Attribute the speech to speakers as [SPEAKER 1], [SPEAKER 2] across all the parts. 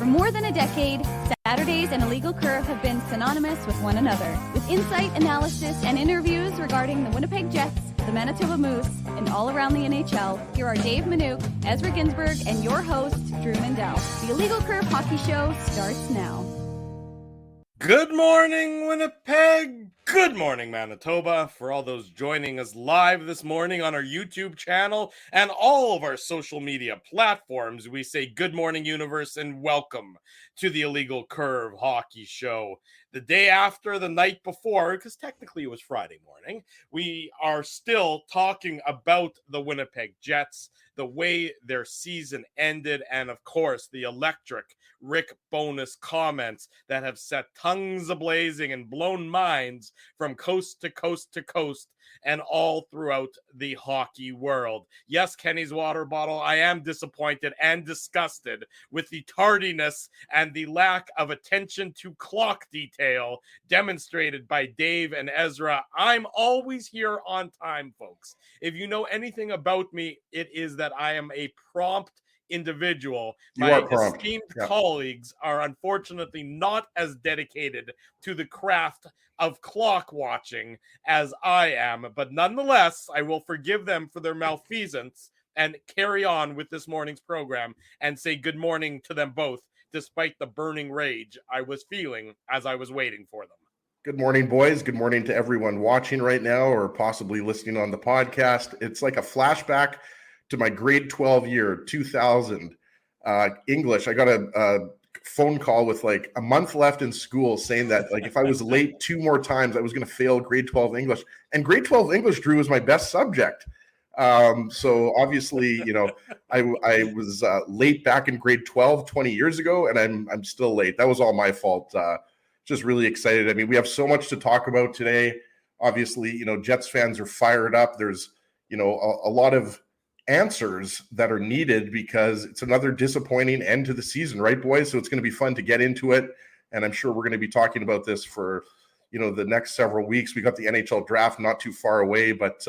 [SPEAKER 1] more than a decade, Saturdays and Illegal Curve have been synonymous with one another. With insight, analysis, and interviews regarding the Winnipeg Jets, the Manitoba Moose, and all around the NHL, here are Dave Minuk, Ezra Ginsburg, and your host, Drew Mandel. The Illegal Curve Hockey Show starts now.
[SPEAKER 2] Good morning, Winnipeg. Good morning, Manitoba. For all those joining us live this morning on our YouTube channel and all of our social media platforms, we say good morning, universe, and welcome to the Illegal Curve Hockey Show. The day after the night before, because technically it was Friday morning, we are still talking about the Winnipeg Jets, the way their season ended, and of course, the electric Rick Bowness comments that have set tongues ablazing and blown minds from coast to coast to coast and all throughout the hockey world. Yes, Kenny's water bottle, I am disappointed and disgusted with the tardiness and the lack of attention to clock detail demonstrated by Dave and Ezra. I'm always here on time, folks. If you know anything about me, it is that I am a prompt individual. My esteemed colleagues are unfortunately not as dedicated to the craft of clock watching as I am, but nonetheless, I will forgive them for their malfeasance and carry on with this morning's program and say good morning to them both, despite the burning rage I was feeling as I was waiting for them.
[SPEAKER 3] Good morning, boys. Good morning to everyone watching right now or possibly listening on the podcast. It's like a flashback to my grade 12 year, 2000, English. I got a phone call with like a month left in school saying that like if I was late 2 more times, I was going to fail grade 12 English. And grade 12 English, Drew, was my best subject. So obviously, you know, I was late back in grade 12 20 years ago, and I'm still late. That was all my fault. Just really excited. I mean, we have so much to talk about today. Obviously, you know, Jets fans are fired up. There's, you know, a lot of answers that are needed because it's another disappointing end to the season, right, boys? So it's going to be fun to get into it. And I'm sure we're going to be talking about this for, you know, the next several weeks. We got the NHL draft not too far away, but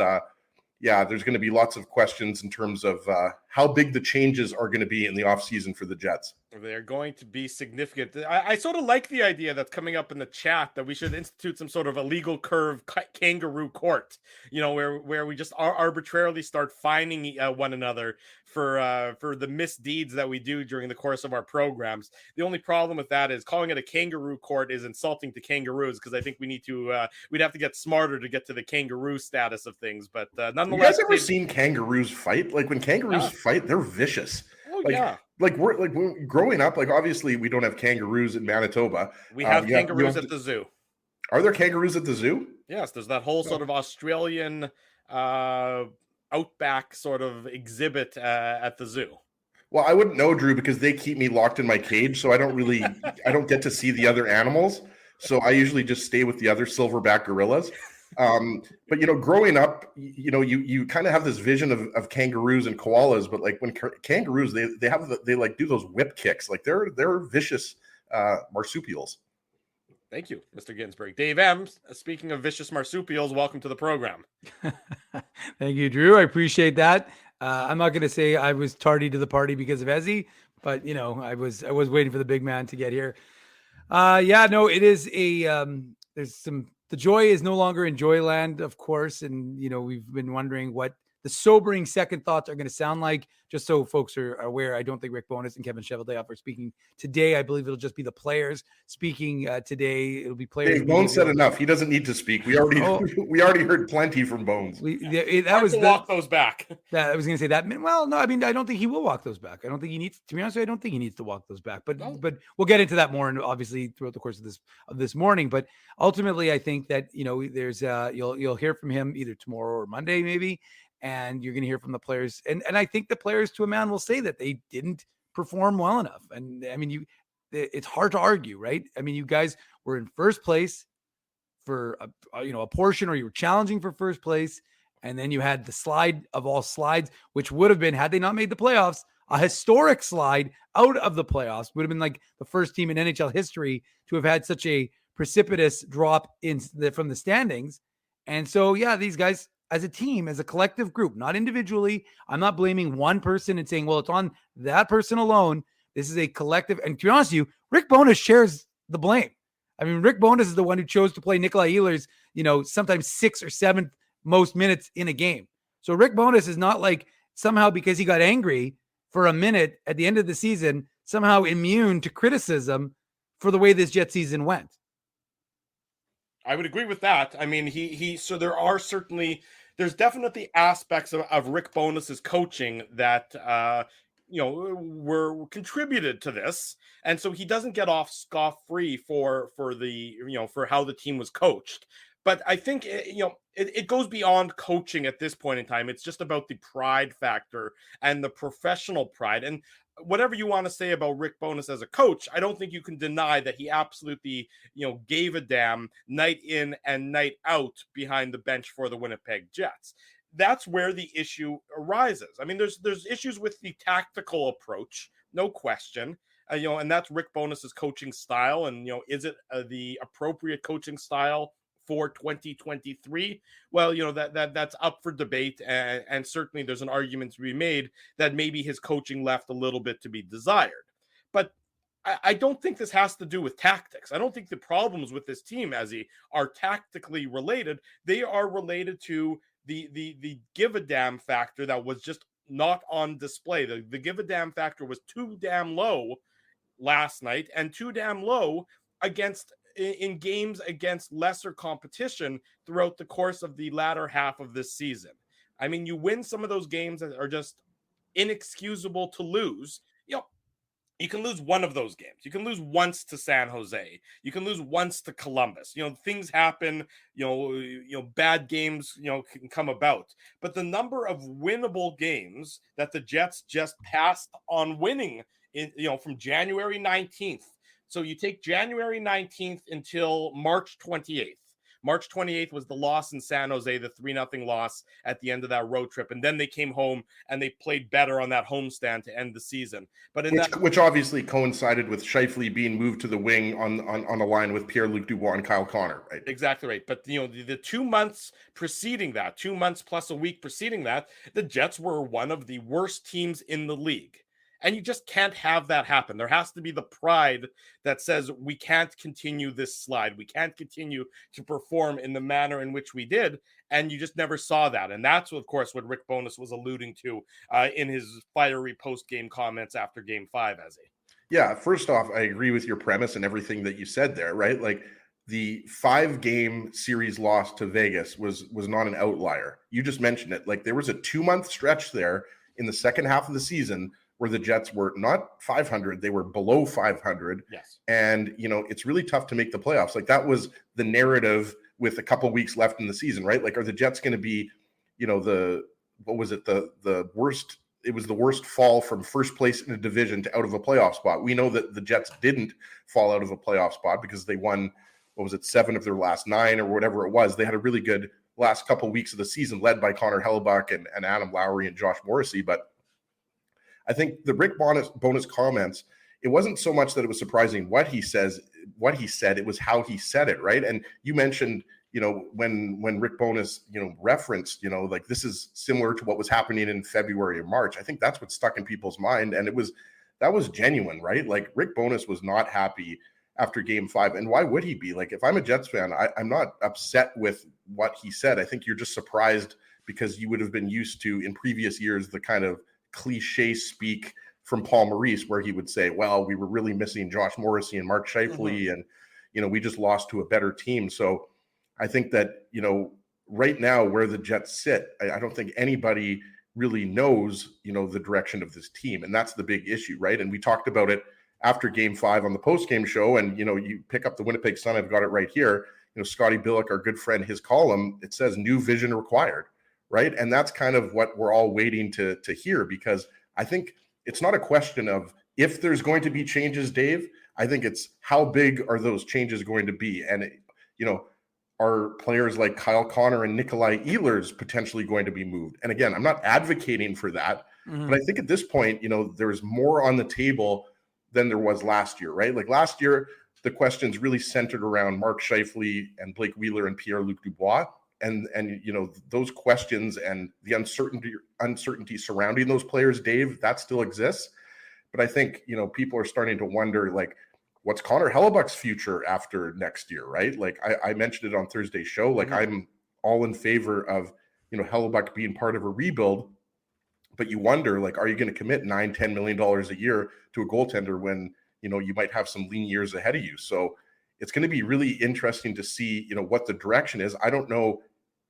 [SPEAKER 3] yeah, there's going to be lots of questions in terms of how big the changes are going to be in the offseason for the Jets.
[SPEAKER 2] They're going to be significant. I sort of like the idea that's coming up in the chat that we should institute some sort of illegal curve kangaroo court, you know, where we just arbitrarily start fining one another for the misdeeds that we do during the course of our programs. The only problem with that is calling it a kangaroo court is insulting to kangaroos, because I think we need to we'd have to get smarter to get to the kangaroo status of things. But nonetheless,
[SPEAKER 3] you guys ever seen kangaroos fight? Like when kangaroos fight, they're vicious.
[SPEAKER 2] Oh,
[SPEAKER 3] like,
[SPEAKER 2] yeah.
[SPEAKER 3] Like when growing up, like obviously we don't have kangaroos in Manitoba.
[SPEAKER 2] We have kangaroos at the zoo.
[SPEAKER 3] Are there kangaroos at the zoo?
[SPEAKER 2] Yes, there's that whole sort of Australian outback sort of exhibit at the zoo.
[SPEAKER 3] Well, I wouldn't know, Drew, because they keep me locked in my cage, so I don't get to see the other animals. So I usually just stay with the other silverback gorillas. But you know, growing up, you know, you kind of have this vision of kangaroos and koalas, but like when kangaroos, they like do those whip kicks, like they're vicious marsupials.
[SPEAKER 2] Thank you, Mr. Ginsburg. Dave M., speaking of vicious marsupials, welcome to the program.
[SPEAKER 4] Thank you, Drew. I appreciate that. I'm not going to say I was tardy to the party because of Ezzy, but you know, I was waiting for the big man to get here. Yeah, no, it is the joy is no longer in Joyland, of course. And, you know, we've been wondering what the sobering second thoughts are going to sound like. Just so folks are aware, I don't think Rick Bowness and Kevin Cheveldayoff are speaking today. I believe it'll just be the players speaking today. It'll be players.
[SPEAKER 3] Dave Bones said enough. He doesn't need to speak. We already heard plenty from Bones.
[SPEAKER 2] That was walk those back.
[SPEAKER 4] I was going to say that. Well, no, I mean, I don't think he will walk those back. I don't think he needs. To be honest, I don't think he needs to walk those back. But we'll get into that more, and obviously throughout the course of this morning. But ultimately, I think that, you know, there's you'll hear from him either tomorrow or Monday, maybe. And you're going to hear from the players. And I think the players to a man will say that they didn't perform well enough. And I mean, it's hard to argue, right? I mean, you guys were in first place for a portion, or you were challenging for first place. And then you had the slide of all slides, which would have been, had they not made the playoffs, a historic slide out of the playoffs. Would have been like the first team in NHL history to have had such a precipitous drop from the standings. And so, yeah, these guys, as a team, as a collective group, not individually. I'm not blaming one person and saying, well, it's on that person alone. This is a collective. And to be honest with you, Rick Bowness shares the blame. I mean, Rick Bowness is the one who chose to play Nikolai Ehlers, sometimes 6th or 7th most minutes in a game. So Rick Bowness is not like somehow because he got angry for a minute at the end of the season, somehow immune to criticism for the way this Jet season went.
[SPEAKER 2] I would agree with that. I mean, so there's definitely aspects of Rick Bowness's coaching that, were contributed to this. And so he doesn't get off scot-free for how the team was coached. But I think, it goes beyond coaching at this point in time. It's just about the pride factor and the professional pride. And whatever you want to say about Rick Bowness as a coach, I don't think you can deny that he absolutely, gave a damn night in and night out behind the bench for the Winnipeg Jets. That's where the issue arises. I mean, there's issues with the tactical approach, no question. And that's Rick Bowness's coaching style. And, is it the appropriate coaching style for 2023? Well, that's up for debate, and certainly there's an argument to be made that maybe his coaching left a little bit to be desired. But I don't think this has to do with tactics. I don't think the problems with this team, Ezzy, are tactically related. They are related to the give a damn factor that was just not on display. The give a damn factor was too damn low last night, and too damn low in games against lesser competition throughout the course of the latter half of this season. I mean, you win some of those games that are just inexcusable to lose. You can lose one of those games. You can lose once to San Jose. You can lose once to Columbus. Things happen. Bad games, can come about. But the number of winnable games that the Jets just passed on winning, from January 19th. So you take January 19th until March 28th. March 28th was the loss in San Jose, the 3-0 loss at the end of that road trip. And then they came home and they played better on that homestand to end the season. But
[SPEAKER 3] which obviously coincided with Scheifele being moved to the wing on a line with Pierre-Luc Dubois and Kyle Connor, right?
[SPEAKER 2] Exactly right. But, the 2 months preceding that, 2 months plus a week preceding that, the Jets were one of the worst teams in the league. And you just can't have that happen. There has to be the pride that says we can't continue this slide. We can't continue to perform in the manner in which we did. And you just never saw that. And that's, of course, what Rick Bowness was alluding to in his fiery post-game comments after Game 5, Ezzy.
[SPEAKER 3] Yeah, first off, I agree with your premise and everything that you said there, right? Like the 5-game series loss to Vegas was not an outlier. You just mentioned it. Like there was a 2-month stretch there in the second half of the season where the Jets were not 500, they were below 500.
[SPEAKER 2] Yes. And,
[SPEAKER 3] it's really tough to make the playoffs. Like that was the narrative with a couple weeks left in the season, right? Like, are the Jets going to be, the worst? It was the worst fall from first place in a division to out of a playoff spot. We know that the Jets didn't fall out of a playoff spot because they won, 7 of their last 9 or whatever it was. They had a really good last couple of weeks of the season led by Connor Hellebuyck and Adam Lowry and Josh Morrissey. But I think the Rick Bowness comments, it wasn't so much that it was surprising what he said, it was how he said it, right? And you mentioned, when Rick Bowness, referenced, like this is similar to what was happening in February or March. I think that's what stuck in people's mind. And that was genuine, right? Like Rick Bowness was not happy after Game 5. And why would he be? Like, if I'm a Jets fan, I'm not upset with what he said. I think you're just surprised because you would have been used to in previous years, the kind of cliche speak from Paul Maurice where he would say, well, we were really missing Josh Morrissey and Mark Scheifele and we just lost to a better team. So I think that right now where the Jets sit, I don't think anybody really knows the direction of this team, and that's the big issue, right? And we talked about it after Game 5 on the post-game show, and you pick up the Winnipeg Sun, I've got it right here, Scotty Billick, our good friend, his column, it says new vision required. Right. And that's kind of what we're all waiting to hear, because I think it's not a question of if there's going to be changes, Dave. I think it's how big are those changes going to be? And, are players like Kyle Connor and Nikolai Ehlers potentially going to be moved? And again, I'm not advocating for that, but I think at this point, there's more on the table than there was last year, right? Like last year, the questions really centered around Mark Scheifele and Blake Wheeler and Pierre-Luc Dubois. And those questions and the uncertainty surrounding those players, Dave, that still exists. But I think, people are starting to wonder, like, what's Connor Hellebuck's future after next year, right? Like I mentioned it on Thursday's show. Like I'm all in favor of, Hellebuck being part of a rebuild. But you wonder, like, are you going to commit $9-10 million a year to a goaltender when, you might have some lean years ahead of you? So it's going to be really interesting to see, what the direction is. I don't know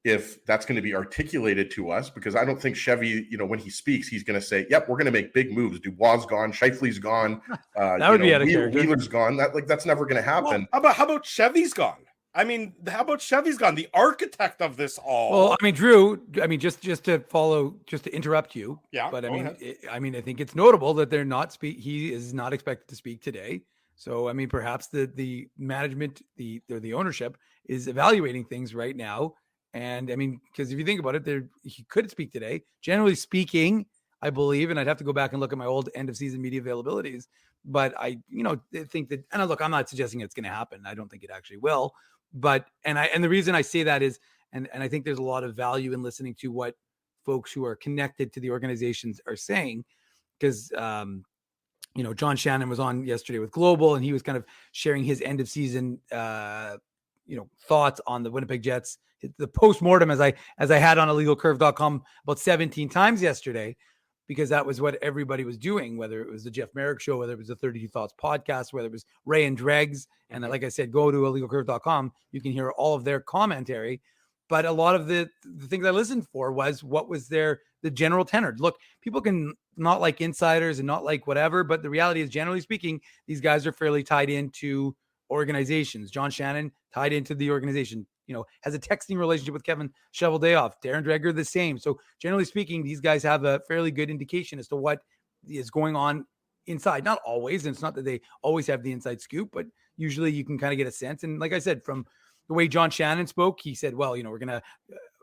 [SPEAKER 3] if that's going to be articulated to us, because I don't think Chevy, when he speaks, he's going to say, yep, we're going to make big moves. Dubois gone, Scheifele's gone.
[SPEAKER 4] That would be out of character.
[SPEAKER 3] Wheeler's gone. That's never going to happen.
[SPEAKER 2] Well, how about Chevy's gone? I mean, how about Chevy's gone? The architect of this all.
[SPEAKER 4] Well, I mean, Drew, just to interrupt you.
[SPEAKER 2] Yeah.
[SPEAKER 4] But I think it's notable that he is not expected to speak today. So, I mean, perhaps the management, the ownership is evaluating things right now. And I mean, because if you think about it, he could speak today. Generally speaking, I believe, and I'd have to go back and look at my old end of season media availabilities. But I think that, and look, I'm not suggesting it's going to happen. I don't think it actually will. But and the reason I say that is, and I think there's a lot of value in listening to what folks who are connected to the organizations are saying, because John Shannon was on yesterday with Global, and he was kind of sharing his end of season thoughts on the Winnipeg Jets, the post-mortem, as I had on illegalcurve.com about 17 times yesterday, because that was what everybody was doing, whether it was the Jeff Merrick show, whether it was the 32 Thoughts podcast, whether it was Ray and Dregs. And like I said, go to illegalcurve.com. You can hear all of their commentary. But a lot of the things I listened for was what was the general tenor. Look, people can not like insiders and not like whatever, but the reality is, generally speaking, these guys are fairly tied into organizations. John Shannon tied into the organization, has a texting relationship with Kevin Cheveldayoff, Darren Dreger, the same. So generally speaking, these guys have a fairly good indication as to what is going on inside. Not always, and it's not that they always have the inside scoop, but usually you can kind of get a sense. And like I said, from the way John Shannon spoke, he said, well,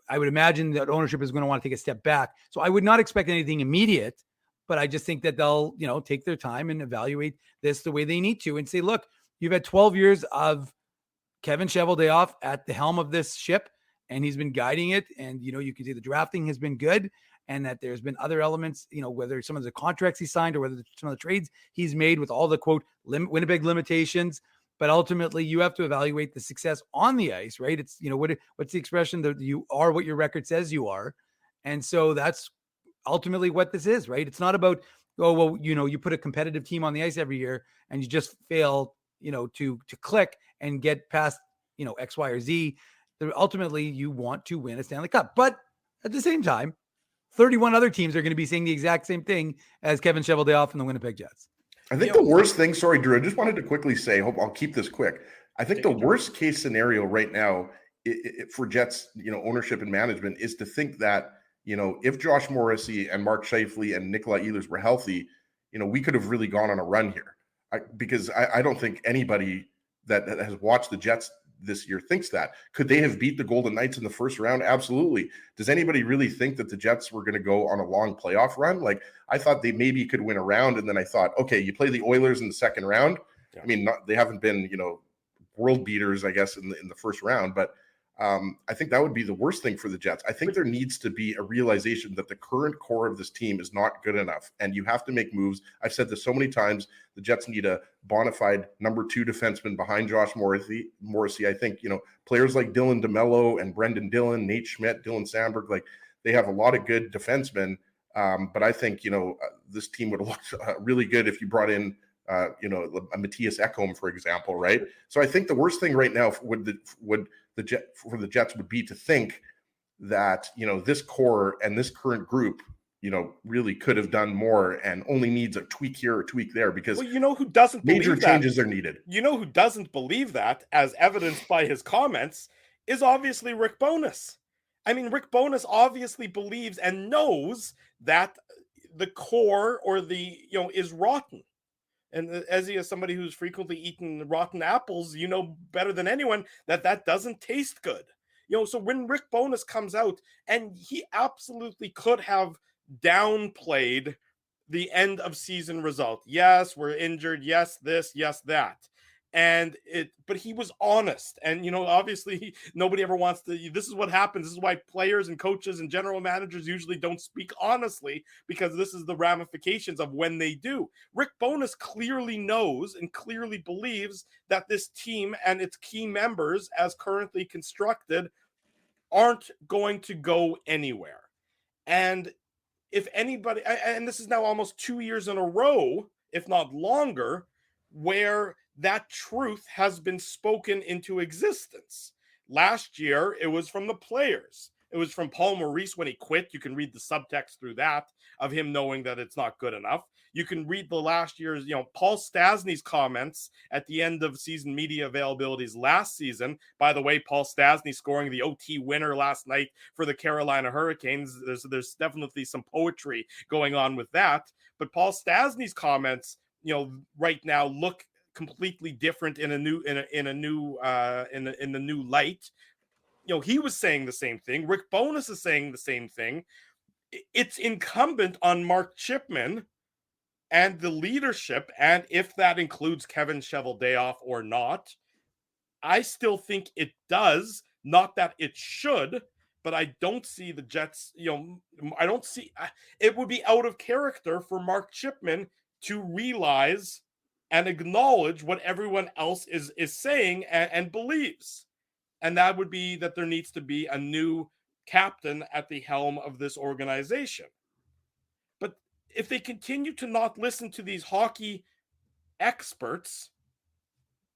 [SPEAKER 4] I would imagine that ownership is going to want to take a step back. So I would not expect anything immediate, but I just think that they'll, take their time and evaluate this the way they need to and say, look, you've had 12 years of Kevin Cheveldayoff at the helm of this ship, and he's been guiding it. And, you can see the drafting has been good, and that there's been other elements, whether some of the contracts he signed or whether some of the trades he's made with all the quote Winnipeg limitations. But ultimately you have to evaluate the success on the ice, right? It's, what's the expression that you are what your record says you are. And so that's ultimately what this is, right? It's not about, oh, well, you put a competitive team on the ice every year and you just fail, to click and get past, X, Y, or Z. Ultimately, you want to win a Stanley Cup. But at the same time, 31 other teams are going to be saying the exact same thing as Kevin Cheveldayoff and the Winnipeg Jets.
[SPEAKER 3] I think the worst thing, sorry, Drew, I just wanted to quickly say, hope I'll keep this quick. I think the worst case scenario right now for Jets, ownership and management is to think that, if Josh Morrissey and Mark Scheifele and Nikolai Ehlers were healthy, we could have really gone on a run here. Because I don't think anybody that has watched the Jets this year thinks that. Could they have beat the Golden Knights in the first round? Absolutely. Does anybody really think that the Jets were going to go on a long playoff run? Like, I thought they maybe could win a round, and then I thought, okay, you play the Oilers in the second round. Yeah. I mean, they haven't been, world beaters, I guess, in the first round, but I think that would be the worst thing for the Jets. I think there needs to be a realization that the current core of this team is not good enough, and you have to make moves. I've said this so many times. The Jets need a bona fide number 2 defenseman behind Josh Morrissey. I think, players like Dylan DeMello and Brendan Dillon, Nate Schmidt, Dylan Sandberg, like, they have a lot of good defensemen. But I think, this team would have looked really good if you brought in, a Matthias Ekholm, for example, right? So I think the worst thing right now for the Jets would be to think that, this core and this current group, really could have done more and only needs a tweak here or tweak there, because
[SPEAKER 2] who doesn't
[SPEAKER 3] major
[SPEAKER 2] believe
[SPEAKER 3] changes are needed.
[SPEAKER 2] Who doesn't believe that, as evidenced by his comments, is obviously Rick Bowness. I mean, Rick Bowness obviously believes and knows that the core or is rotten. And as he is somebody who's frequently eaten rotten apples, better than anyone that doesn't taste good. So when Rick Bowness comes out, and he absolutely could have downplayed the end of season result. Yes, we're injured. Yes, this, yes, that. But he was honest. And, obviously nobody ever wants to, this is what happens. This is why players and coaches and general managers usually don't speak honestly, because this is the ramifications of when they do. Rick Bowness clearly knows and clearly believes that this team and its key members, as currently constructed, aren't going to go anywhere. And if anybody, and this is now almost 2 years in a row, if not longer, where that truth has been spoken into existence. Last year, it was from the players. It was from Paul Maurice when he quit. You can read the subtext through that of him knowing that it's not good enough. You can read the last year's, Paul Stastny's comments at the end of season media availabilities last season. By the way, Paul Stastny scoring the OT winner last night for the Carolina Hurricanes. There's definitely some poetry going on with that. But Paul Stastny's comments, right now look completely different in the new light. He was saying the same thing. Rick Bowness is saying the same thing. It's incumbent on Mark Chipman and the leadership, and if that includes Kevin Cheveldayoff or not, I still think it does. Not that it should, but I don't see the Jets. I don't see. It would be out of character for Mark Chipman to realize and acknowledge what everyone else is saying and believes. And that would be that there needs to be a new captain at the helm of this organization. But if they continue to not listen to these hockey experts,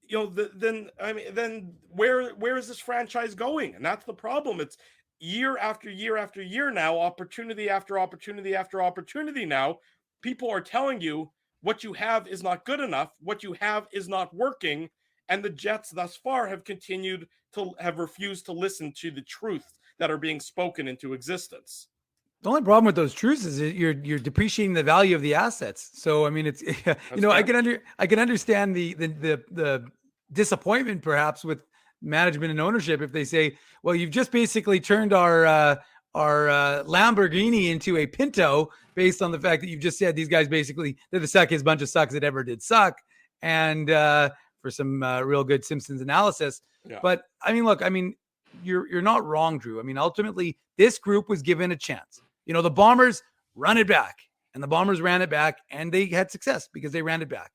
[SPEAKER 2] then where is this franchise going? And that's the problem. It's year after year after year now, opportunity after opportunity after opportunity now. People are telling you, what you have is not good enough. What you have is not working. And the Jets thus far have refused to listen to the truth that are being spoken into existence.
[SPEAKER 4] The only problem with those truths is that you're depreciating the value of the assets. So, I mean, it's, I can understand the disappointment perhaps with management and ownership if they say, well, you've just basically turned our Lamborghini into a Pinto based on the fact that you've just said these guys basically they're the suckiest bunch of sucks that ever did suck, and for some real good Simpsons analysis.
[SPEAKER 2] Yeah.
[SPEAKER 4] But I mean, look, you're not wrong, Drew. I mean, ultimately this group was given a chance. The Bombers run it back, and the Bombers ran it back, and they had success because they ran it back.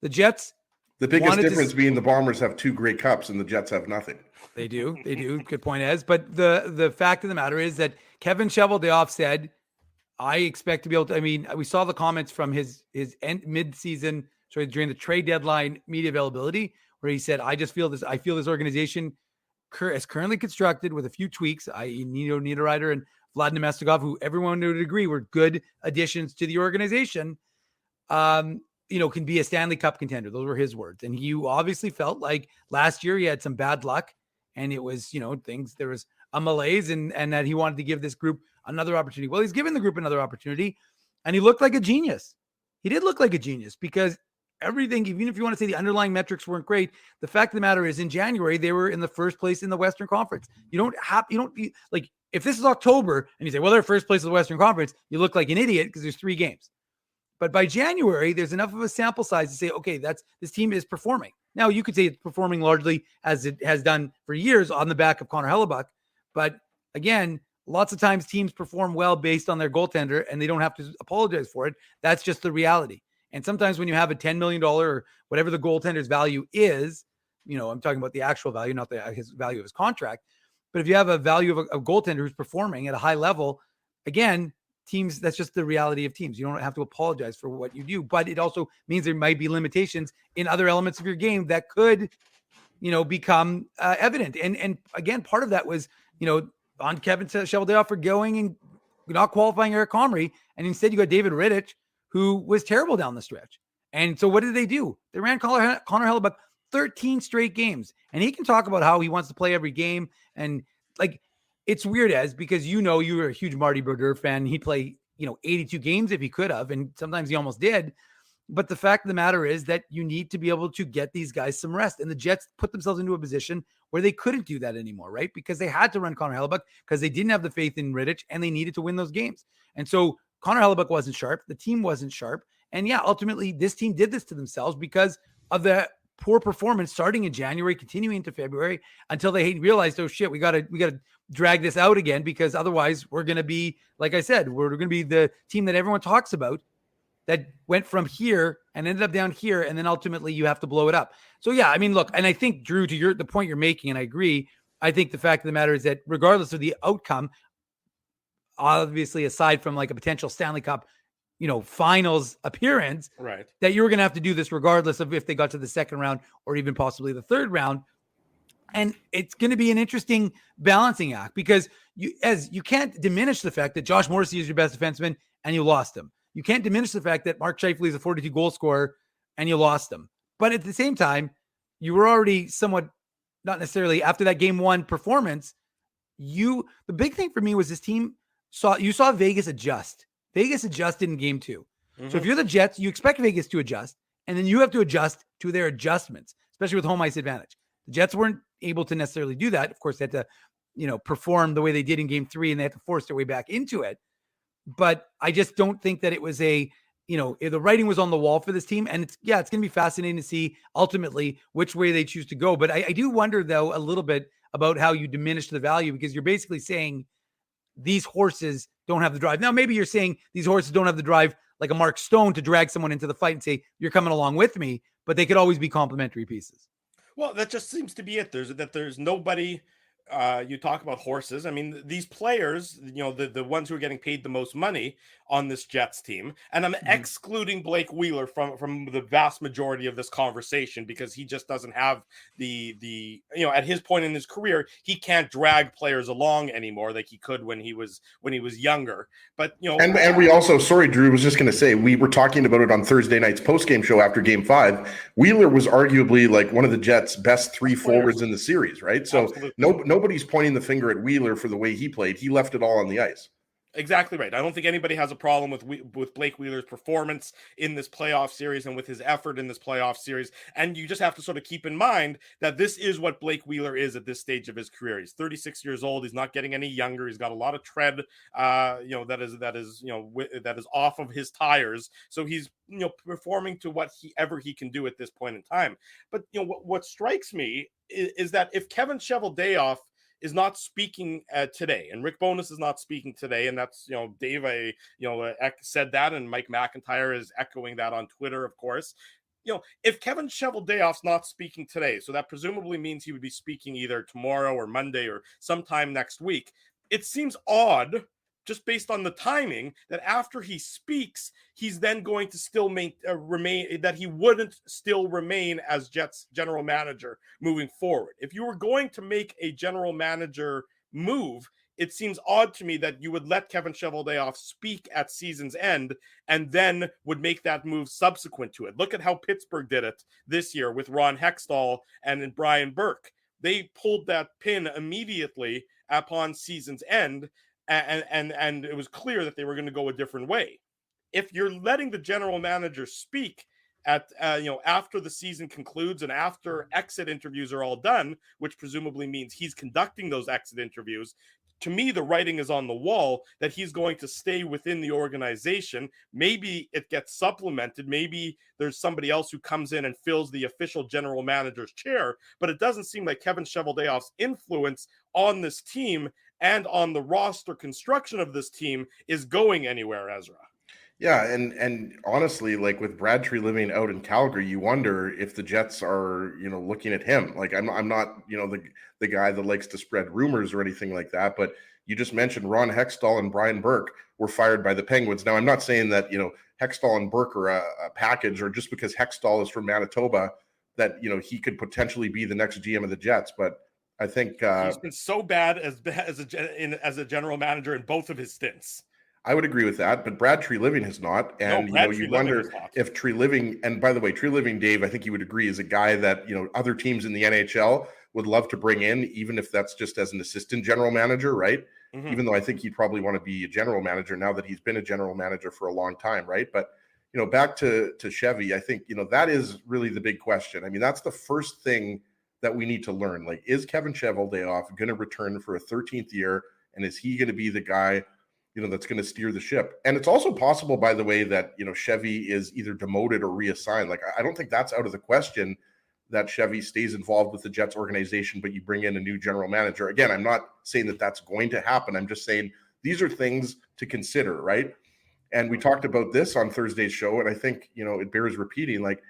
[SPEAKER 4] The Jets.
[SPEAKER 3] The biggest difference being the Bombers have 2 Grey Cups and the Jets have nothing.
[SPEAKER 4] They do. Good point, Ez. But the fact of the matter is that Kevin Cheveldayoff said, I expect to be able to, we saw the comments from his mid-season, during the trade deadline media availability, where he said, I feel this organization is currently constructed with a few tweaks, i.e. Nino Niederreiter and Vlad Nemestikov, who everyone would agree were good additions to the organization, can be a Stanley Cup contender. Those were his words. And he obviously felt like last year he had some bad luck, and it was, there was a malaise, and that he wanted to give this group another opportunity. Well, he's given the group another opportunity, and he looked like a genius. He did look like a genius because everything, even if you want to say the underlying metrics weren't great, the fact of the matter is in January, they were in the first place in the Western Conference. If this is October and you say, well, they're first place in the Western Conference, you look like an idiot because there's 3 games. But by January, there's enough of a sample size to say, okay, this team is performing. Now, you could say it's performing largely as it has done for years on the back of Connor Hellebuyck. But again, lots of times teams perform well based on their goaltender, and they don't have to apologize for it. That's just the reality. And sometimes when you have a $10 million or whatever the goaltender's value is, I'm talking about the actual value, not his value of his contract. But if you have a value of a goaltender who's performing at a high level, again, teams, that's just the reality of teams. You don't have to apologize for what you do, but it also means there might be limitations in other elements of your game that could, become evident. And again, part of that was, on Kevin Cheveldayoff for going and not qualifying Eric Comrie. And instead you got David Rittich, who was terrible down the stretch. And so what did they do? They ran Connor Hellebuyck 13 straight games. And he can talk about how he wants to play every game. And it's weird, Ez, because you were a huge Marty Brodeur fan. He'd play, 82 games if he could have, and sometimes he almost did. But the fact of the matter is that you need to be able to get these guys some rest. And the Jets put themselves into a position where they couldn't do that anymore, right? Because they had to run Connor Hellebuyck because they didn't have the faith in Rittich, and they needed to win those games. And so Connor Hellebuyck wasn't sharp. The team wasn't sharp. And yeah, ultimately this team did this to themselves because of the poor performance starting in January, continuing into February until they realized, oh shit, we gotta drag this out again, because otherwise we're gonna be, like I said, we're gonna be the team that everyone talks about that went from here and ended up down here, and then ultimately you have to blow it up. So yeah, I mean, look, and I think, Drew, to the point you're making, and I agree, I think the fact of the matter is that regardless of the outcome, obviously aside from like a potential Stanley Cup, finals appearance,
[SPEAKER 2] right,
[SPEAKER 4] that you were going to have to do this regardless of if they got to the second round or even possibly the third round. And it's going to be an interesting balancing act, because you can't diminish the fact that Josh Morrissey is your best defenseman and you lost him. You can't diminish the fact that Mark Scheifele is a 42 goal scorer and you lost him. But at the same time, you were already somewhat, not necessarily after that game one performance, the big thing for me was this team saw Vegas adjust. Vegas adjusted in game two. Mm-hmm. So if you're the Jets, you expect Vegas to adjust, and then you have to adjust to their adjustments, especially with home ice advantage. The Jets weren't able to necessarily do that. Of course, they had to, perform the way they did in game three, and they had to force their way back into it. But I just don't think that it was the writing was on the wall for this team. And it's going to be fascinating to see ultimately which way they choose to go. But I do wonder, though, a little bit about how you diminish the value, because you're basically saying these horses don't have the drive. Now, maybe you're saying these horses don't have the drive like a Mark Stone to drag someone into the fight and say, you're coming along with me, but they could always be complementary pieces.
[SPEAKER 2] Well, that just seems to be it. There's nobody. You talk about horses. I mean, these players, the ones who are getting paid the most money on this Jets team, and I'm excluding Blake Wheeler from the vast majority of this conversation, because he just doesn't have the at his point in his career, he can't drag players along anymore like he could when he was younger. But
[SPEAKER 3] and we also, sorry, Drew, was just going to say, we were talking about it on Thursday night's post-game show after Game 5. Wheeler was arguably like one of the Jets' best three forwards in the series, right? So nobody's pointing the finger at Wheeler for the way he played. He left it all on the ice.
[SPEAKER 2] Exactly right. I don't think anybody has a problem with Blake Wheeler's performance in this playoff series and with his effort in this playoff series. And you just have to sort of keep in mind that this is what Blake Wheeler is at this stage of his career. He's 36 years old. He's not getting any younger. He's got a lot of tread, that is off of his tires. So he's performing to whatever he can do at this point in time. But what strikes me is that if Kevin Cheveldayoff is not speaking today, and Rick Bowness is not speaking today, and that's Dave said that, and Mike McIntyre is echoing that on Twitter, of course. If Kevin Cheveldayoff's not speaking today, so that presumably means he would be speaking either tomorrow or Monday or sometime next week. It seems odd, just based on the timing, that after he speaks, he's then going to still remain, that he wouldn't still remain as Jets general manager moving forward. If you were going to make a general manager move, it seems odd to me that you would let Kevin Cheveldayoff speak at season's end and then would make that move subsequent to it. Look at how Pittsburgh did it this year with Ron Hextall and Brian Burke. They pulled that pin immediately upon season's end, and it was clear that they were going to go a different way. If you're letting the general manager speak at after the season concludes and after exit interviews are all done, which presumably means he's conducting those exit interviews, to me the writing is on the wall that he's going to stay within the organization. Maybe it gets supplemented. Maybe there's somebody else who comes in and fills the official general manager's chair, but it doesn't seem like Kevin Cheveldayoff's influence on this team and on the roster construction of this team is going anywhere, Ezra.
[SPEAKER 3] Yeah, and honestly, like with Brad Treliving out in Calgary, you wonder if the Jets are, looking at him. Like I'm not, the guy that likes to spread rumors or anything like that, but you just mentioned Ron Hextall and Brian Burke were fired by the Penguins. Now, I'm not saying that, Hextall and Burke are a package, or just because Hextall is from Manitoba that, he could potentially be the next GM of the Jets, but I think
[SPEAKER 2] he's been so bad as a general manager in both of his stints.
[SPEAKER 3] I would agree with that, but Brad Treliving has not. And you wonder if Treliving, and by the way, Treliving, Dave, I think you would agree, is a guy that other teams in the NHL would love to bring in, even if that's just as an assistant general manager, right? Mm-hmm. Even though I think he'd probably want to be a general manager now that he's been a general manager for a long time, right? But back to Chevy, I think that is really the big question. I mean, that's the first thing that we need to learn. Like, is Kevin Cheveldayoff going to return for a 13th year? And is he going to be the guy, that's going to steer the ship? And it's also possible, by the way, that, Chevy is either demoted or reassigned. Like, I don't think that's out of the question, that Chevy stays involved with the Jets organization, but you bring in a new general manager. Again, I'm not saying that that's going to happen. I'm just saying these are things to consider, right? And we talked about this on Thursday's show, and I think, it bears repeating. Like,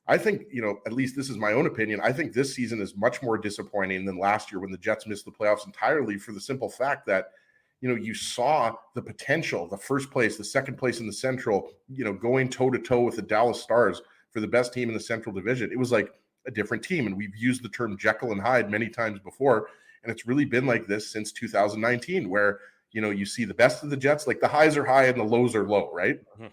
[SPEAKER 3] I think, at least this is my own opinion, I think this season is much more disappointing than last year when the Jets missed the playoffs entirely, for the simple fact that, you saw the potential, the first place, the second place in the Central, going toe-to-toe with the Dallas Stars for the best team in the Central Division. It was like a different team, and we've used the term Jekyll and Hyde many times before, and it's really been like this since 2019, where, you see the best of the Jets, like the highs are high and the lows are low, right? Mm-hmm.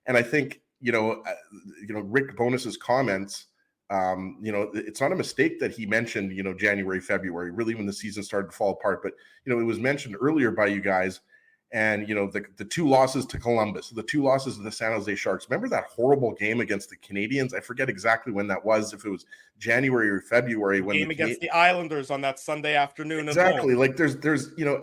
[SPEAKER 3] And I think, Rick Bowness's comments, it's not a mistake that he mentioned, January, February, really when the season started to fall apart. But, it was mentioned earlier by you guys. And, the two losses to Columbus, the two losses to the San Jose Sharks. Remember that horrible game against the Canadiens? I forget exactly when that was, if it was January or February. When
[SPEAKER 2] game against the Islanders on that Sunday afternoon.
[SPEAKER 3] Exactly. Like there's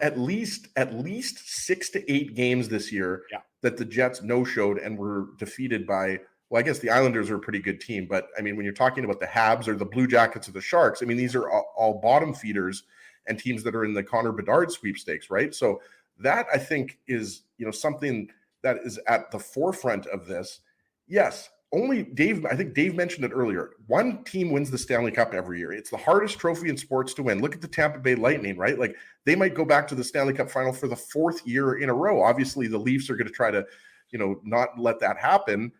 [SPEAKER 3] at least 6 to 8 games this year that the Jets no-showed and were defeated by, well, I guess the Islanders are a pretty good team. But, I mean, when you're talking about the Habs or the Blue Jackets or the Sharks, I mean, these are all bottom feeders and teams that are in the Connor Bedard sweepstakes, right? So that, I think, is, something that is at the forefront of this. Yes, I think Dave mentioned it earlier. One team wins the Stanley Cup every year. It's the hardest trophy in sports to win. Look at the Tampa Bay Lightning, right? Like, they might go back to the Stanley Cup final for the 4th year in a row. Obviously, the Leafs are going to try to, not let that happen.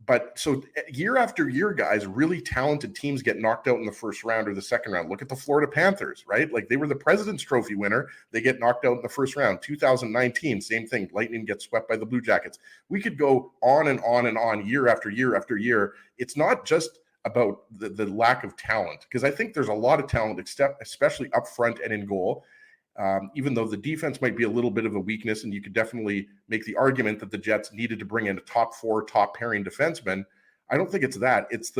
[SPEAKER 3] But so year after year, guys, really talented teams get knocked out in the first round or the second round. Look at the Florida Panthers, right? Like, they were the President's Trophy winner. They get knocked out in the first round. 2019, same thing. Lightning gets swept by the Blue Jackets. We could go on and on and on year after year after year. It's not just about the lack of talent, because I think there's a lot of talent, especially up front and in goal. Even though the defense might be a little bit of a weakness, and you could definitely make the argument that the Jets needed to bring in a top 4, top pairing defenseman. I don't think it's that. It's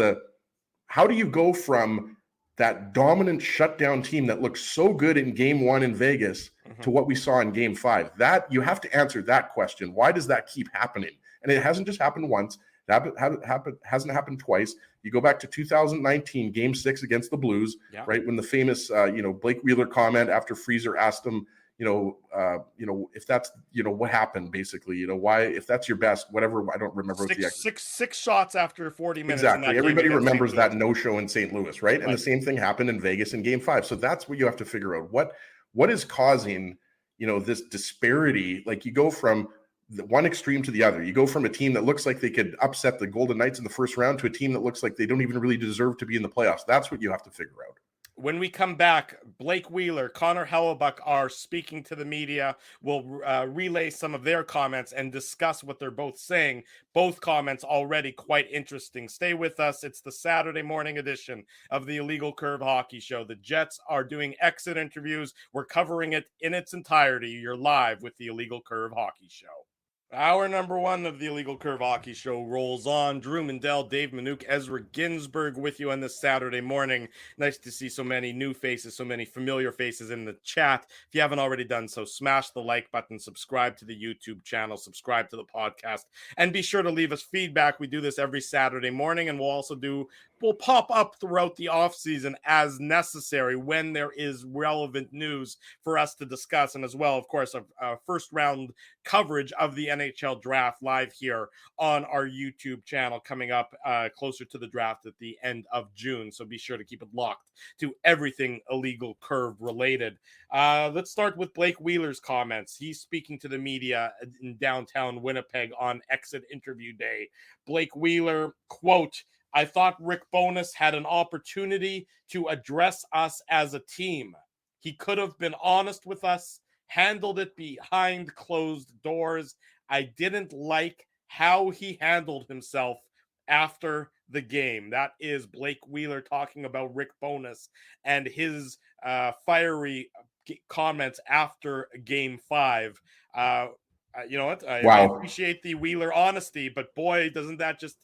[SPEAKER 3] how do you go from that dominant shutdown team that looked so good in Game 1 in Vegas to what we saw in Game 5? That you have to answer that question. Why does that keep happening? And it hasn't just happened once. It hasn't happened twice. You go back to 2019, Game 6 against the Blues, right? When the famous, Blake Wheeler comment after Freezer asked him, if that's, what happened, basically, why, if that's your best, whatever. I don't remember.
[SPEAKER 2] Six shots after 40 minutes.
[SPEAKER 3] Exactly. Everybody remembers that no-show in St. Louis, right? And the same thing happened in Vegas in Game 5. So that's what you have to figure out. What is causing, this disparity? Like, you go from the one extreme to the other. You go from a team that looks like they could upset the Golden Knights in the first round to a team that looks like they don't even really deserve to be in the playoffs. That's what you have to figure out.
[SPEAKER 2] When we come back, Blake Wheeler, Connor Hellebuck are speaking to the media. We'll relay some of their comments and discuss what they're both saying. Both comments already quite interesting. Stay with us. It's the Saturday morning edition of the Illegal Curve Hockey Show. The Jets are doing exit interviews. We're covering it in its entirety. You're live with the Illegal Curve Hockey Show. Hour number 1 of the Illegal Curve Hockey Show rolls on. Drew Mandel, Dave Minuk, Ezra Ginsburg with you on this Saturday morning. Nice to see so many new faces, so many familiar faces in the chat. If you haven't already done so, smash the like button, subscribe to the YouTube channel, subscribe to the podcast, and be sure to leave us feedback. We do this every Saturday morning, and we'll pop up throughout the off season as necessary when there is relevant news for us to discuss. And as well, of course, a first round coverage of the NHL draft live here on our YouTube channel coming up closer to the draft at the end of June. So be sure to keep it locked to everything Illegal Curve related. Let's start with Blake Wheeler's comments. He's speaking to the media in downtown Winnipeg on exit interview day. Blake Wheeler, quote, "I thought Rick Bowness had an opportunity to address us as a team. He could have been honest with us, handled it behind closed doors. I didn't like how he handled himself after the game." That is Blake Wheeler talking about Rick Bowness and his fiery comments after Game 5. You know what? I appreciate the Wheeler honesty, but boy, doesn't that just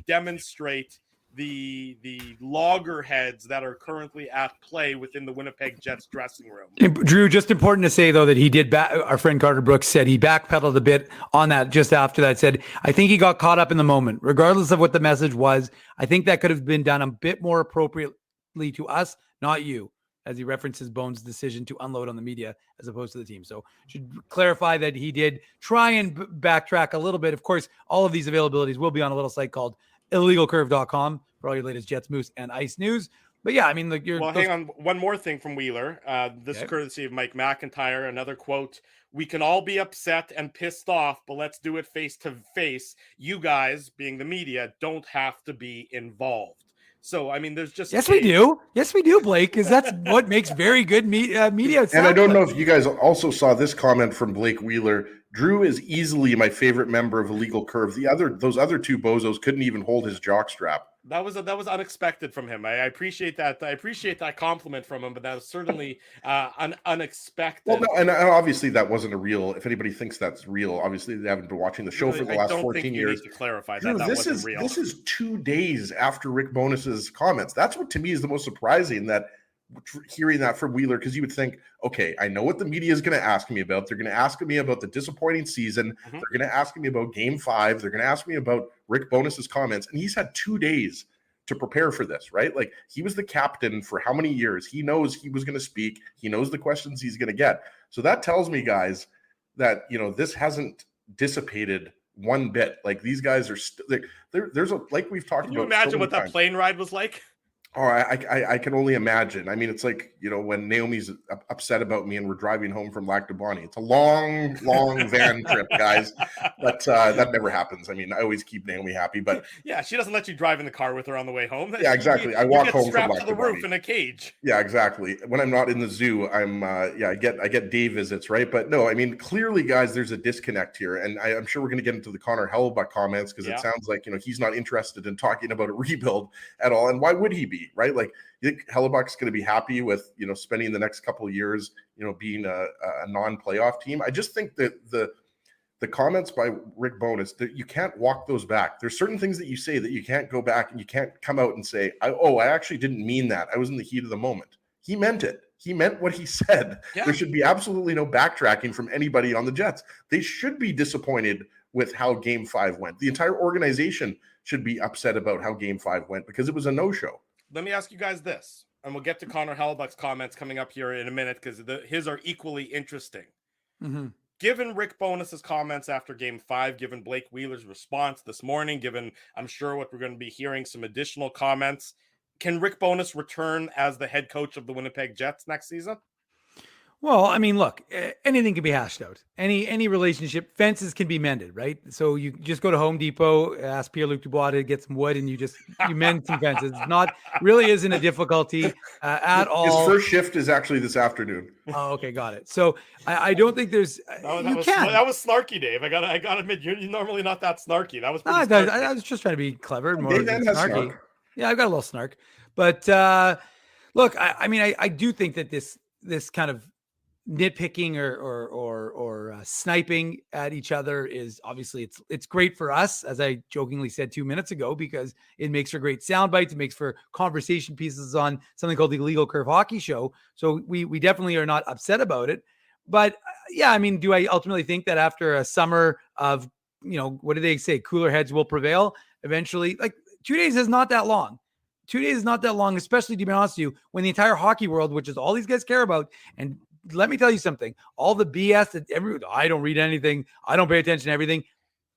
[SPEAKER 2] demonstrate the loggerheads that are currently at play within the Winnipeg Jets dressing room.
[SPEAKER 4] Drew, just important to say, though, that he did our friend Carter Brooks said he backpedaled a bit on that just after that. Said, I think he got caught up in the moment. Regardless of what the message was, I think that could have been done a bit more appropriately to us, not you, as he references Bones' decision to unload on the media as opposed to the team. So should clarify that he did try and backtrack a little bit. Of course, all of these availabilities will be on a little site called illegalcurve.com for all your latest Jets, Moose, and Ice news. But yeah, I mean,
[SPEAKER 2] hang on. One more thing from Wheeler. This is courtesy of Mike McIntyre. Another quote: "We can all be upset and pissed off, but let's do it face to face. You guys, being the media, don't have to be involved." So, I mean, there's just...
[SPEAKER 4] Yes, we do. Yes, we do, Blake, because that's what makes very good media.
[SPEAKER 3] And I don't know if you guys also saw this comment from Blake Wheeler. Drew is easily my favorite member of Illegal Curve. Those other two bozos couldn't even hold his jockstrap.
[SPEAKER 2] That was unexpected from him. I appreciate that. I appreciate that compliment from him, but that was certainly unexpected.
[SPEAKER 3] Well, no, and obviously that wasn't a real. If anybody thinks that's real, obviously they haven't been watching the show for the last 14 years.
[SPEAKER 2] Need to clarify
[SPEAKER 3] Drew,
[SPEAKER 2] that wasn't real.
[SPEAKER 3] This is 2 days after Rick Bonus's comments. That's what to me is the most surprising. That hearing that from Wheeler, because you would think, okay, I know what the media is going to ask me about. They're going to ask me about the disappointing season. Mm-hmm. They're going to ask me about Game 5. They're going to ask me about Rick Bonus's comments. And he's had 2 days to prepare for this, right? Like, he was the captain for how many years? He knows he was going to speak. He knows the questions he's going to get. So that tells me, guys, that, this hasn't dissipated one bit. Like, these guys are there's a, like we've talked about.
[SPEAKER 2] Can you imagine what that plane ride was like?
[SPEAKER 3] Oh, I can only imagine. I mean, it's like, when Naomi's upset about me and we're driving home from Lac du Bonnet. It's a long, long van trip, guys. But that never happens. I mean, I always keep Naomi happy. But
[SPEAKER 2] yeah, she doesn't let you drive in the car with her on the way home.
[SPEAKER 3] Yeah, exactly. I walk home
[SPEAKER 2] strapped from to the roof in a cage.
[SPEAKER 3] Yeah, exactly. When I'm not in the zoo, I get day visits, right? But no, I mean, clearly, guys, there's a disconnect here, and I'm sure we're going to get into the Connor Hellebuyck comments because it sounds like he's not interested in talking about a rebuild at all, and why would he be? Right? Like, you think Hellebuck's going to be happy with, spending the next couple of years, being a non-playoff team? I just think that the comments by Rick Bowness, that you can't walk those back. There's certain things that you say that you can't go back and you can't come out and say, I actually didn't mean that. I was in the heat of the moment. He meant it. He meant what he said. Yeah. There should be absolutely no backtracking from anybody on the Jets. They should be disappointed with how Game 5 went. The entire organization should be upset about how Game 5 went because it was a no-show.
[SPEAKER 2] Let me ask you guys this, and we'll get to Connor Hellebuck's comments coming up here in a minute because his are equally interesting. Mm-hmm. Given Rick Bonus's comments after Game 5, given Blake Wheeler's response this morning, given, I'm sure, what we're going to be hearing, some additional comments, can Rick Bonus return as the head coach of the Winnipeg Jets next season?
[SPEAKER 4] Well, I mean, look, anything can be hashed out. Any relationship, fences can be mended, right? So you just go to Home Depot, ask Pierre-Luc Dubois to get some wood, and you mend some fences. It's really isn't a difficulty at all.
[SPEAKER 3] His first shift is actually this afternoon.
[SPEAKER 4] Oh, okay, got it. So I don't think there's
[SPEAKER 2] that was snarky, Dave. I gotta admit, you're normally not that snarky. That was
[SPEAKER 4] I was just trying to be clever and more snarky. Snark. Yeah, I've got a little snark, but look, I mean, I do think that this kind of nitpicking or sniping at each other is obviously it's great for us, as I jokingly said 2 minutes ago, because it makes for great sound bites. It makes for conversation pieces on something called the Illegal Curve Hockey Show. So we definitely are not upset about it. But yeah, I mean, do I ultimately think that after a summer of, what do they say? Cooler heads will prevail eventually. Like 2 days is not that long. 2 days is not that long, especially, to be honest with you, when the entire hockey world, which is all these guys care about, and let me tell you something, all the BS that I don't read anything, I don't pay attention to everything.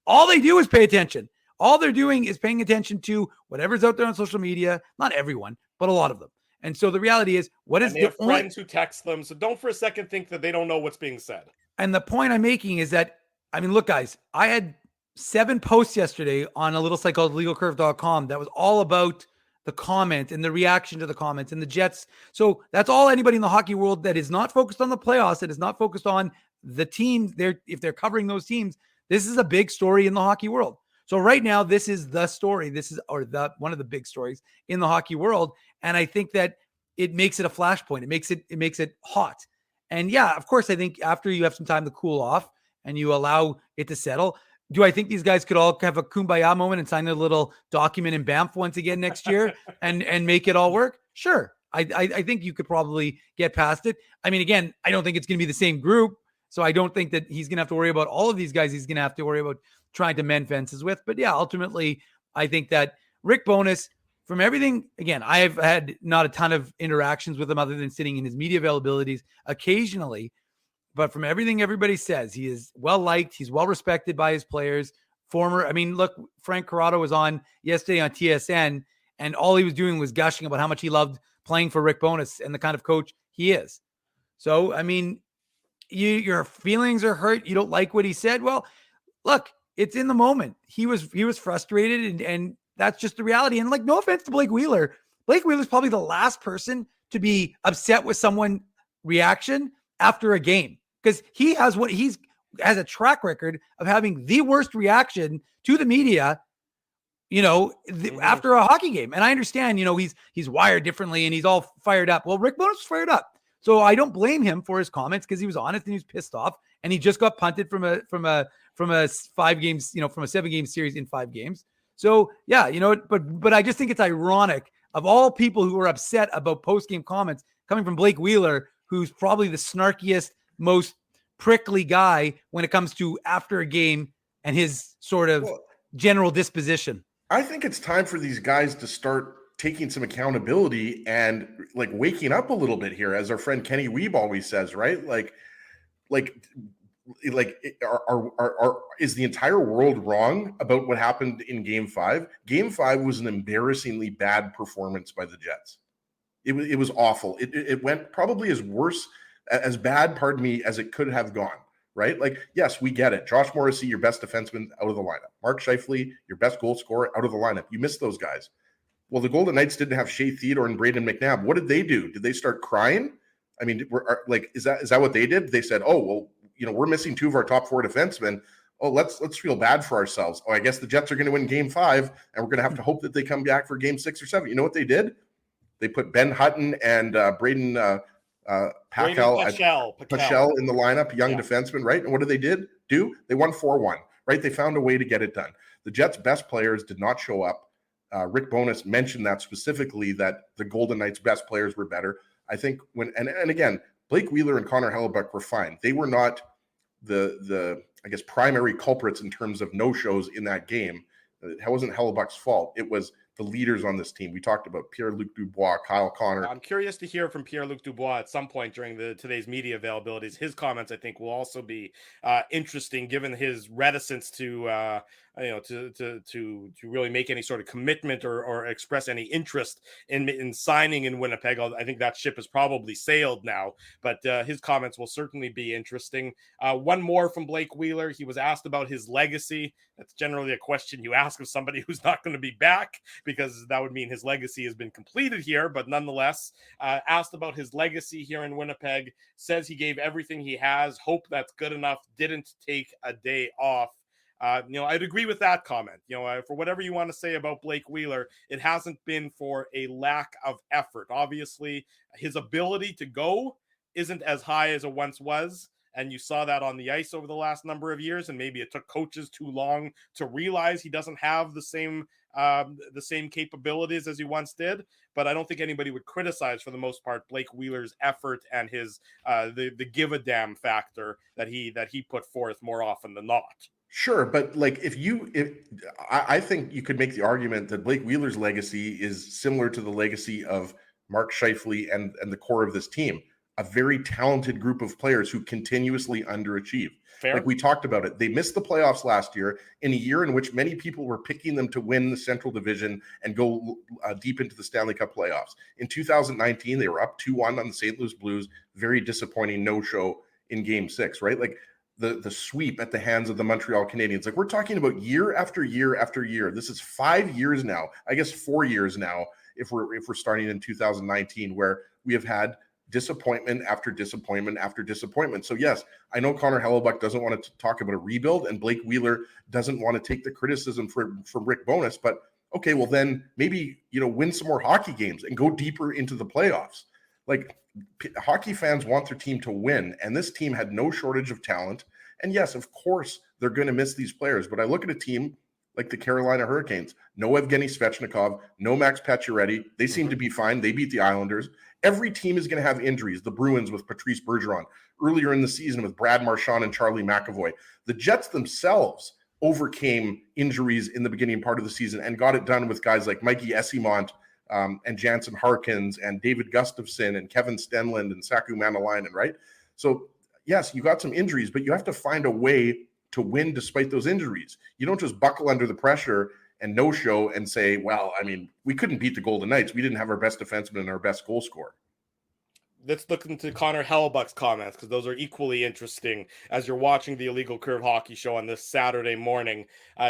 [SPEAKER 4] All they do is pay attention. All they're doing is paying attention to whatever's out there on social media. Not everyone, but a lot of them. And so the reality is,
[SPEAKER 2] they have friends who text them. So don't for a second think that they don't know what's being said.
[SPEAKER 4] And the point I'm making is that, I mean, look, guys, I had 7 posts yesterday on a little site called legalcurve.com that was all about the comment and the reaction to the comments and the Jets. So that's all anybody in the hockey world that is not focused on the playoffs, that is not focused on the teams, if they're covering those teams, this is a big story in the hockey world. So right now, this is the story. This is one of the big stories in the hockey world. And I think that it makes it a flashpoint. It makes it hot. And yeah, of course, I think after you have some time to cool off and you allow it to settle, Do I think these guys could all have a kumbaya moment and sign a little document in Banff once again next year and make it all work? Sure. I think you could probably get past it. I mean, again, I don't think it's going to be the same group. So I don't think that he's going to have to worry about all of these guys. He's going to have to worry about trying to mend fences with. But yeah, ultimately, I think that Rick Bowness, from everything, again, I've had not a ton of interactions with him other than sitting in his media availabilities occasionally. But from everything everybody says, he is well-liked. He's well-respected by his players. Look, Frank Corrado was on yesterday on TSN, and all he was doing was gushing about how much he loved playing for Rick Bowness and the kind of coach he is. So, I mean, your feelings are hurt. You don't like what he said. Well, look, it's in the moment. He was frustrated, and that's just the reality. And like, no offense to Blake Wheeler. Blake Wheeler's probably the last person to be upset with someone's reaction after a game, because he has a track record of having the worst reaction to the media, after a hockey game. And I understand, he's wired differently and he's all fired up. Well, Rick Bowness was fired up. So I don't blame him for his comments, because he was honest and he was pissed off, and he just got punted from a 7-game series in 5 games. So yeah, but I just think it's ironic, of all people who were upset about post-game comments coming from Blake Wheeler, who's probably the snarkiest, most prickly guy when it comes to after a game and his sort of general disposition.
[SPEAKER 3] I think it's time for these guys to start taking some accountability and like waking up a little bit here, as our friend Kenny Weeb always says, right? Is the entire world wrong about what happened in Game 5? Game 5 was an embarrassingly bad performance by the Jets. It was awful. It went probably as bad, as it could have gone, right? Like, yes, we get it. Josh Morrissey, your best defenseman, out of the lineup. Mark Scheifele, your best goal scorer, out of the lineup. You missed those guys. Well, the Golden Knights didn't have Shea Theodore and Braden McNabb. What did they do? Did they start crying? I mean, is that what they did? They said, oh, well, we're missing 2 of our top 4 defensemen. Oh, let's feel bad for ourselves. Oh, I guess the Jets are going to win Game 5, and we're going to have to hope that they come back for Game 6 or 7. You know what they did? They put Ben Hutton and Braden Pachel in the lineup, young defenseman, right? And what did they do? They won 4-1, right? They found a way to get it done. The Jets' best players did not show up. Rick Bowness mentioned that specifically, that the Golden Knights' best players were better. I think and again, Blake Wheeler and Connor Hellebuyck were fine. They were not the primary culprits in terms of no-shows in that game. It wasn't Hellebuck's fault. It was the leaders on this team. We talked about Pierre-Luc Dubois, Kyle Connor.
[SPEAKER 2] I'm curious to hear from Pierre-Luc Dubois at some point during today's media availabilities. His comments, I think, will also be interesting, given his reticence to really make any sort of commitment or express any interest in signing in Winnipeg. I think that ship has probably sailed now, but his comments will certainly be interesting. One more from Blake Wheeler. He was asked about his legacy. That's generally a question you ask of somebody who's not going to be back, because that would mean his legacy has been completed here. But nonetheless, asked about his legacy here in Winnipeg, says he gave everything he has. Hope that's good enough. Didn't take a day off. I'd agree with that comment. For whatever you want to say about Blake Wheeler, it hasn't been for a lack of effort. Obviously, his ability to go isn't as high as it once was. And you saw that on the ice over the last number of years. And maybe it took coaches too long to realize he doesn't have the same capabilities as he once did. But I don't think anybody would criticize, for the most part, Blake Wheeler's effort and his the give a damn factor that he put forth more often than not.
[SPEAKER 3] Sure, but like I think you could make the argument that Blake Wheeler's legacy is similar to the legacy of Mark Scheifele and the core of this team. A very talented group of players who continuously underachieve.
[SPEAKER 2] Fair.
[SPEAKER 3] Like we talked about it. They missed the playoffs last year, in a year in which many people were picking them to win the Central Division and go deep into the Stanley Cup playoffs. In 2019, they were up 2-1 on the St. Louis Blues. Very disappointing no-show in Game 6, right? Like the sweep at the hands of the Montreal Canadiens. Like, we're talking about year after year after year. This is 5 years now. I guess 4 years now, if we're starting in 2019, where we have had disappointment after disappointment after disappointment. So yes, I know Connor Hellebuyck doesn't want to talk about a rebuild, and Blake Wheeler doesn't want to take the criticism from Rick Bowness, but okay, well then maybe, win some more hockey games and go deeper into the playoffs. Like, hockey fans want their team to win, and this team had no shortage of talent. And yes, of course, they're going to miss these players. But I look at a team like the Carolina Hurricanes, no Evgeny Svechnikov, no Max Pacioretty. They seem to be fine. They beat the Islanders. Every team is going to have injuries. The Bruins with Patrice Bergeron, earlier in the season with Brad Marchand and Charlie McAvoy. The Jets themselves overcame injuries in the beginning part of the season and got it done with guys like Mikey Esimont and Jansen Harkins and David Gustafson and Kevin Stenlund and Saku Manalainen, right? So, yes, you got some injuries, but you have to find a way to win despite those injuries. You don't just buckle under the pressure and no-show and say, well, I mean, we couldn't beat the Golden Knights. We didn't have our best defenseman and our best goal scorer.
[SPEAKER 2] Let's look into Connor Hellebuck's comments, because those are equally interesting as you're watching the Illegal Curve Hockey Show on this Saturday morning.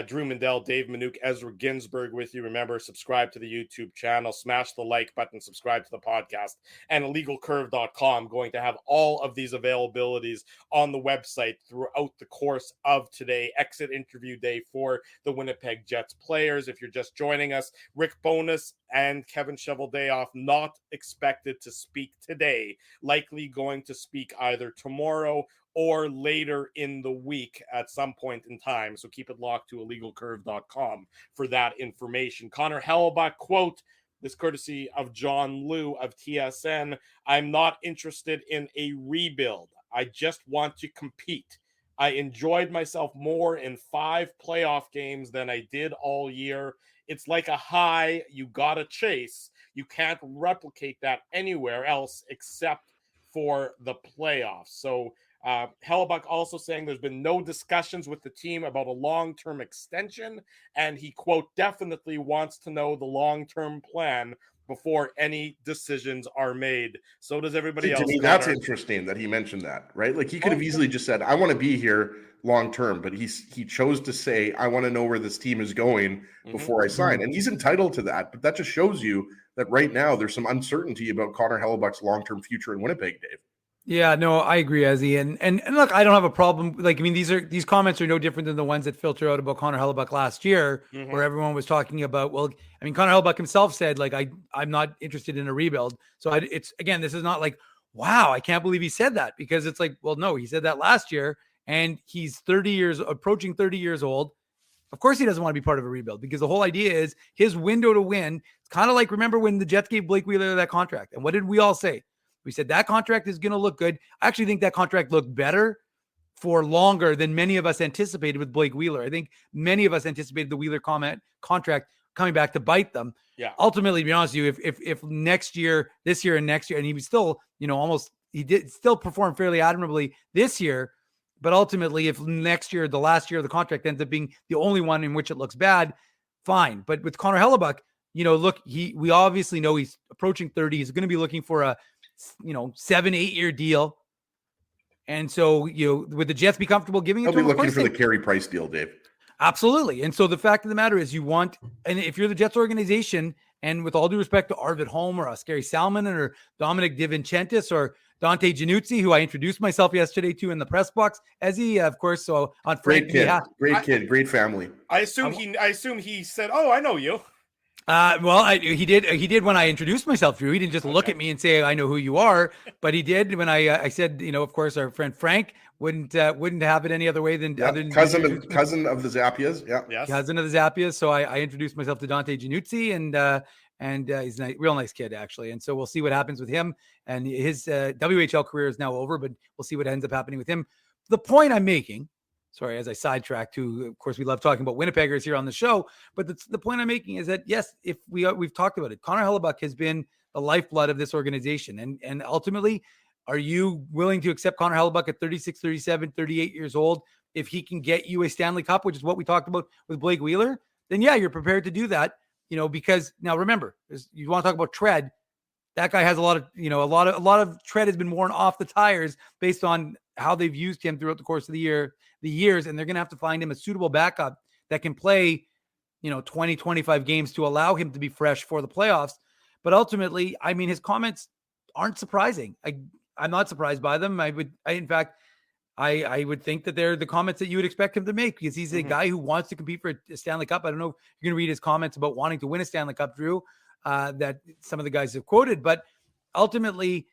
[SPEAKER 2] Drew Mandel, Dave Minuk, Ezra Ginsburg with you. Remember, subscribe to the YouTube channel, smash the like button, subscribe to the podcast, and illegalcurve.com. Going to have all of these availabilities on the website throughout the course of today. Exit interview day for the Winnipeg Jets players. If you're just joining us, Rick Bowness and Kevin Cheveldayoff not expected to speak today, likely going to speak either tomorrow or later in the week at some point in time. So keep it locked to illegalcurve.com for that information. Connor Hellebuck, quote, this courtesy of John Liu of TSN, I'm not interested in a rebuild. I just want to compete. I enjoyed myself more in 5 playoff games than I did all year. It's like a high you gotta chase. You can't replicate that anywhere else except for the playoffs. So Hellebuck also saying there's been no discussions with the team about a long-term extension, and he, quote, definitely wants to know the long-term plan before any decisions are made. So does everybody else.
[SPEAKER 3] To me, that's interesting that he mentioned that, right? Like he could have easily just said, I want to be here long term, but he chose to say, I want to know where this team is going before I sign. And he's entitled to that, but that just shows you that right now there's some uncertainty about Connor Hellebuck's long-term future in Winnipeg, Dave.
[SPEAKER 4] Yeah, no, I agree, Ezzy. And look, I don't have a problem. Like, I mean, these comments are no different than the ones that filter out about Connor Hellebuck last year, where everyone was talking about, well, I mean, Connor Hellebuck himself said, like, I'm not interested in a rebuild. So it's, again, this is not like, wow, I can't believe he said that, because it's like, well, no, he said that last year and he's approaching 30 years old. Of course he doesn't want to be part of a rebuild, because the whole idea is his window to win. It's kind of like, remember when the Jets gave Blake Wheeler that contract, and what did we all say? We said that contract is going to look good. I actually think that contract looked better for longer than many of us anticipated with Blake Wheeler. I think many of us anticipated the Wheeler contract coming back to bite them.
[SPEAKER 2] Yeah.
[SPEAKER 4] Ultimately, to be honest with you, if next year, this year and next year, and he was still, he did still perform fairly admirably this year, but ultimately, if next year, the last year of the contract ends up being the only one in which it looks bad, fine. But with Connor Hellebuck, look, we obviously know he's approaching 30. He's going to be looking for a 7-8 year deal. And so, would the Jets be comfortable giving it
[SPEAKER 3] He'll
[SPEAKER 4] to him?
[SPEAKER 3] be looking for the Carey Price deal, Dave.
[SPEAKER 4] Absolutely. And so the fact of the matter is and if you're the Jets organization, and with all due respect to Arvid Holm or Oskari Salminen or Dominic DiVincentis or Dante Januzzi, who I introduced myself yesterday to in the press box, Ezzy, of course. So on
[SPEAKER 3] great kid, great family.
[SPEAKER 2] I assume he said, "Oh, I know you."
[SPEAKER 4] He did when I introduced myself, Drew. He didn't just look at me and say, I know who you are, but he did when I said, of course, our friend Frank wouldn't have it any other way than
[SPEAKER 3] cousin of the Zappias. Yeah. Yes.
[SPEAKER 4] Cousin of the Zappias. So I introduced myself to Dante Januzzi, and he's a real nice kid, actually. And so we'll see what happens with him, and his WHL career is now over, but we'll see what ends up happening with him. The point I'm making, sorry, as I sidetrack to, of course, we love talking about Winnipeggers here on the show, but the point I'm making is that, yes, if we've talked about it, Connor Hellebuck has been the lifeblood of this organization. And ultimately, are you willing to accept Connor Hellebuck at 36, 37, 38 years old if he can get you a Stanley Cup, which is what we talked about with Blake Wheeler? Then, yeah, you're prepared to do that, because now remember, you want to talk about tread. That guy has a lot of tread has been worn off the tires based on how they've used him throughout the course of the years, and they're going to have to find him a suitable backup that can play, 20, 25 games to allow him to be fresh for the playoffs. But ultimately, I mean, his comments aren't surprising. I'm not surprised by them. I would think that they're the comments that you would expect him to make, because he's a guy who wants to compete for a Stanley Cup. I don't know if you're going to read his comments about wanting to win a Stanley Cup, Drew, that some of the guys have quoted, but ultimately,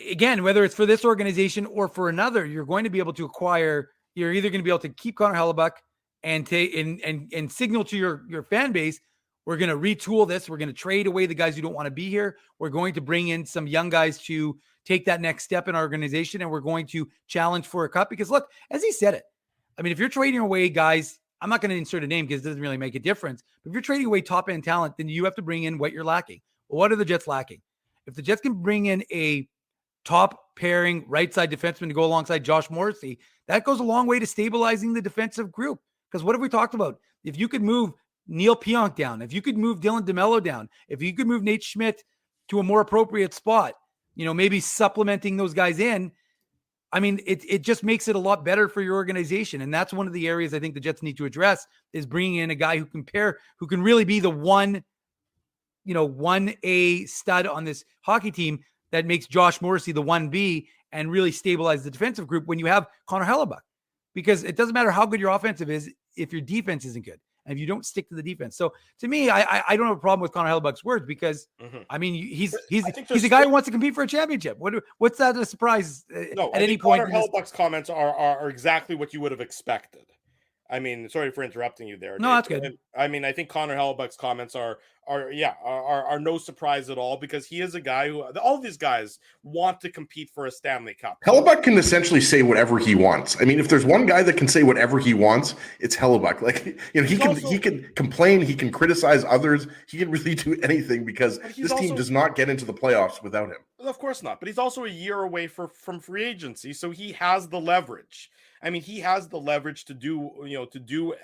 [SPEAKER 4] again, whether it's for this organization or for another, you're going to be able to acquire you're either going to be able to keep Connor Hellebuck and take and signal to your fan base, we're going to retool this. We're going to trade away the guys who don't want to be here. We're going to bring in some young guys to take that next step in our organization, and we're going to challenge for a cup. Because look, as he said it, I mean, if you're trading away guys, I'm not going to insert a name because it doesn't really make a difference. But if you're trading away top end talent, then you have to bring in what you're lacking. Well, what are the Jets lacking? If the Jets can bring in a top pairing right side defenseman to go alongside Josh Morrissey, that goes a long way to stabilizing the defensive group. Because what have we talked about? If you could move Neil Pionk down, if you could move Dylan DeMello down, if you could move Nate Schmidt to a more appropriate spot, maybe supplementing those guys in, I mean, it just makes it a lot better for your organization. And that's one of the areas I think the Jets need to address, is bringing in a guy who can really be the 1A stud on this hockey team that makes Josh Morrissey the 1B and really stabilize the defensive group when you have Connor Hellebuck. Because it doesn't matter how good your offensive is if your defense isn't good and if you don't stick to the defense. So to me, I don't have a problem with Connor Hellebuck's words because I mean he's a guy who wants to compete for a championship. What's that a surprise at any point?
[SPEAKER 2] Connor Hellebuck's comments are exactly what you would have expected. I mean, sorry for interrupting you there.
[SPEAKER 4] No,
[SPEAKER 2] Dave.
[SPEAKER 4] That's good.
[SPEAKER 2] I mean, I think Connor Hellebuck's comments are no surprise at all, because he is a guy who, all these guys want to compete for a Stanley Cup.
[SPEAKER 3] Hellebuck can essentially say whatever he wants. I mean, if there's one guy that can say whatever he wants, it's Hellebuck. Like, he can complain, he can criticize others, he can really do anything, because this team does not get into the playoffs without him.
[SPEAKER 2] Of course not, but he's also a year away from free agency, so he has the leverage. I mean, he has the leverage to do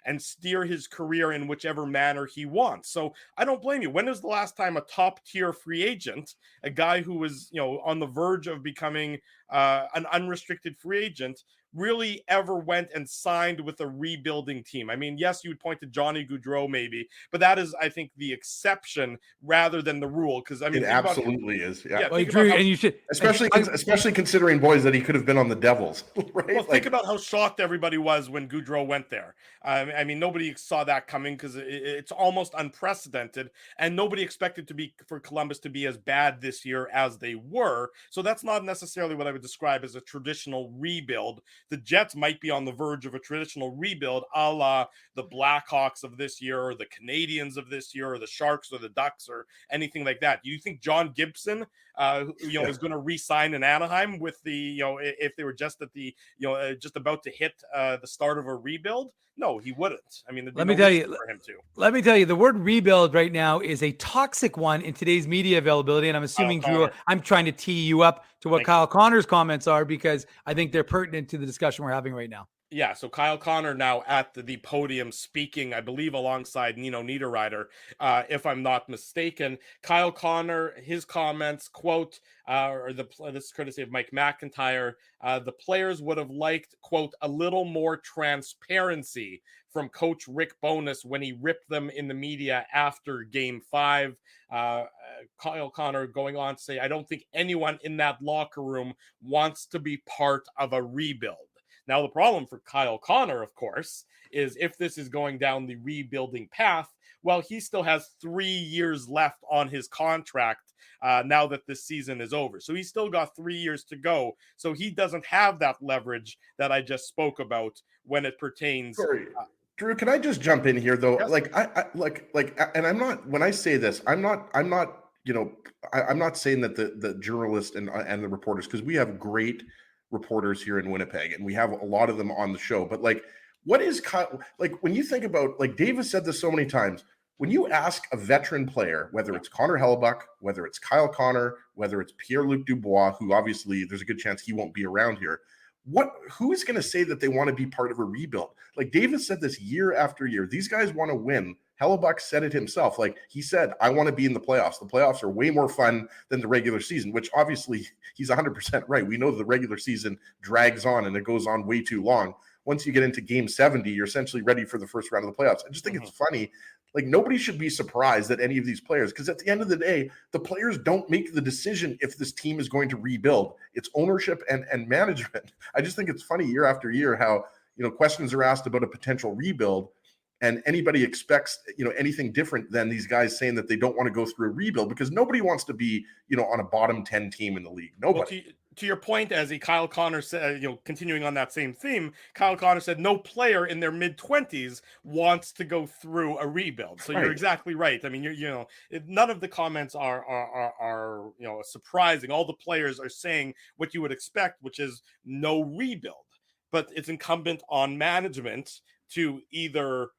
[SPEAKER 2] and steer his career in whichever manner he wants. So I don't blame you. When was the last time a top tier free agent, a guy who was, on the verge of becoming an unrestricted free agent, really ever went and signed with a rebuilding team? I mean, yes, you would point to Johnny Gaudreau maybe, but that is, I think, the exception rather than the rule. Because I mean,
[SPEAKER 3] it absolutely is. Yeah,
[SPEAKER 4] well, Drew, and you should,
[SPEAKER 3] especially considering, boys, that he could have been on the Devils. Right?
[SPEAKER 2] Well, think about how shocked everybody was when Gaudreau went there. I mean, nobody saw that coming because it's almost unprecedented, and nobody expected for Columbus to be as bad this year as they were. So that's not necessarily what I would describe as a traditional rebuild. The Jets might be on the verge of a traditional rebuild, a la the Blackhawks of this year, or the Canadians of this year, or the Sharks, or the Ducks, or anything like that. Do you think John Gibson, is going to re-sign in Anaheim with the, if they were just at the, just about to hit the start of a rebuild? No, he wouldn't. I mean,
[SPEAKER 4] let me tell you, the word rebuild right now is a toxic one in today's media availability. And I'm assuming, Drew, I'm trying to tee you up to what Kyle Connor's comments are, because I think they're pertinent to the discussion we're having right now.
[SPEAKER 2] Yeah, so Kyle Connor now at the podium speaking, I believe, alongside Nino Niederreiter, if I'm not mistaken. Kyle Connor, his comments, quote, this is courtesy of Mike McIntyre, the players would have liked, quote, a little more transparency from Coach Rick Bowness when he ripped them in the media after Game 5. Kyle Connor going on to say, I don't think anyone in that locker room wants to be part of a rebuild. Now, the problem for Kyle Connor, of course, is if this is going down the rebuilding path, well, he still has 3 years left on his contract now that this season is over. So he's still got 3 years to go. So he doesn't have that leverage that I just spoke about when it pertains.
[SPEAKER 3] Sorry. Drew, can I just jump in here though?
[SPEAKER 2] Yes.
[SPEAKER 3] And I'm not, when I say this, I'm not saying that the journalists and the reporters, because we have great reporters here in Winnipeg and we have a lot of them on the show, but what is when you think about, Dave has said this so many times, when you ask a veteran player, whether it's Connor Hellebuck, whether it's Kyle Connor, whether it's Pierre-Luc Dubois, who obviously there's a good chance he won't be around here, who is going to say that they want to be part of a rebuild? Dave has said this year after year. These guys want to win. Hellebuck said it himself. He said, I want to be in the playoffs. The playoffs are way more fun than the regular season, which obviously he's 100% right. We know the regular season drags on and it goes on way too long. Once you get into game 70, you're essentially ready for the first round of the playoffs. I just think it's funny. Nobody should be surprised that any of these players, because at the end of the day, the players don't make the decision if this team is going to rebuild. It's ownership and management. I just think it's funny year after year how, questions are asked about a potential rebuild. And anybody expects, anything different than these guys saying that they don't want to go through a rebuild, because nobody wants to be, on a bottom 10 team in the league. Nobody.
[SPEAKER 2] Well, to your point, as Kyle Connor said, continuing on that same theme, Kyle Connor said no player in their mid-20s wants to go through a rebuild. So you're exactly right. I mean, none of the comments are surprising. All the players are saying what you would expect, which is no rebuild. But it's incumbent on management to either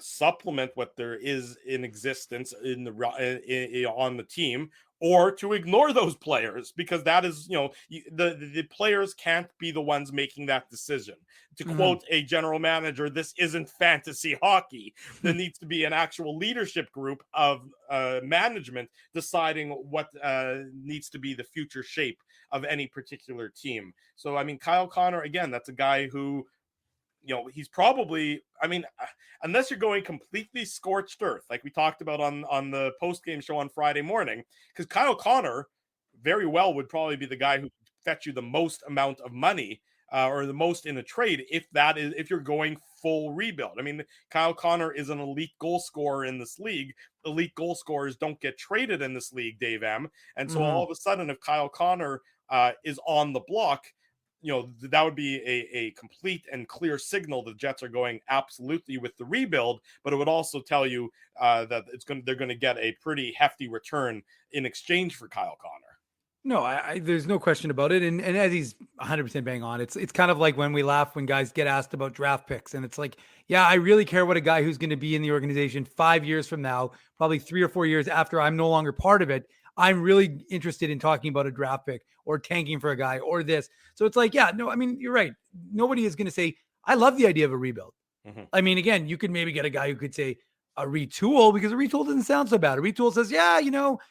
[SPEAKER 2] supplement what there is in existence on the team, or to ignore those players, because that is, the players can't be the ones making that decision. To quote a general manager, this isn't fantasy hockey. There needs to be an actual leadership group of management deciding what needs to be the future shape of any particular team. So, I mean, Kyle Connor, again, that's a guy who, he's probably, unless you're going completely scorched earth, like we talked about on the post-game show on Friday morning, because Kyle Connor very well would probably be the guy who fetch you the most amount of money or the most in a trade if you're going full rebuild. I mean, Kyle Connor is an elite goal scorer in this league. Elite goal scorers don't get traded in this league, Dave M. And so all of a sudden, if Kyle Connor is on the block, that would be a complete and clear signal the Jets are going absolutely with the rebuild, but it would also tell you that they're going to get a pretty hefty return in exchange for Kyle Connor.
[SPEAKER 4] No, there's no question about it. And as he's 100% bang on, it's kind of like when we laugh when guys get asked about draft picks, and it's like, yeah, I really care what a guy who's going to be in the organization 5 years from now, probably 3 or 4 years after I'm no longer part of it. I'm really interested in talking about a draft pick or tanking for a guy or this. So it's like, yeah, no, I mean, you're right. Nobody is going to say, I love the idea of a rebuild. I mean, again, you could maybe get a guy who could say a retool, because a retool doesn't sound so bad. A retool says, yeah,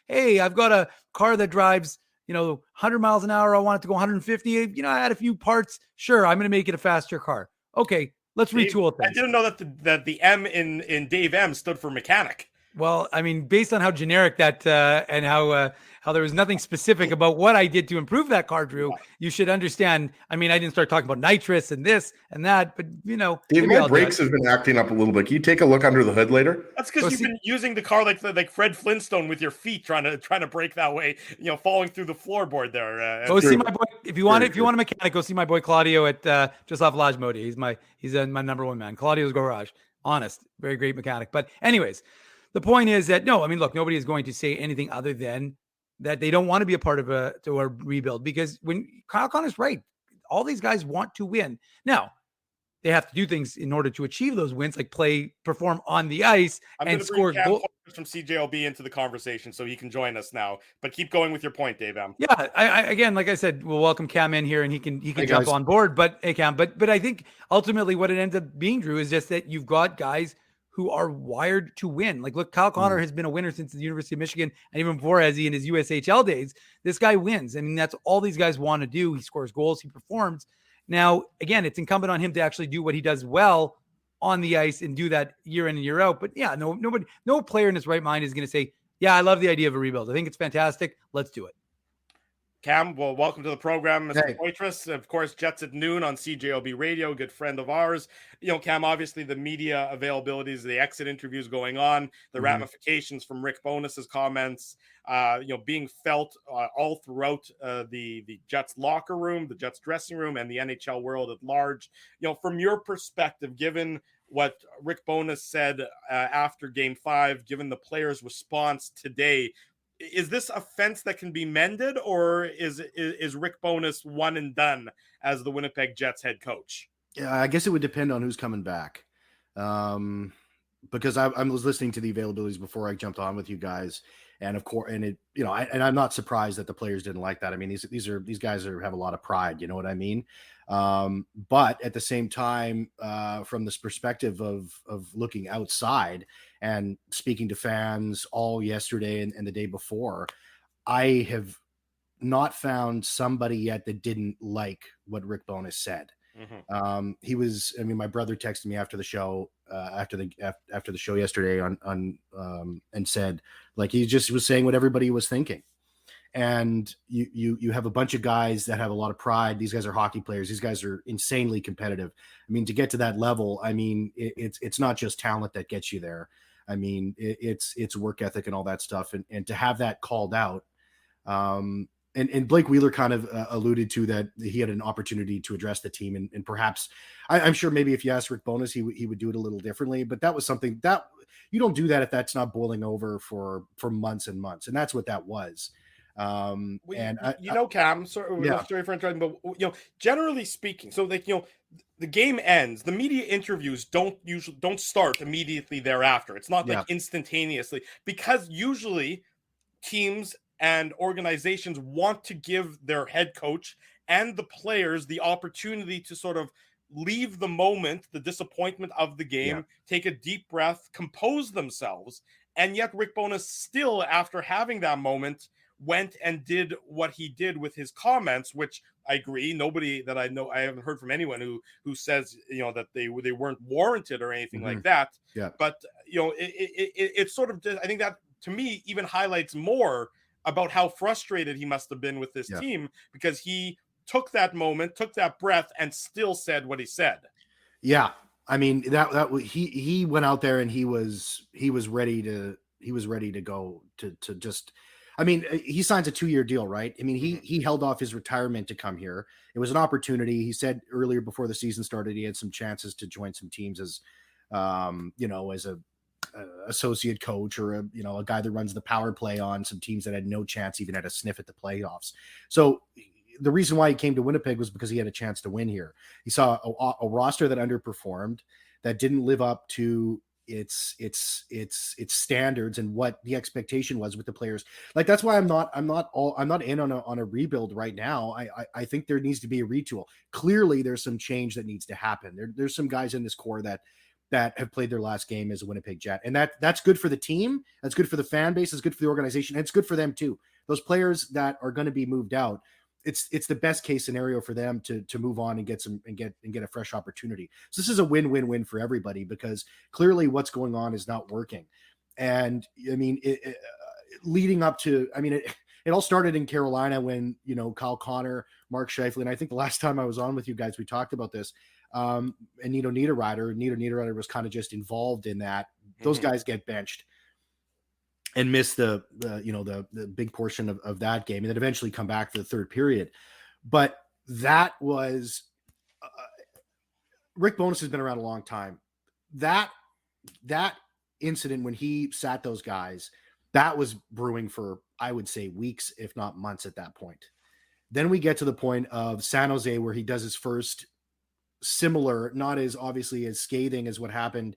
[SPEAKER 4] hey, I've got a car that drives, 100 miles an hour. I want it to go 150. I had a few parts. Sure, I'm going to make it a faster car. Okay, let's retool things.
[SPEAKER 2] I didn't know that the M in Dave M stood for mechanic.
[SPEAKER 4] Well, I mean, based on how generic that and how there was nothing specific about what I did to improve that car, Drew, you should understand. I mean, I didn't start talking about nitrous and this and that, but
[SPEAKER 3] Dave, my brakes have been acting up a little bit. Can you take a look under the hood later?
[SPEAKER 2] That's because you've been using the car like Fred Flintstone with your feet, trying to brake that way, falling through the floorboard there.
[SPEAKER 4] Go see my boy if you want a mechanic. Go see my boy Claudio at just off Lodge Modi. He's my number one man. Claudio's garage, honest, very great mechanic. But anyways. The point is that, no, I mean, look, nobody is going to say anything other than that they don't want to be a part of a rebuild, because when Kyle Connor's right, all these guys want to win. Now, they have to do things in order to achieve those wins, like perform on the ice and score goals.
[SPEAKER 2] From CJLB into the conversation so he can join us now, but keep going with your point, Dave M.
[SPEAKER 4] Yeah, I again, like I said, we'll welcome Cam in here and he can jump on board. But hey, Cam, but I think ultimately what it ends up being, Drew, is just that you've got guys who are wired to win. Like, look, Kyle Connor has been a winner since the University of Michigan, and even before, as he in his USHL days, this guy wins. I mean, that's all these guys want to do. He scores goals, he performs. Now, again, it's incumbent on him to actually do what he does well on the ice and do that year in and year out. But yeah, no player in his right mind is going to say, yeah, I love the idea of a rebuild. I think it's fantastic. Let's do it.
[SPEAKER 2] Cam, well, welcome to the program, Mr. Poitras. Of course, Jets at Noon on CJOB Radio, good friend of ours. Cam, obviously the media availabilities, the exit interviews going on, the ramifications from Rick Bowness's comments, being felt all throughout the Jets locker room, the Jets dressing room, and the NHL world at large. From your perspective, given what Rick Bowness said after Game 5, given the players' response today, is this a fence that can be mended, or is Rick Bowness one and done as the Winnipeg Jets head coach?
[SPEAKER 5] Yeah, I guess it would depend on who's coming back. Because I was listening to the availabilities before I jumped on with you guys, and of course, and I'm not surprised that the players didn't like that. I mean, these guys have a lot of pride, you know what I mean? But at the same time, from this perspective of looking outside and speaking to fans all yesterday and the day before, I have not found somebody yet that didn't like what Rick Bowness said. My brother texted me after the show, after the show yesterday on and said, like, he just was saying what everybody was thinking. and you have a bunch of guys that have a lot of pride. These guys are hockey players. These guys are insanely competitive. I mean, to get to that level, I mean, it's not just talent that gets you there. I mean, it's work ethic and all that stuff. And to have that called out, and Blake Wheeler kind of alluded to that he had an opportunity to address the team, and perhaps I'm sure maybe if you asked Rick Bowness, he would do it a little differently. But that was something that you don't do that if that's not boiling over for months and months, and that's what that was.
[SPEAKER 2] Well,
[SPEAKER 5] and
[SPEAKER 2] Cam, sorry for interrupting, but generally speaking, so like the game ends, the media interviews don't start immediately thereafter. It's not like instantaneously, because usually teams and organizations want to give their head coach and the players the opportunity to sort of leave the moment, the disappointment of the game, take a deep breath, compose themselves. And yet Rick Bowness still, after having that moment, went and did what he did with his comments, which I agree. Nobody that I know, I haven't heard from anyone who says, that they weren't warranted or anything like that. Yeah. But, it's sort of, I think that to me even highlights more about how frustrated he must have been with this team, because he took that moment, took that breath, and still said what he said.
[SPEAKER 5] Yeah. I mean, that he went out there and he was ready to go to just, I mean, he signs a 2-year deal, right? I mean, he held off his retirement to come here. It was an opportunity. He said earlier before the season started, he had some chances to join some teams as, as a associate coach or a guy that runs the power play on some teams that had no chance even at a sniff at the playoffs. So the reason why he came to Winnipeg was because he had a chance to win here. He saw a roster that underperformed, that didn't live up to its standards and what the expectation was with the players. Like, that's why I'm not in on a rebuild right now. I think there needs to be a retool. Clearly there's some change that needs to happen. There's some guys in this core that have played their last game as a Winnipeg Jet. And that's good for the team. That's good for the fan base. It's good for the organization. And it's good for them too. Those players that are going to be moved out, it's the best case scenario for them to move on and get a fresh opportunity. So this is a win-win-win for everybody, because clearly what's going on is not working. And I mean, leading up to, I mean, it all started in Carolina when, Kyle Connor, Mark Scheifele, and I think the last time I was on with you guys, we talked about this. And Nito Niederreiter was kind of just involved in that. Those guys get benched and miss the big portion of that game, and then eventually come back for the third period. But that was Rick Bowness has been around a long time. That incident when he sat those guys, that was brewing for, I would say, weeks, if not months at that point. Then we get to the point of San Jose, where he does his first similar, not as obviously as scathing as what happened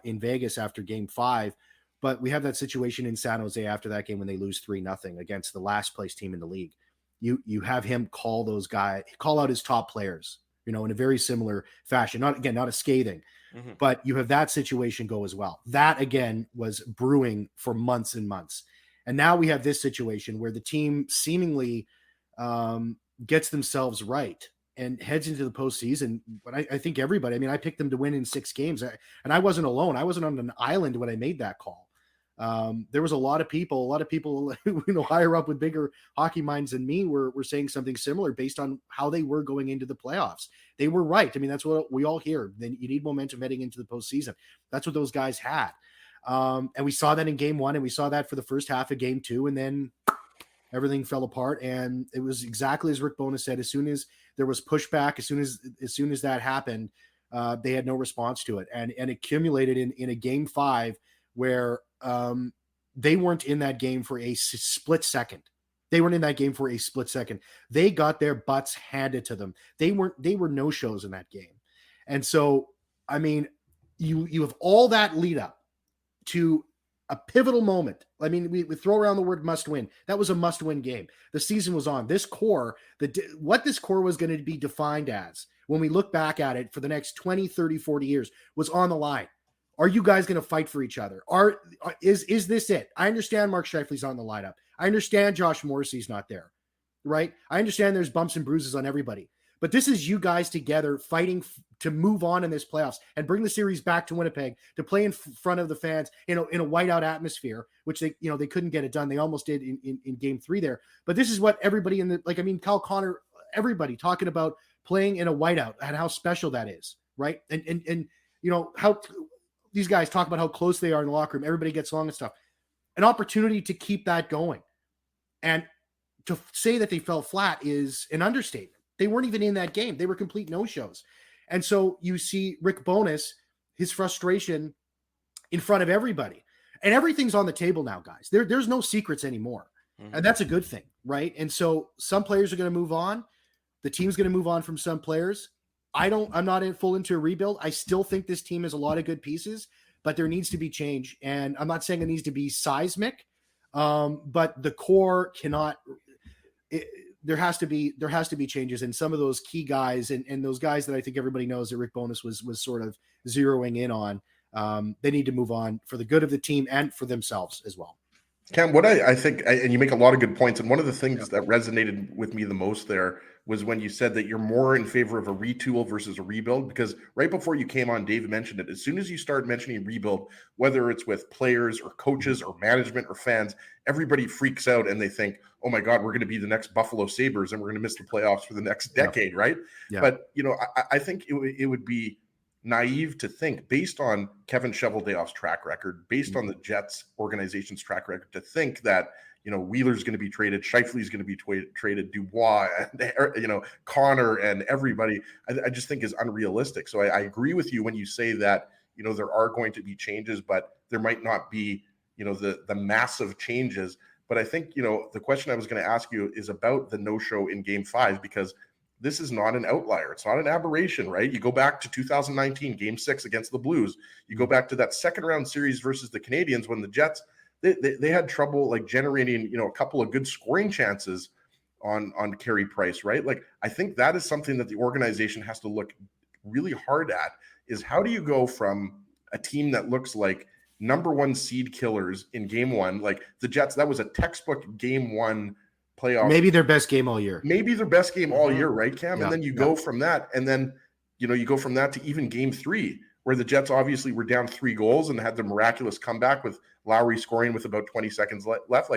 [SPEAKER 5] in Vegas after Game 5, but we have that situation in San Jose after that game when they lose 3-0 against the last place team in the league. You have him call out his top players, in a very similar fashion. Not a scathing, but you have that situation go as well. That again was brewing for months and months, and now we have this situation where the team seemingly gets themselves right and heads into the postseason. But I think everybody, I picked them to win in 6 games, and I wasn't alone. I wasn't on an island when I made that call. There was a lot of people higher up with bigger hockey minds than me were saying something similar based on how they were going into the playoffs. They were right. That's what we all hear. Then you need momentum heading into the postseason. That's what those guys had. And we saw that in Game 1, and we saw that for the first half of Game 2, and then everything fell apart. And it was exactly as Rick Bowness said. As soon as there was pushback, as soon as that happened, they had no response to it, and accumulated in a Game 5 where they weren't in that game for a split second. They got their butts handed to them. They were no-shows in that game. And so, you have all that lead up to a pivotal moment. We throw around the word must win. That was a must win game. The season was on. This core, what this core was going to be defined as when we look back at it for the next 20, 30, 40 years was on the line. Are you guys going to fight for each other? Is this it? I understand Mark Scheifele's on the lineup. I understand Josh Morrissey's not there, right? I understand there's bumps and bruises on everybody. But this is you guys together fighting to move on in this playoffs and bring the series back to Winnipeg to play in front of the fans in a whiteout atmosphere, which they couldn't get it done. They almost did in game 3 there. But this is what everybody Kyle Connor, everybody talking about playing in a whiteout and how special that is, right? And how these guys talk about how close they are in the locker room. Everybody gets along and stuff. An opportunity to keep that going. And to say that they fell flat is an understatement. They weren't even in that game. They were complete no-shows. And so you see Rick Bowness, his frustration in front of everybody. And everything's on the table now, guys. There's no secrets anymore. Mm-hmm. And that's a good thing, right? And so some players are going to move on. The team's going to move on from some players. I'm not full into a rebuild. I still think this team has a lot of good pieces, but there needs to be change. And I'm not saying it needs to be seismic, but the core cannot – there has to be changes, and some of those key guys and those guys that I think everybody knows that Rick Bowness was sort of zeroing in on, they need to move on for the good of the team and for themselves as well.
[SPEAKER 3] Cam, what I think, and you make a lot of good points, and one of the things that resonated with me the most there was when you said that you're more in favor of a retool versus a rebuild, because right before you came on, Dave mentioned it. As soon as you start mentioning rebuild, whether it's with players or coaches or management or fans, everybody freaks out and they think, oh my God, we're going to be the next Buffalo Sabres and we're going to miss the playoffs for the next decade, right? Yeah. But, I think it would be naive to think, based on Kevin Cheveldayoff's track record, based on the Jets organization's track record, to think that Wheeler's going to be traded, Scheifele's going to be traded, Dubois, and, Connor and everybody, I just think is unrealistic. So I agree with you when you say that, there are going to be changes, but there might not be, the massive changes. But I think, the question I was going to ask you is about the no-show in Game 5, because this is not an outlier. It's not an aberration, right? You go back to 2019, Game 6 against the Blues. You go back to that second-round series versus the Canadiens when the Jets – they had trouble generating, a couple of good scoring chances on Carey Price, right? I think that is something that the organization has to look really hard at, is how do you go from a team that looks like number 1 seed killers in Game 1, like the Jets, that was a textbook Game 1 playoff.
[SPEAKER 5] Maybe their best game all year.
[SPEAKER 3] Maybe their best game all year, right, Cam? Yeah, and then you go from that, and then, you go from that to even Game 3, where the Jets obviously were down 3 goals and had the miraculous comeback with Lowry scoring with about 20 seconds left.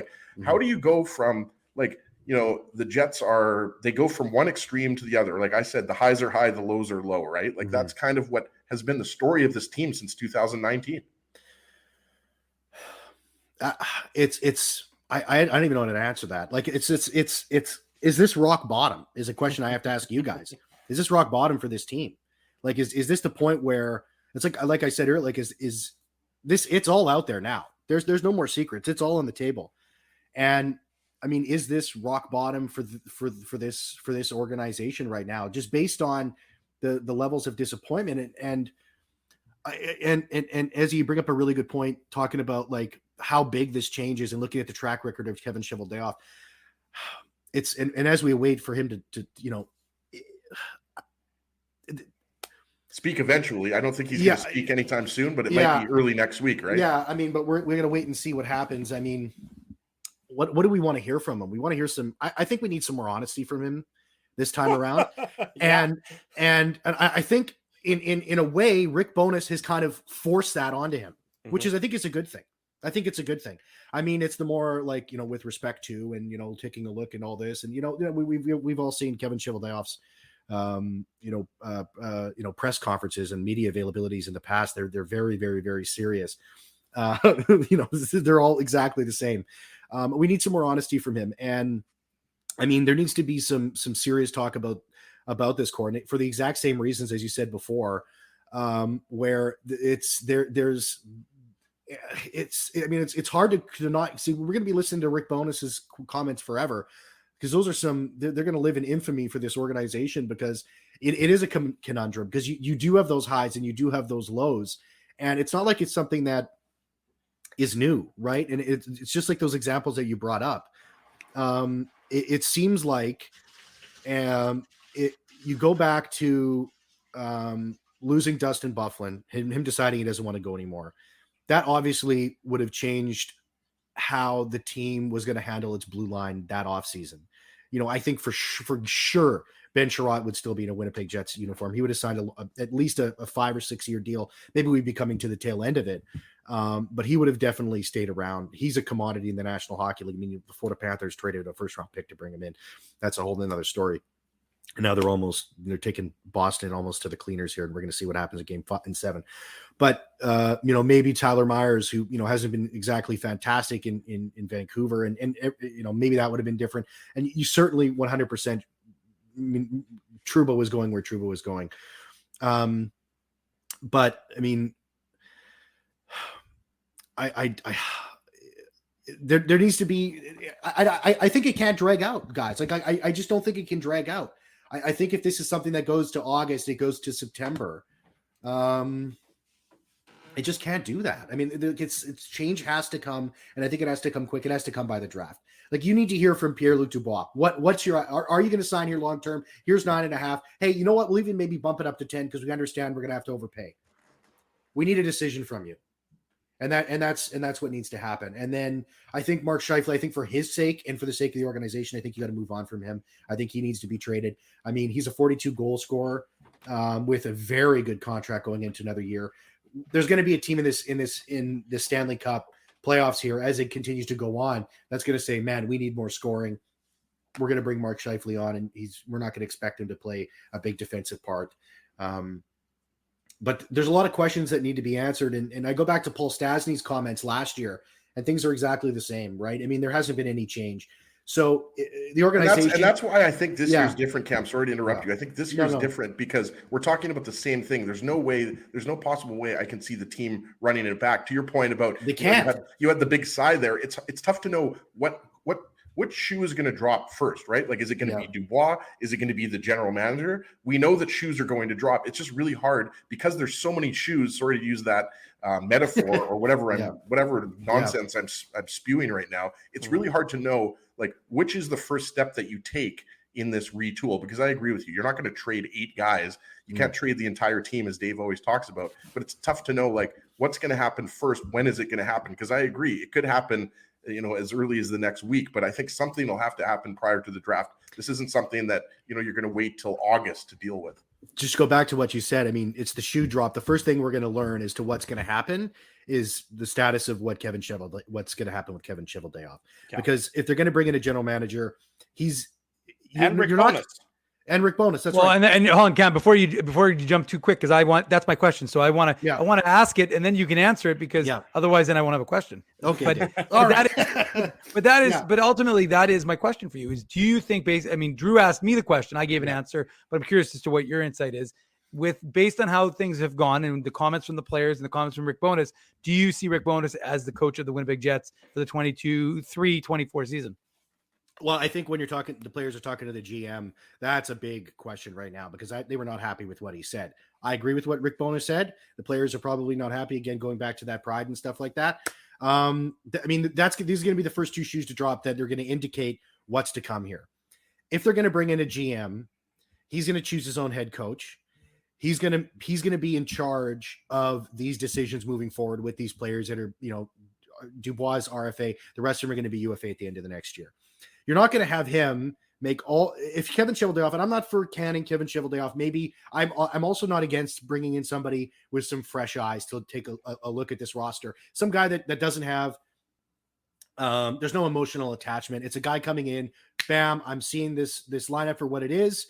[SPEAKER 3] How do you go from the Jets they go from one extreme to the other? Like I said, the highs are high, the lows are low, right? That's kind of what has been the story of this team since 2019.
[SPEAKER 5] I don't even know how to answer that. Is this rock bottom is a question I have to ask you guys. Is this rock bottom for this team? Is this the point where it's like I said earlier, is this, it's all out there now. There's no more secrets. It's all on the table. And I mean, is this rock bottom for this organization right now, just based on the levels of disappointment? And as you bring up a really good point, talking about how big this change is and looking at the track record of Kevin Cheveldayoff, it's, and as we wait for him to
[SPEAKER 3] speak eventually. I don't think he's going to speak anytime soon, but it might be early next week, right?
[SPEAKER 5] Yeah, I mean, but we're going to wait and see what happens. I mean, what do we want to hear from him? We want to hear some. I think we need some more honesty from him this time around. And I think in a way, Rick Bowness has kind of forced that onto him, which is, I think it's a good thing. I think it's a good thing. I mean, it's the more with respect to, and taking a look and all this, and we've all seen Kevin Cheveldayoff's press conferences and media availabilities in the past. They're very, very, very serious. They're all exactly the same. We need some more honesty from him. And I mean, there needs to be some serious talk about this core for the exact same reasons as you said before, where it's hard to not see. We're going to be listening to Rick Bowness's comments forever, because those are they're going to live in infamy for this organization, because it is a conundrum, because you do have those highs and you do have those lows. And it's not like it's something that is new, right? And it's just like those examples that you brought up. It seems like you go back to losing Dustin Byfuglien, him deciding he doesn't want to go anymore. That obviously would have changed how the team was going to handle its blue line that offseason. I think for sure Ben Sherratt would still be in a Winnipeg Jets uniform. He would have signed at least a 5 or 6 year deal. Maybe we'd be coming to the tail end of it. But he would have definitely stayed around. He's a commodity in the National Hockey League. I mean, the Florida Panthers traded a first round pick to bring him in. That's a whole nother story. And now they're taking Boston almost to the cleaners here, and we're going to see what happens in game 5 and 7. But maybe Tyler Myers, who hasn't been exactly fantastic in Vancouver, and maybe that would have been different. And you certainly 100%. I mean, Trouba was going where Trouba was going, but I mean, there needs to be. I think it can't drag out, guys. Like I just don't think it can drag out. I think if this is something that goes to August, it goes to September. It just can't do that. I mean, it's change has to come, and I think it has to come quick. It has to come by the draft. Like, you need to hear from Pierre-Luc Dubois. What's your? Are you going to sign here long term? Here's 9.5. Hey, you know what? We'll even maybe bump it up to 10 because we understand we're going to have to overpay. We need a decision from you. And that's what needs to happen. And then I think Mark Scheifele, I think for his sake and for the sake of the organization, I think you got to move on from him. I think he needs to be traded. I mean, he's a 42 goal scorer with a very good contract going into another year. There's going to be a team in the Stanley Cup playoffs here as it continues to go on. That's going to say, man, we need more scoring. We're going to bring Mark Scheifele on, and we're not going to expect him to play a big defensive part. But there's a lot of questions that need to be answered. And I go back to Paul Stastny's comments last year, and things are exactly the same, right? I mean, there hasn't been any change. So the organization...
[SPEAKER 3] And that's why I think this year's different, Cam. Sorry to interrupt you. I think this year's
[SPEAKER 5] No.
[SPEAKER 3] different because we're talking about the same thing. There's no possible way I can see the team running it back. To your point about...
[SPEAKER 5] They can't.
[SPEAKER 3] You had the big sigh there. It's tough to know what shoe is going to drop first, right? Like, is it going to be Dubois? Is it going to be the general manager? We know that shoes are going to drop. It's just really hard because there's so many shoes. Sorry to use that metaphor or whatever whatever nonsense I'm spewing right now. It's really hard to know, like, which is the first step that you take in this retool, because I agree with you. You're not going to trade 8 guys. You can't trade the entire team, as Dave always talks about. But it's tough to know, like, what's going to happen first. When is it going to happen? Because I agree, it could happen as early as the next week, but I think something will have to happen prior to the draft. This isn't something that, you're going to wait till August to deal with.
[SPEAKER 5] Just go back to what you said. I mean, it's the shoe drop. The first thing we're going to learn as to what's going to happen is the status of what's going to happen with Kevin Cheveldayoff. Yeah. Because if they're going to bring in a general manager, and Rick Bowness. That's right.
[SPEAKER 4] And hold on, Cam, before you jump too quick, because that's my question. So I want to ask it, and then you can answer it, because otherwise, then I won't have a question.
[SPEAKER 5] Okay.
[SPEAKER 4] But ultimately, that is my question for you: is do you think Drew asked me the question, I gave an answer, but I'm curious as to what your insight is. Based on how things have gone and the comments from the players and the comments from Rick Bowness, do you see Rick Bowness as the coach of the Winnipeg Jets for the 23-24 season?
[SPEAKER 5] Well, I think when the players are talking to the GM, that's a big question right now, because they were not happy with what he said. I agree with what Rick Bowness said. The players are probably not happy, again, going back to that pride and stuff like that. These are going to be the first 2 shoes to drop that they're going to indicate what's to come here. If they're going to bring in a GM, he's going to choose his own head coach. He's going to be in charge of these decisions moving forward with these players that are, Dubois, RFA. The rest of them are going to be UFA at the end of the next year. You're not going to have him if Kevin Cheveldayoff, and I'm not for canning Kevin Cheveldayoff. Maybe I'm also not against bringing in somebody with some fresh eyes to take a look at this roster. Some guy that doesn't have, there's no emotional attachment. It's a guy coming in, bam, I'm seeing this lineup for what it is,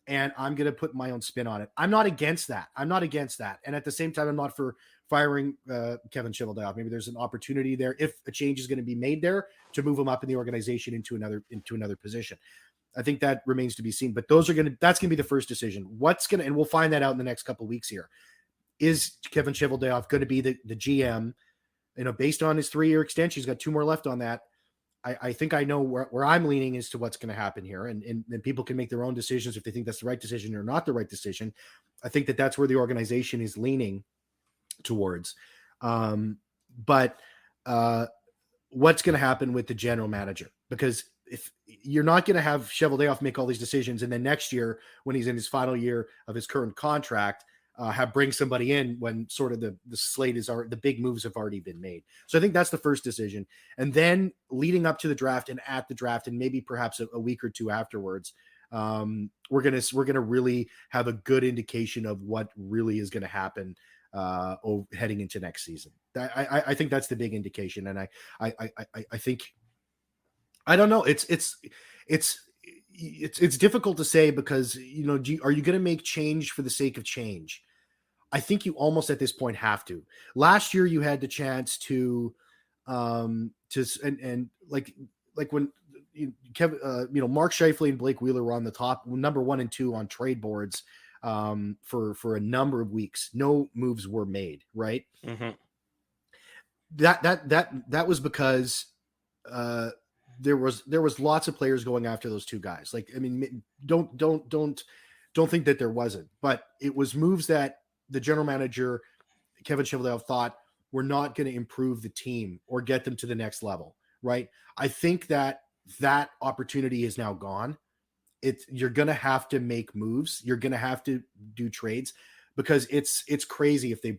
[SPEAKER 5] and I'm going to put my own spin on it. I'm not against that. And at the same time, I'm not for firing Kevin Cheveldayoff. Maybe there's an opportunity there, if a change is going to be made there, to move him up in the organization into another position. I think that remains to be seen. But that's going to be the first decision. And we'll find that out in the next couple of weeks here. Is Kevin Cheveldayoff going to be the GM? Based on his 3-year extension, he's got 2 more left on that. I think I know where I'm leaning as to what's going to happen here. And people can make their own decisions if they think that's the right decision or not the right decision. I think that's where the organization is leaning towards. But what's going to happen with the general manager? Because if you're not going to have Cheveldayoff make all these decisions, and then next year, when he's in his final year of his current contract, bring somebody in when sort of the slate the big moves have already been made. So I think that's the first decision. And then leading up to the draft and at the draft, and maybe perhaps a week or 2 afterwards, we're gonna really have a good indication of what really is going to happen heading into next season. I think that's the big indication, and I think, I don't know. It's difficult to say because, you know, are you going to make change for the sake of change? I think you almost at this point have to. Last year you had the chance to like when Mark Scheifele and Blake Wheeler were on the top, number 1 and 2 on trade boards for a number of weeks. No moves were made, right?
[SPEAKER 2] Mm-hmm.
[SPEAKER 5] That was because there was lots of players going after those two guys. Like, I mean, don't think that there wasn't, but it was moves that the general manager, Kevin Cheveldayoff, thought were not going to improve the team or get them to the next level. Right. I think that opportunity is now gone. You're going to have to make moves. You're going to have to do trades, because it's crazy if they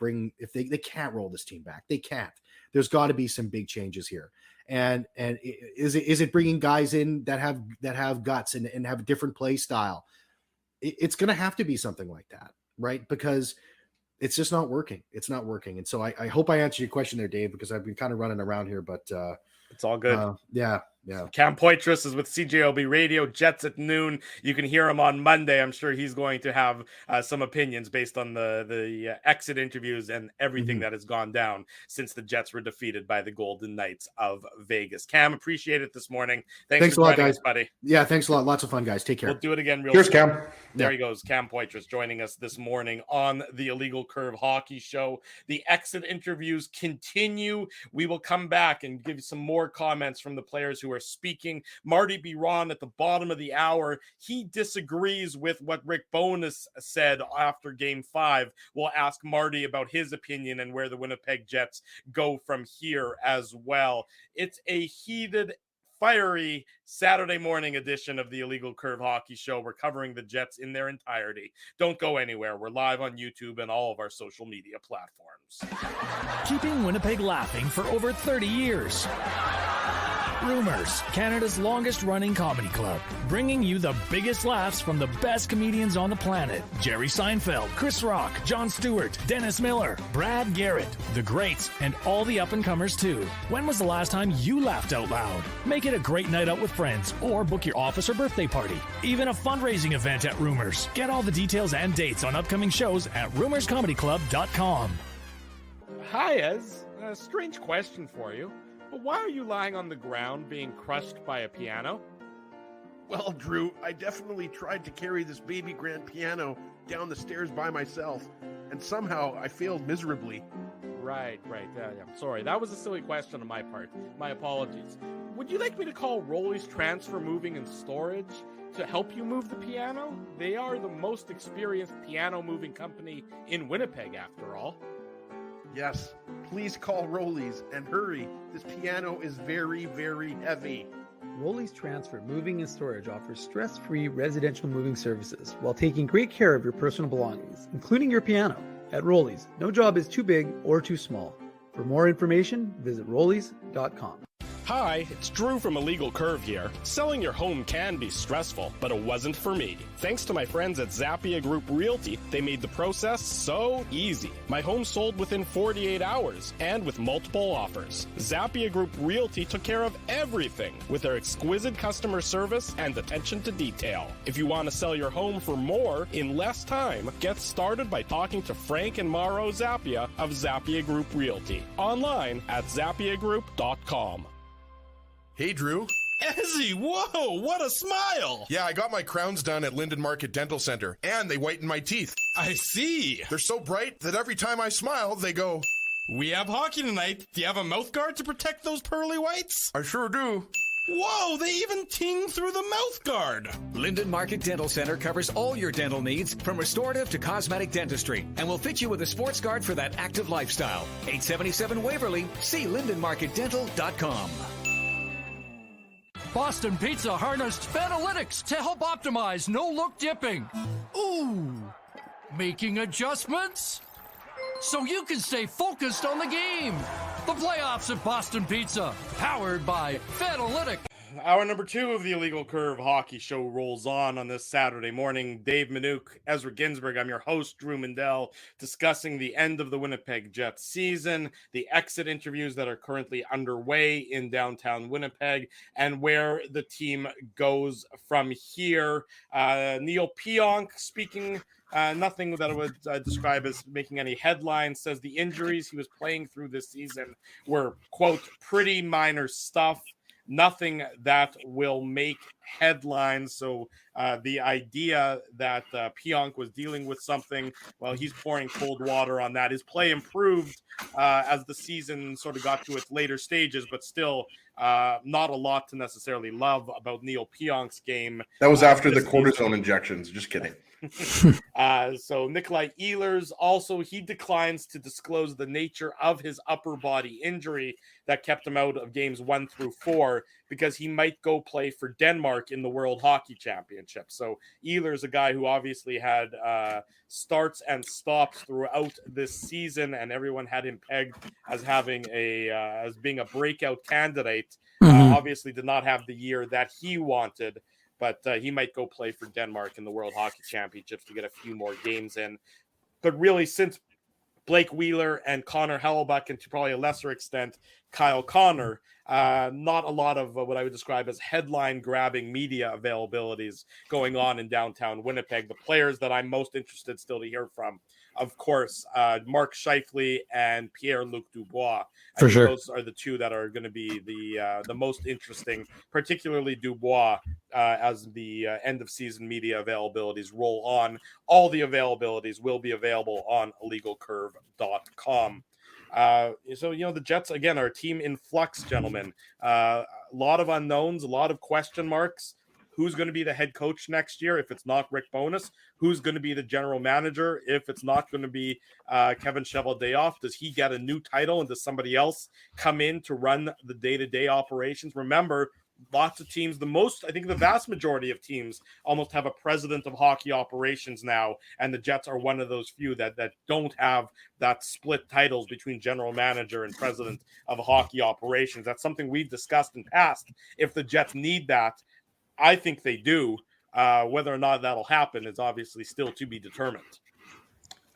[SPEAKER 5] can't roll this team back. They can't. There's got to be some big changes here. And is it bringing guys in that have guts and have a different play style? It's going to have to be something like that, right? Because it's just not working. It's not working. And so I hope I answered your question there, Dave, because I've been kind of running around here, but
[SPEAKER 2] it's all good.
[SPEAKER 5] Yeah.
[SPEAKER 2] Cam Poitras is with CJOB Radio, Jets at noon. You can hear him on Monday. I'm sure he's going to have some opinions based on the exit interviews and everything that has gone down since the Jets were defeated by the Golden Knights of Vegas. Cam, appreciate it this morning. Thanks for
[SPEAKER 5] a lot,
[SPEAKER 2] joining
[SPEAKER 5] guys.
[SPEAKER 2] us, buddy.
[SPEAKER 5] Yeah, thanks a lot. Lots of fun, guys. Take care.
[SPEAKER 2] We'll do it again real
[SPEAKER 3] Cheers,
[SPEAKER 2] soon.
[SPEAKER 3] Cam.
[SPEAKER 2] There he goes. Cam Poitras joining us this morning on the Illegal Curve Hockey Show. The exit interviews continue. We will come back and give you some more comments from the players who are speaking. Marty Biron at the bottom of the hour, he disagrees with what Rick Bowness said after Game 5. We'll ask Marty about his opinion and where the Winnipeg Jets go from here as well. It's a heated, fiery Saturday morning edition of the Illegal Curve Hockey Show. We're covering the Jets in their entirety. Don't go anywhere. We're live on YouTube and all of our social media platforms.
[SPEAKER 6] Keeping Winnipeg laughing for over 30 years. Rumors, Canada's longest-running comedy club, bringing you the biggest laughs from the best comedians on the planet. Jerry Seinfeld, Chris Rock, Jon Stewart, Dennis Miller, Brad Garrett, the greats, and all the up-and-comers too. When was the last time you laughed out loud? Make it a great night out with friends, or book your office or birthday party. Even a fundraising event at Rumors. Get all the details and dates on upcoming shows at rumorscomedyclub.com.
[SPEAKER 2] Hi, Ez. A strange question for you. But why are you lying on the ground being crushed by a piano?
[SPEAKER 7] Well, Drew, I definitely tried to carry this baby grand piano down the stairs by myself, and somehow I failed miserably.
[SPEAKER 2] Right. Yeah. Sorry, that was a silly question on my part. My apologies. Would you like me to call Rolly's Transfer Moving and Storage to help you move the piano? They are the most experienced piano moving company in Winnipeg, after all.
[SPEAKER 7] Yes, please call Rollies, and hurry. This piano is very, very heavy.
[SPEAKER 8] Rollies Transfer Moving and Storage offers stress-free residential moving services while taking great care of your personal belongings, including your piano. At Rollies, no job is too big or too small. For more information, visit rollies.com.
[SPEAKER 9] Hi, it's Drew from Illegal Curve here. Selling your home can be stressful, but it wasn't for me. Thanks to my friends at Zappia Group Realty, they made the process so easy. My home sold within 48 hours and with multiple offers. Zappia Group Realty took care of everything with their exquisite customer service and attention to detail. If you want to sell your home for more in less time, get started by talking to Frank and Mauro Zappia of Zappia Group Realty. Online at zappiagroup.com.
[SPEAKER 10] Hey, Drew.
[SPEAKER 9] Ezzy, whoa, what a smile!
[SPEAKER 10] Yeah, I got my crowns done at Linden Market Dental Center, and they whiten my teeth.
[SPEAKER 9] I see.
[SPEAKER 10] They're so bright that every time I smile, they go...
[SPEAKER 9] We have hockey tonight. Do you have a mouth guard to protect those pearly whites?
[SPEAKER 10] I sure do.
[SPEAKER 9] Whoa, they even ting through the mouth guard.
[SPEAKER 11] Linden Market Dental Center covers all your dental needs from restorative to cosmetic dentistry and will fit you with a sports guard for that active lifestyle. 877 Waverly. See lindenmarketdental.com.
[SPEAKER 12] Boston Pizza harnessed Fanalytics to help optimize no-look dipping. Ooh, making adjustments so you can stay focused on the game. The playoffs at Boston Pizza, powered by Fanalytics.
[SPEAKER 2] Hour number 2 of the Illegal Curve Hockey Show rolls on this Saturday morning. Dave Minuk, Ezra Ginsburg. I'm your host, Drew Mindell, discussing the end of the Winnipeg Jets season, the exit interviews that are currently underway in downtown Winnipeg, and where the team goes from here. Neil Pionk speaking. Nothing that I would describe as making any headlines, says the injuries he was playing through this season were, quote, pretty minor stuff. Nothing that will make headlines. So the idea that Pionk was dealing with something, well, he's pouring cold water on that. His play improved as the season sort of got to its later stages, but still not a lot to necessarily love about Neil Pionk's game.
[SPEAKER 3] That was after the cortisone injections. Just kidding.
[SPEAKER 2] So Nikolai Ehlers also, he declines to disclose the nature of his upper body injury that kept him out of games 1 through 4 because he might go play for Denmark in the World Hockey Championship. So Ehlers, a guy who obviously had starts and stops throughout this season, and everyone had him pegged as having as being a breakout candidate. Obviously did not have the year that he wanted. But he might go play for Denmark in the World Hockey Championships to get a few more games in. But really, since Blake Wheeler and Connor Hellebuyck, and to probably a lesser extent, Kyle Connor, not a lot of what I would describe as headline-grabbing media availabilities going on in downtown Winnipeg. The players that I'm most interested still to hear from, of course, Mark Scheifele and Pierre-Luc Dubois.
[SPEAKER 4] For sure.
[SPEAKER 2] Those are the two that are going to be the most interesting, particularly Dubois, as the end-of-season media availabilities roll on. All the availabilities will be available on illegalcurve.com. So, the Jets, again, are a team in flux, gentlemen. A lot of unknowns, a lot of question marks. Who's going to be the head coach next year if it's not Rick Bowness? Who's going to be the general manager if it's not going to be Kevin Cheveldayoff? Does he get a new title, and does somebody else come in to run the day-to-day operations? Remember, lots of teams, I think the vast majority of teams almost have a president of hockey operations now, and the Jets are one of those few that don't have that split titles between general manager and president of hockey operations. That's something we've discussed in past. If the Jets need that, I think they do. Whether or not that'll happen is obviously still to be determined.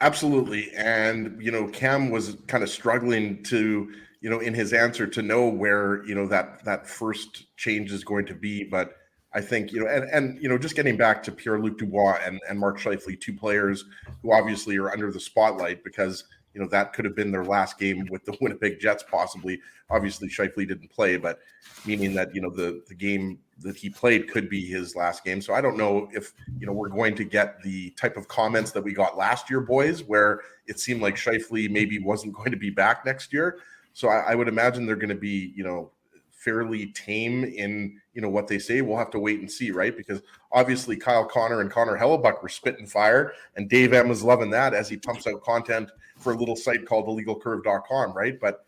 [SPEAKER 3] Absolutely. And, Cam was kind of struggling to, in his answer to know where, that first change is going to be. But I think, just getting back to Pierre-Luc Dubois and Mark Scheifele, two players who obviously are under the spotlight because, that could have been their last game with the Winnipeg Jets, possibly. Obviously, Scheifele didn't play, but meaning that, the game that he played could be his last game. So I don't know if, we're going to get the type of comments that we got last year, boys, where it seemed like Scheifele maybe wasn't going to be back next year. So I would imagine they're going to be, fairly tame in, what they say. We'll have to wait and see, right? Because obviously Kyle Connor and Connor Hellebuyck were spitting fire, and Dave M is loving that as he pumps out content for a little site called illegalcurve.com, right? But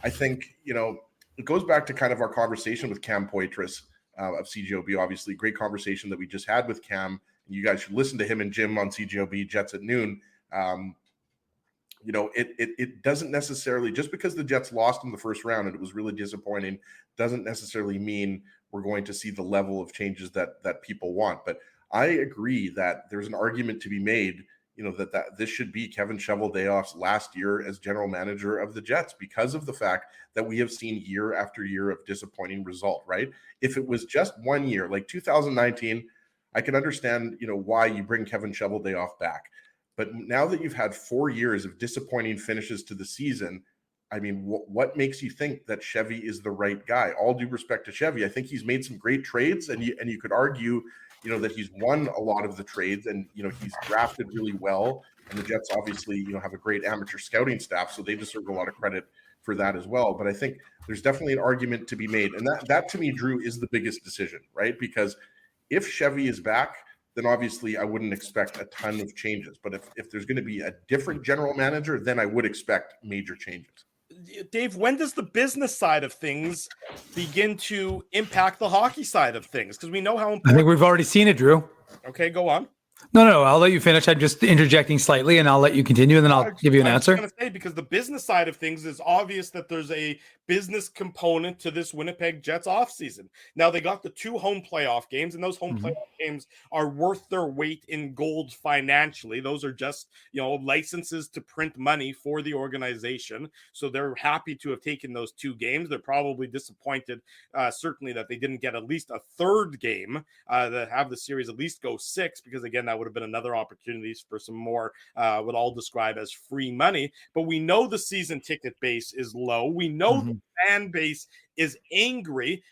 [SPEAKER 3] I think, it goes back to kind of our conversation with Cam Poitras of CJOB, obviously. Great conversation that we just had with Cam. You guys should listen to him and Jim on CJOB Jets at Noon. It doesn't necessarily, just because the Jets lost in the first round and it was really disappointing, doesn't necessarily mean we're going to see the level of changes that people want. But I agree that there's an argument to be made, that this should be Kevin Cheveldayoff's last year as general manager of the Jets because of the fact that we have seen year after year of disappointing result, right? If it was just 1 year, like 2019, I can understand, why you bring Kevin Cheveldayoff back. But now that you've had 4 years of disappointing finishes to the season, I mean, what makes you think that Chevy is the right guy? All due respect to Chevy, I think he's made some great trades, and you could argue, that he's won a lot of the trades, and he's drafted really well. And the Jets obviously, have a great amateur scouting staff, so they deserve a lot of credit for that as well. But I think there's definitely an argument to be made, and that to me, Drew, is the biggest decision, right? Because if Chevy is back, then obviously I wouldn't expect a ton of changes. But if there's going to be a different general manager, then I would expect major changes.
[SPEAKER 2] Dave, when does the business side of things begin to impact the hockey side of things? Because we know how important.
[SPEAKER 4] I think we've already seen it, Drew.
[SPEAKER 2] Okay, go on.
[SPEAKER 4] No. I'll let you finish. I'm just interjecting slightly, and I'll let you continue, and then I'll give you an answer.
[SPEAKER 2] I was going to say, because the business side of things is obvious that there's a business component to this Winnipeg Jets offseason. Now, they got the 2 home playoff games, and those home playoff games are worth their weight in gold financially. Those are just, licenses to print money for the organization. So they're happy to have taken those 2 games. They're probably disappointed, certainly, that they didn't get at least a third game to have the series at least go 6, because, again, that would have been another opportunity for some more what I'll describe as free money. But we know the season ticket base is low. We know the fan base is angry.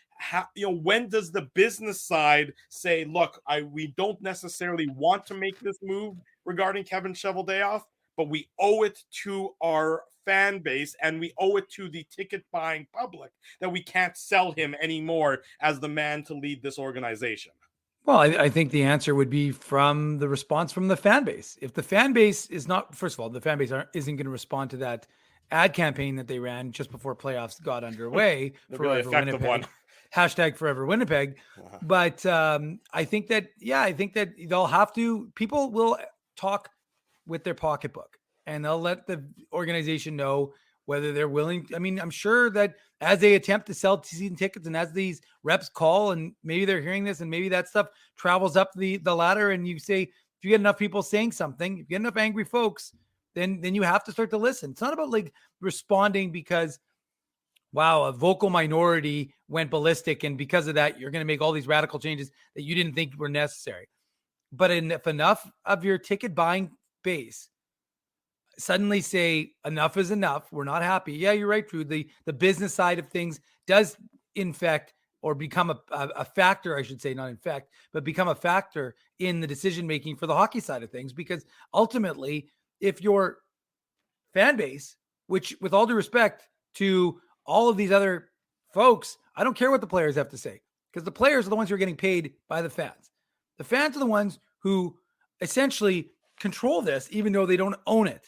[SPEAKER 2] When does the business side say, look, we don't necessarily want to make this move regarding Kevin Cheveldayoff, but we owe it to our fan base and we owe it to the ticket buying public that we can't sell him anymore as the man to lead this organization?
[SPEAKER 4] Well, I think the answer would be from the response from the fan base. If the fan base is not, first of all, the fan base isn't going to respond to that ad campaign that they ran just before playoffs got underway.
[SPEAKER 2] Really effective one.
[SPEAKER 4] Hashtag Forever Winnipeg. But I think that they'll have to, people will talk with their pocketbook and they'll let the organization know whether they're willing. I mean, I'm sure that as they attempt to sell season tickets and as these reps call, and maybe they're hearing this and maybe that stuff travels up the ladder, and you say, if you get enough people saying something, if you get enough angry folks, then you have to start to listen. It's not about like responding because, wow, a vocal minority went ballistic, and because of that, you're going to make all these radical changes that you didn't think were necessary. But if enough of your ticket buying base suddenly say enough is enough, we're not happy. Yeah, you're right, Drew. The business side of things does infect or become a factor, I should say, not infect, but become a factor in the decision-making for the hockey side of things. Because ultimately, if your fan base, which with all due respect to all of these other folks, I don't care what the players have to say, because the players are the ones who are getting paid by the fans. The fans are the ones who essentially control this, even though they don't own it.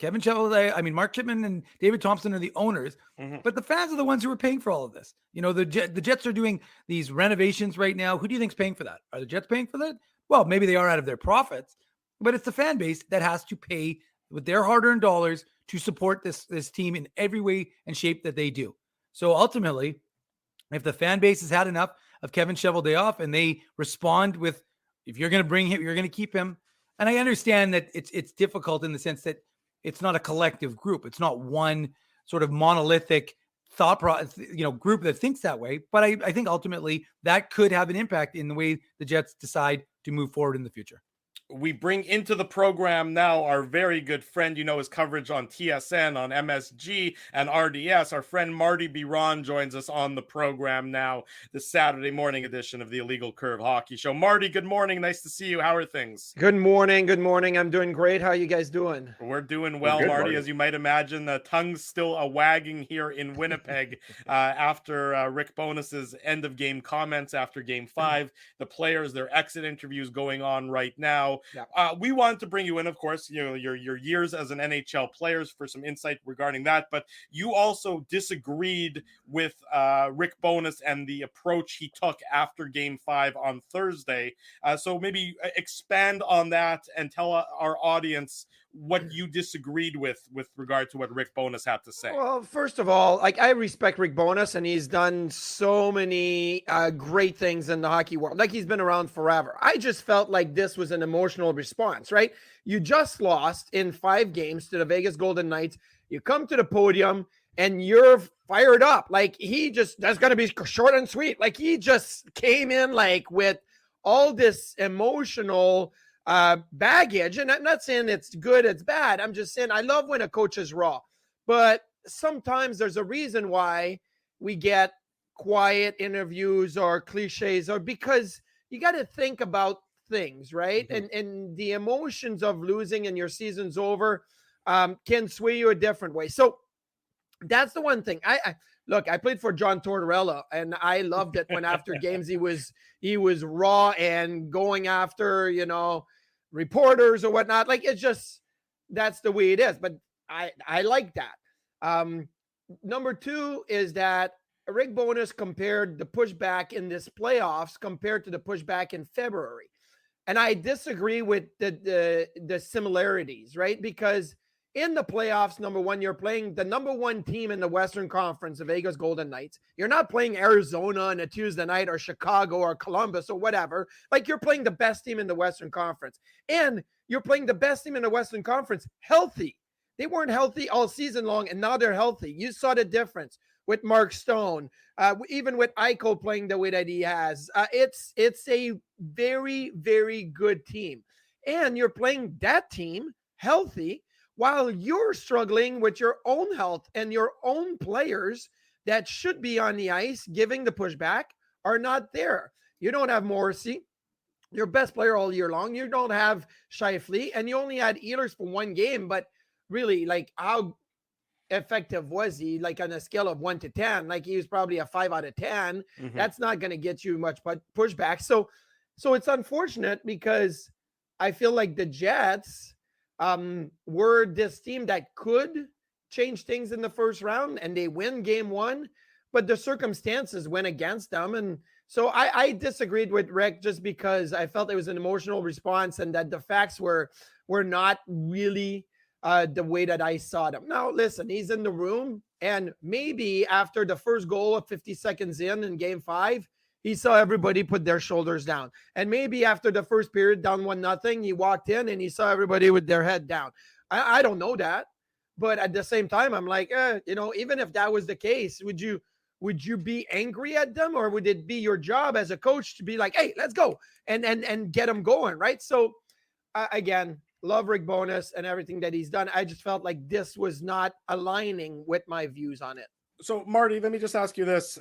[SPEAKER 4] Kevin Cheveldayoff, Mark Chipman and David Thompson are the owners, but the fans are the ones who are paying for all of this. The Jets are doing these renovations right now. Who do you think's paying for that? Are the Jets paying for that? Well, maybe they are out of their profits, but it's the fan base that has to pay with their hard-earned dollars to support this team in every way and shape that they do. So ultimately, if the fan base has had enough of Kevin Cheveldayoff and they respond with, if you're going to bring him, you're going to keep him. And I understand that it's difficult in the sense that it's not a collective group. It's not one sort of monolithic thought process, group that thinks that way. But I think ultimately that could have an impact in the way the Jets decide to move forward in the future.
[SPEAKER 2] We bring into the program now our very good friend, his coverage on TSN, on MSG, and RDS. Our friend Marty Biron joins us on the program now, the Saturday morning edition of the Illegal Curve Hockey Show. Marty, good morning. Nice to see you. How are things?
[SPEAKER 13] Good morning. Good morning. I'm doing great. How are you guys doing?
[SPEAKER 2] We're doing well, good, Marty. As you might imagine, the tongue's still a-wagging here in Winnipeg after Rick Bowness's end-of-game comments after Game 5. The players, their exit interviews going on right now. Yeah. We wanted to bring you in, of course, your years as an NHL player for some insight regarding that, but you also disagreed with Rick Bowness and the approach he took after Game 5 on Thursday. So maybe expand on that and tell our audience what you disagreed with regard to what Rick Bowness had to say.
[SPEAKER 13] Well, first of all, I respect Rick Bowness, and he's done so many great things in the hockey world. He's been around forever. I just felt like this was an emotional response, right? You just lost in 5 games to the Vegas Golden Knights. You come to the podium and you're fired up. That's going to be short and sweet. He just came in with all this emotional baggage, and I'm not saying it's good, it's bad. I'm just saying I love when a coach is raw, but sometimes there's a reason why we get quiet interviews or cliches, or because you got to think about things, right? And the emotions of losing and your season's over can sway you a different way. So that's the one thing. Look, I played for John Tortorella, and I loved it when after games he was raw and going after, reporters or whatnot. It's just, that's the way it is. But I like that. Number 2 is that Rick Bowness compared the pushback in this playoffs compared to the pushback in February. And I disagree with the similarities, right? Because in the playoffs, number one, you're playing the number one team in the Western Conference, the Vegas Golden Knights. You're not playing Arizona on a Tuesday night or Chicago or Columbus or whatever. Like, you're playing the best team in the Western Conference. And you're playing the best team in the Western Conference healthy. They weren't healthy all season long, and now they're healthy. You saw the difference with Mark Stone, even with Eichel playing the way that he has. It's a very, very good team. And you're playing that team healthy while you're struggling with your own health, and your own players that should be on the ice giving the pushback are not there. You don't have Morrissey, your best player all year long. You don't have Scheifele, and you only had Ehlers for one game. But really, like, how effective was he? Like, on a scale of 1 to 10, like, he was probably a 5 out of 10.
[SPEAKER 2] Mhm.
[SPEAKER 13] That's not going to get you much pushback. So it's unfortunate, because I feel like the Jets were this team that could change things in the first round, and they win game one, but the circumstances went against them. And so I disagreed with Rick, just because I felt it was an emotional response, and that the facts were not really the way that I saw them. Now, listen, he's in the room, and maybe after the first goal of 50 seconds in game 5, he saw everybody put their shoulders down. And maybe after the first period, down 1-0, he walked in and he saw everybody with their head down. I don't know that. But at the same time, I'm like, even if that was the case, would you be angry at them, or would it be your job as a coach to be like, hey, let's go and get them going, right? So again, love Rick Bowness and everything that he's done. I just felt like this was not aligning with my views on it.
[SPEAKER 2] So, Marty, let me just ask you this.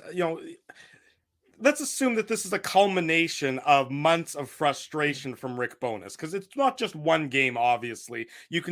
[SPEAKER 2] Let's assume that this is a culmination of months of frustration from Rick Bowness, because it's not just one game, obviously. You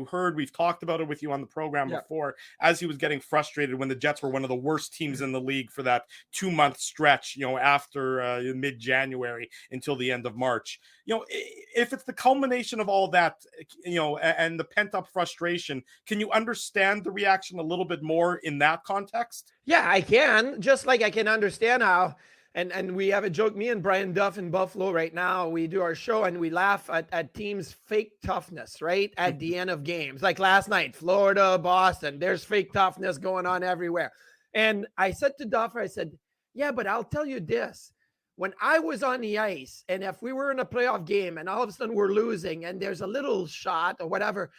[SPEAKER 2] heard, we've talked about it with you on the program before, as he was getting frustrated when the Jets were one of the worst teams in the league for that 2-month stretch, after mid-January until the end of March. If it's the culmination of all that, and the pent-up frustration, can you understand the reaction a little bit more in that context?
[SPEAKER 13] Yeah, I can. Just like I can understand how, and we have a joke, me and Brian Duff in Buffalo right now, we do our show and we laugh at teams' fake toughness, right? At the end of games. Like last night, Florida, Boston, there's fake toughness going on everywhere. And I said to Duff, I said, yeah, but I'll tell you this. When I was on the ice, and if we were in a playoff game and all of a sudden we're losing and there's a little shot or whatever,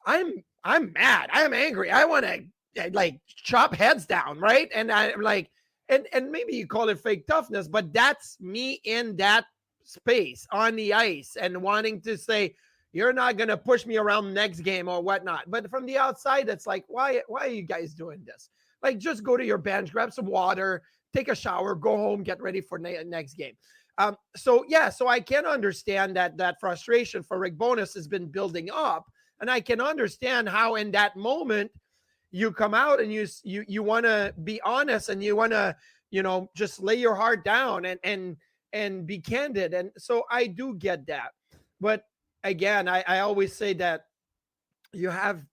[SPEAKER 13] I'm mad. I'm angry. I want to like chop heads down, right? And I'm like, and maybe you call it fake toughness, but that's me in that space on the ice and wanting to say, you're not going to push me around next game or whatnot. But from the outside, it's like, why are you guys doing this? Like, just go to your bench, grab some water, take a shower, go home, get ready for next game. So I can understand that frustration for Rick Bowness has been building up. And I can understand how in that moment, you come out and you want to be honest, and you want to, just lay your heart down and be candid. And so I do get that. But again, I always say that you have,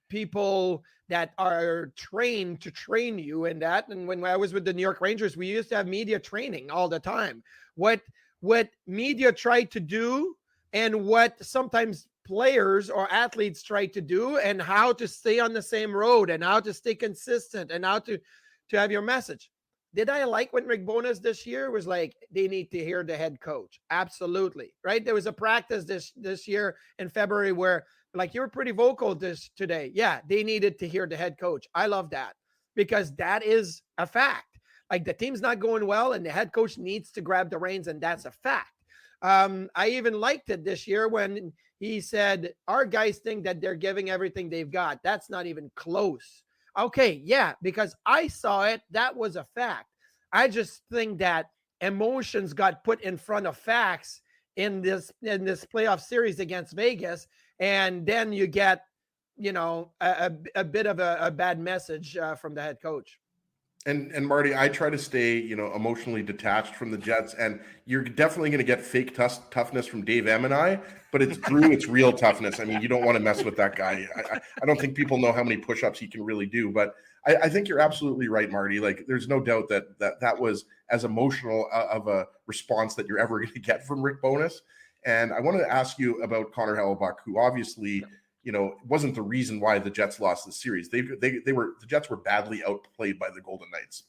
[SPEAKER 13] people that are trained to train you in that. And when I was with the New York Rangers, we used to have media training all the time. What media tried to do, and what sometimes players or athletes try to do, and how to stay on the same road, and how to stay consistent, and how to have your message. Did I like when Rick Bowness this year was like, they need to hear the head coach? Absolutely. Right. There was a practice this year in February where, like, you were pretty vocal today. Yeah. They needed to hear the head coach. I love that, because that is a fact. Like, the team's not going well and the head coach needs to grab the reins, and that's a fact. I even liked it this year when he said, our guys think that they're giving everything they've got. That's not even close. Okay, yeah, because I saw it. That was a fact. I just think that emotions got put in front of facts in this playoff series against Vegas, and then you get, a bit of a bad message from the head coach.
[SPEAKER 3] And Marty, I try to stay, emotionally detached from the Jets, and you're definitely going to get fake toughness from Dave M and I, but it's Drew, it's real toughness. I mean, you don't want to mess with that guy. I don't think people know how many push-ups he can really do, but I think you're absolutely right, Marty. Like, there's no doubt that was as emotional of a response that you're ever going to get from Rick Bowness. And I wanted to ask you about Connor Hellebuyck, who obviously, wasn't the reason why the Jets lost the series. The Jets were badly outplayed by the Golden Knights.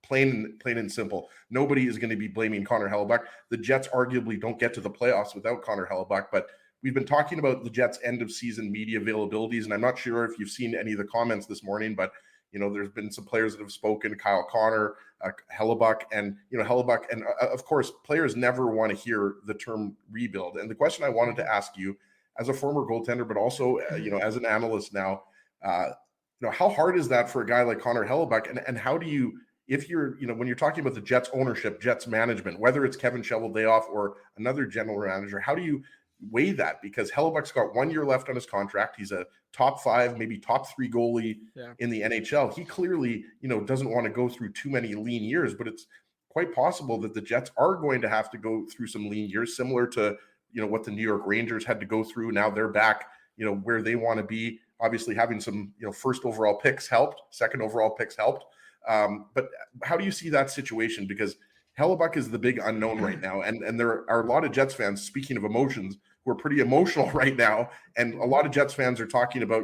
[SPEAKER 3] Plain and simple. Nobody is going to be blaming Connor Hellebuyck. The Jets arguably don't get to the playoffs without Connor Hellebuyck, but we've been talking about the Jets' end of season media availabilities, and I'm not sure if you've seen any of the comments this morning, but there's been some players that have spoken, Kyle Connor, Hellebuyck, and Hellebuyck, and of course, players never want to hear the term rebuild. And the question I wanted to ask you, as a former goaltender, but also as an analyst now, how hard is that for a guy like Connor Hellebuyck, and how do you, if you're when you're talking about the Jets ownership, Jets management, whether it's Kevin Cheveldayoff or another general manager, how do you weigh that? Because Hellebuck's got 1 year left on his contract. He's a top 5, maybe top 3 goalie in the NHL. He clearly, doesn't want to go through too many lean years, but it's quite possible that the Jets are going to have to go through some lean years, similar to, what the New York Rangers had to go through. Now they're back, where they want to be. Obviously having some, first overall picks helped, second overall picks helped. But how do you see that situation? Because Hellebuyck is the big unknown right now. And there are a lot of Jets fans, speaking of emotions, who are pretty emotional right now. And a lot of Jets fans are talking about,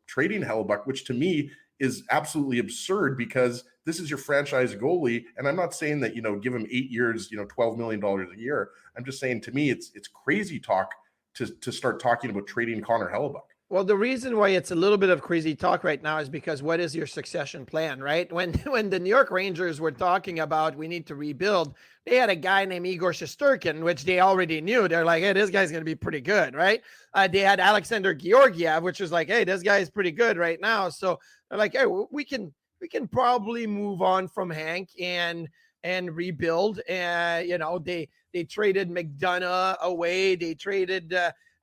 [SPEAKER 3] trading Hellebuyck, which to me is absolutely absurd, because this is your franchise goalie. And I'm not saying that, give him 8 years, $12 million a year. I'm just saying, to me, it's crazy talk to start talking about trading Connor Hellebuyck.
[SPEAKER 13] Well, the reason why it's a little bit of crazy talk right now is because what is your succession plan, right? When the New York Rangers were talking about we need to rebuild, they had a guy named Igor Shesterkin, which they already knew. They're like, hey, this guy's going to be pretty good, right? They had Alexander Georgiev, which was like, hey, this guy is pretty good right now. So they're like, hey, we can probably move on from Hank and rebuild. They traded McDonough away. They traded.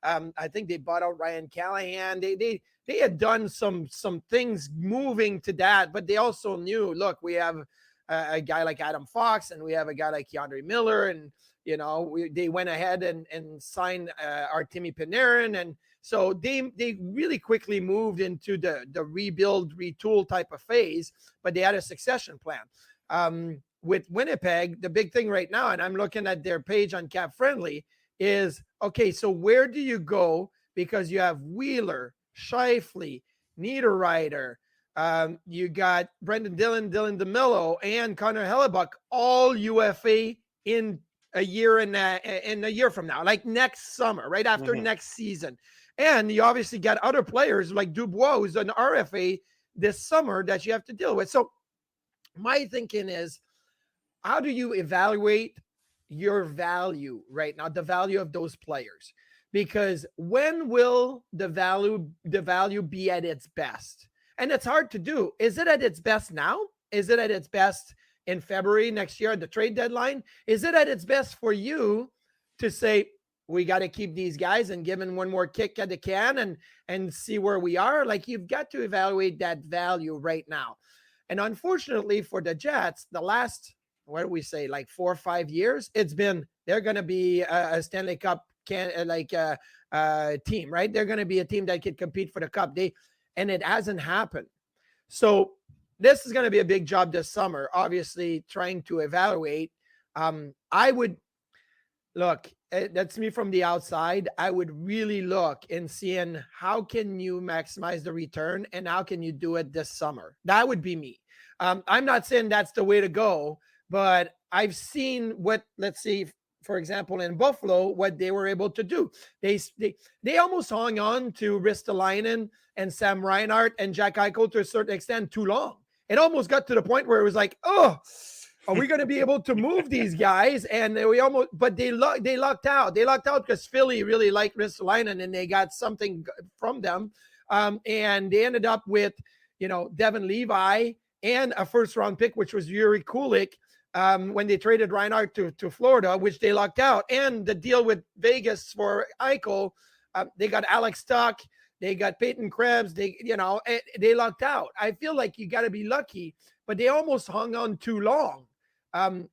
[SPEAKER 13] I think they bought out Ryan Callahan. They had done some things moving to that, but they also knew, look, we have a guy like Adam Fox, and we have a guy like Keandre Miller, and they went ahead and signed Artemi Panarin, and so they really quickly moved into the rebuild, retool type of phase, but they had a succession plan. With Winnipeg, the big thing right now, and I'm looking at their page on Cap Friendly, is, okay, so where do you go? Because you have Wheeler, Scheifele, Niederreiter, you got Brendan Dillon, Dylan DeMillo, and Connor Hellebuyck, all UFA in a year and a year from now, like next summer, right after next season. And you obviously got other players like Dubois, who's an RFA this summer, that you have to deal with. So my thinking is, how do you evaluate your value right now, the value of those players? Because when will the value be at its best? And it's hard to do. Is it at its best now? Is it at its best in February next year at the trade deadline? Is it at its best for you to say, we got to keep these guys and give them one more kick at the can and see where we are? Like, you've got to evaluate that value right now. And unfortunately for the Jets, the last, what do we say, like 4 or 5 years, it's been, they're going to be a Stanley Cup team, right? They're going to be a team that could compete for the cup. And it hasn't happened. So this is going to be a big job this summer, obviously trying to evaluate. I would look, that's me from the outside. I would really look and seeing how can you maximize the return and how can you do it this summer. That would be me. I'm not saying that's the way to go, but I've seen what, let's see, for example, in Buffalo, what they were able to do. They almost hung on to Ristolainen and Sam Reinhart and Jack Eichel to a certain extent too long. It almost got to the point where it was like, oh, are we going to be able to move these guys? And they lucked out. They lucked out because Philly really liked Ristolainen and they got something from them. And they ended up with, Devin Levi and a first-round pick, which was Yuri Kulik, when they traded Reinhart to Florida, which they locked out. And the deal with Vegas for Eichel, they got Alex Tuch, They got Peyton Krebs. They lucked out. I feel like you got to be lucky, but they almost hung on too long.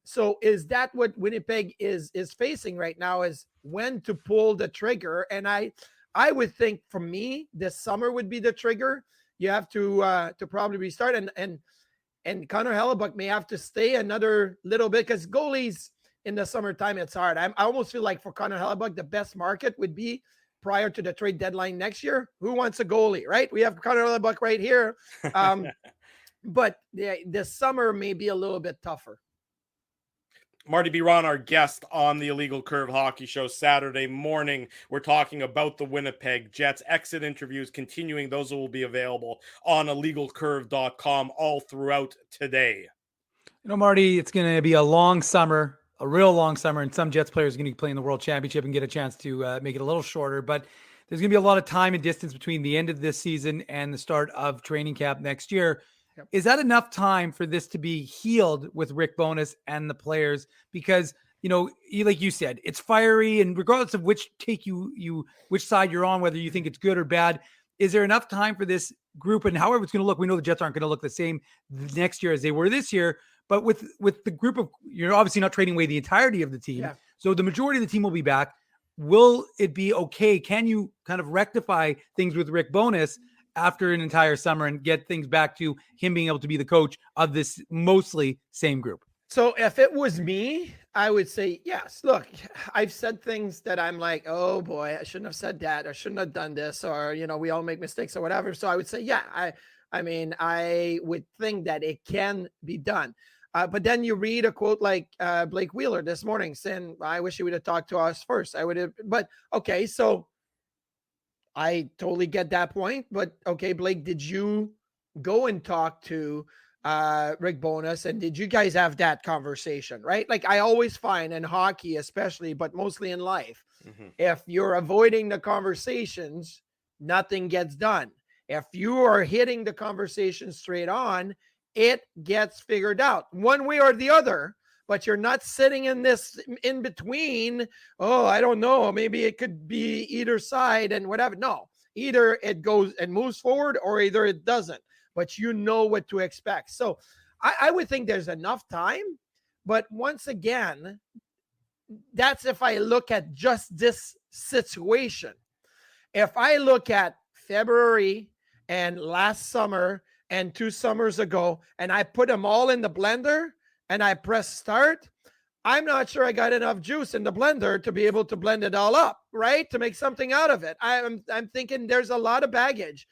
[SPEAKER 13] So is that what Winnipeg is facing right now, is when to pull the trigger? And I would think, for me, this summer would be the trigger. You have to probably restart, and Connor Hellebuck may have to stay another little bit, because goalies in the summertime, it's hard. I almost feel like for Connor Hellebuck, the best market would be prior to the trade deadline next year. Who wants a goalie, right? We have Connor Hellebuck right here. But the summer may be a little bit tougher.
[SPEAKER 2] Marty Biron, our guest on the Illegal Curve Hockey Show Saturday morning. We're talking about the Winnipeg Jets. Exit interviews continuing. Those will be available on illegalcurve.com all throughout today.
[SPEAKER 4] Marty, it's going to be a long summer, a real long summer, and some Jets players are going to be playing the World Championship and get a chance to make it a little shorter. But there's going to be a lot of time and distance between the end of this season and the start of training camp next year. Yep. Is that enough time for this to be healed with Rick Bowness and the players? Because, like you said, it's fiery, and regardless of which take which side you're on, whether you think it's good or bad, is there enough time for this group? And however it's going to look, we know the Jets aren't going to look the same next year as they were this year, but with the group of, you're obviously not trading away the entirety of the team. Yeah. So the majority of the team will be back. Will it be okay? Can you kind of rectify things with Rick Bowness after an entire summer and get things back to him being able to be the coach of this mostly same group?
[SPEAKER 13] So if it was me, I would say yes. Look, I've said things that I'm like, oh boy, I shouldn't have said that. I shouldn't have done this, or, we all make mistakes or whatever. So I would say, yeah, I would think that it can be done. But then you read a quote like Blake Wheeler this morning saying, I wish he would have talked to us first. But okay, so I totally get that point, but okay, Blake, did you go and talk to Rick Bowness, and did you guys have that conversation, right? Like, I always find in hockey, especially, but mostly in life, if you're avoiding the conversations, nothing gets done. If you are hitting the conversation straight on, it gets figured out one way or the other. But you're not sitting in this in between. Oh, I don't know. Maybe it could be either side and whatever. No, either it goes and moves forward, or either it doesn't. But you know what to expect. So I would think there's enough time. But once again, that's if I look at just this situation. If I look at February and last summer and 2 summers ago, and I put them all in the blender, and I press start, I'm not sure I got enough juice in the blender to be able to blend it all up, right? To make something out of it. I'm thinking there's a lot of baggage,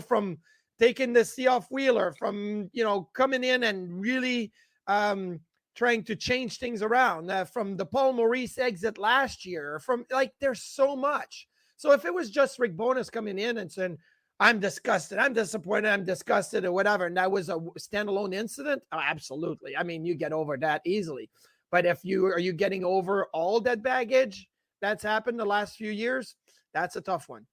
[SPEAKER 13] from taking the C off Wheeler, from, coming in and really trying to change things around, from the Paul Maurice exit last year, from there's so much. So if it was just Rick Bowness coming in and saying, I'm disgusted, I'm disappointed, I'm disgusted, or whatever, and that was a standalone incident, oh, absolutely. I mean, you get over that easily. But are you getting over all that baggage that's happened the last few years? That's a tough one.